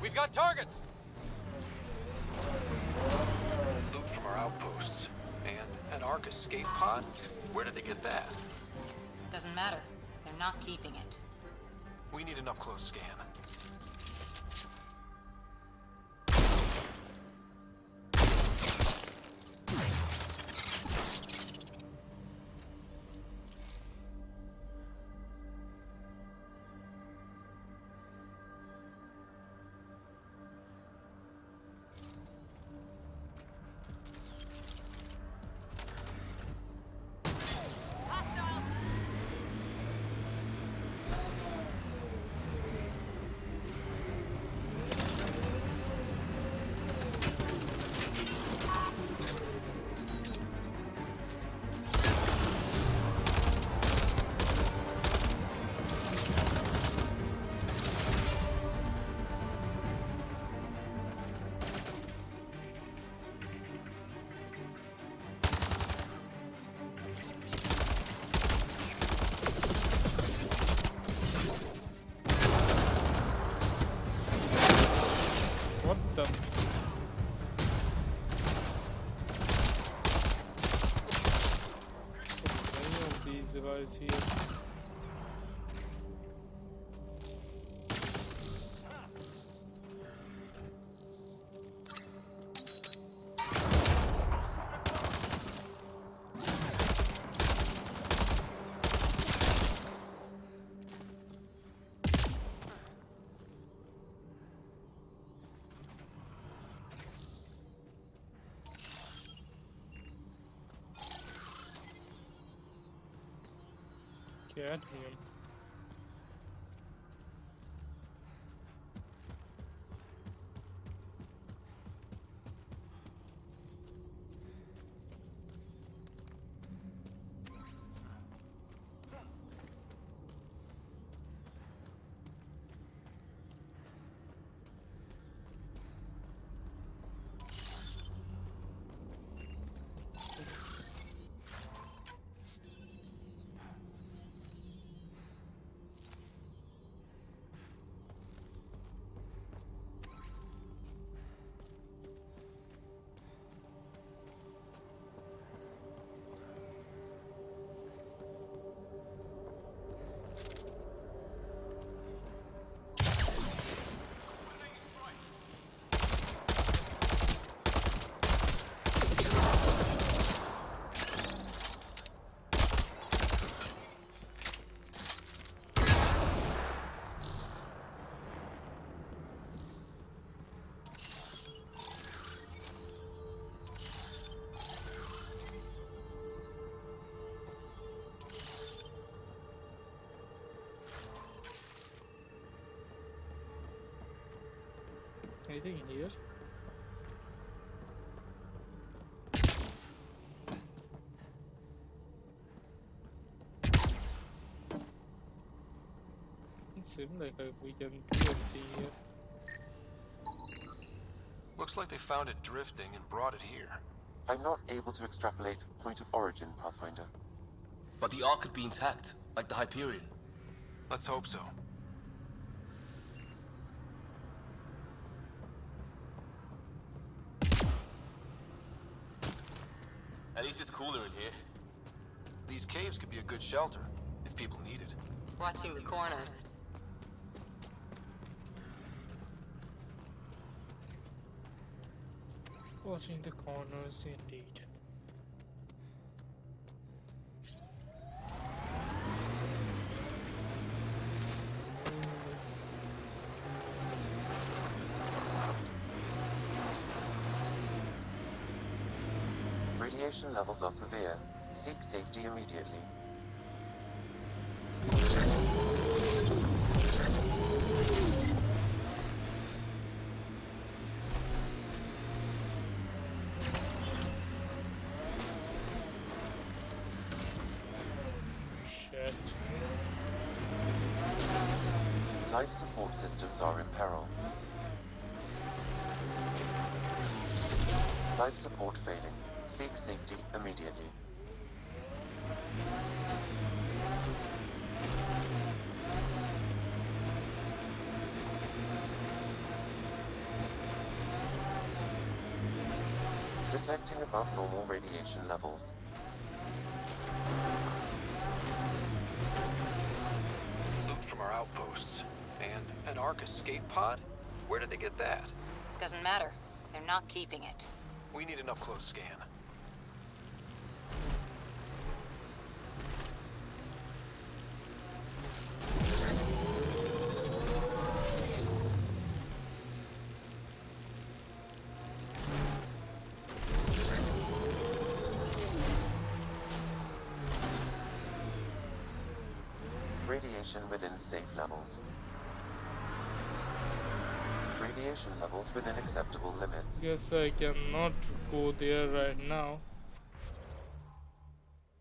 We've got targets! Loot from our outposts. And an Ark escape pod? Where did they get that? Doesn't matter. They're not keeping it. We need an up-close scan. What the? Many of these guys here. Cadmium. anything here? It seems like we can do anything here. Looks like they found it drifting and brought it here. I'm not able to extrapolate point of origin, Pathfinder. But the Ark could be intact, like the Hyperion. Let's hope so. At least it's cooler in here. These caves could be a good shelter, if people need it. Watching the corners. Watching the corners, indeed. Radiation levels are severe. Seek safety immediately. Shit. Life support systems are in peril. Life support failing. Seek safety immediately. Detecting above normal radiation levels. Loot from our outposts. And an Ark escape pod? Where did they get that? Doesn't matter. They're not keeping it. We need an up-close scan. Radiation within safe levels. Radiation levels within acceptable limits. Guess I cannot go there right now.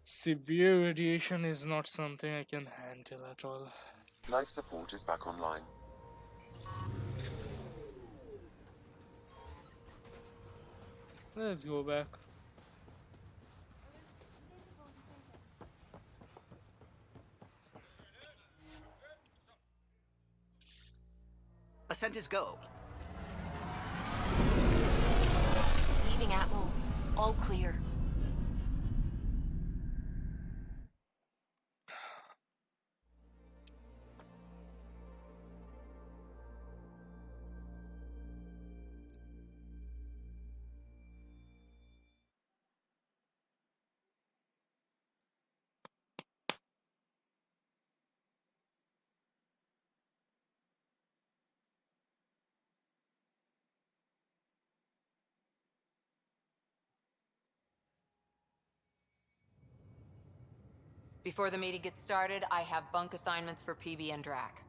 Severe radiation is not something I can handle at all. Life support is back online. Let's go back. Ascent is go. Leaving Atmo. All clear. Before the meeting gets started, I have bunk assignments for PB and Drac.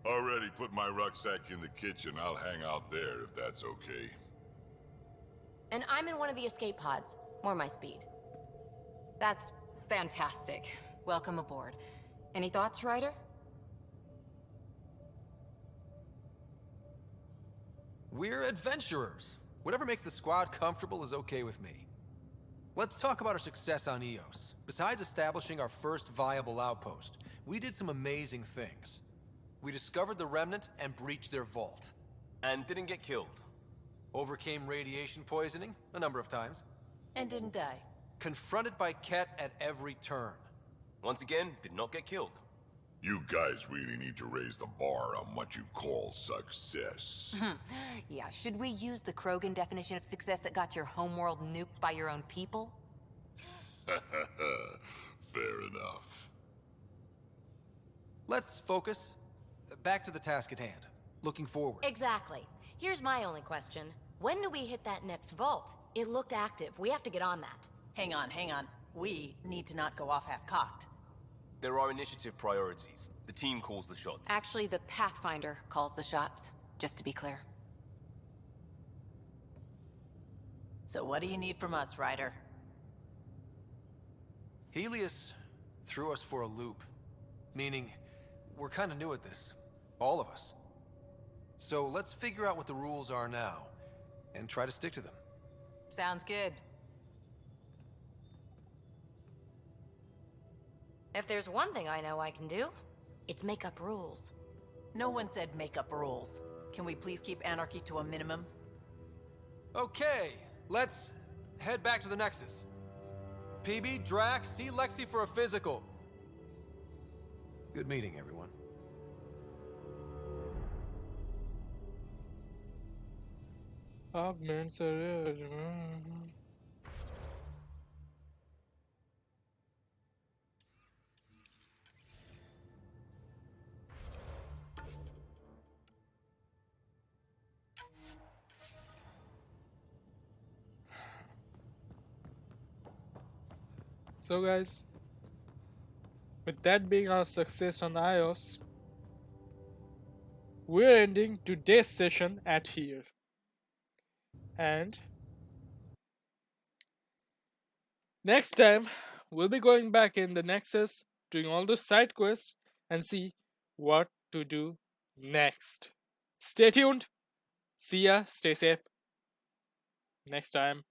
Already put my rucksack in the kitchen. I'll hang out there if that's okay. And I'm in one of the escape pods. More my speed. That's fantastic. Welcome aboard. Any thoughts, Ryder? We're adventurers. Whatever makes the squad comfortable is okay with me. Let's talk about our success on Eos. Besides establishing our first viable outpost, we did some amazing things. We discovered the Remnant and breached their vault. And didn't get killed. Overcame radiation poisoning a number of times. And didn't die. Confronted by Ket at every turn. Once again, did not get killed. You guys really need to raise the bar on what you call success. Yeah, should we use the Krogan definition of success that got your homeworld nuked by your own people? Fair enough. Let's focus. Back to the task at hand. Looking forward. Exactly. Here's my only question. When do we hit that next vault? It looked active. We have to get on that. Hang on, hang on. We need to not go off half-cocked. There are initiative priorities. The team calls the shots. Actually, the Pathfinder calls the shots, just to be clear. So what do you need from us, Ryder? Helios threw us for a loop. Meaning, we're kind of new at this. All of us. So let's figure out what the rules are now, and try to stick to them. Sounds good. If there's one thing I know I can do, it's make up rules. No one said make up rules. Can we please keep anarchy to a minimum? Okay, let's head back to the Nexus. PB, Drac, see Lexi for a physical. Good meeting, everyone. Augments So guys, with that being our success on iOS, we're ending today's session at here. And next time, we'll be going back in the Nexus, doing all those side quests, and see what to do next. Stay tuned. See ya. Stay safe. Next time.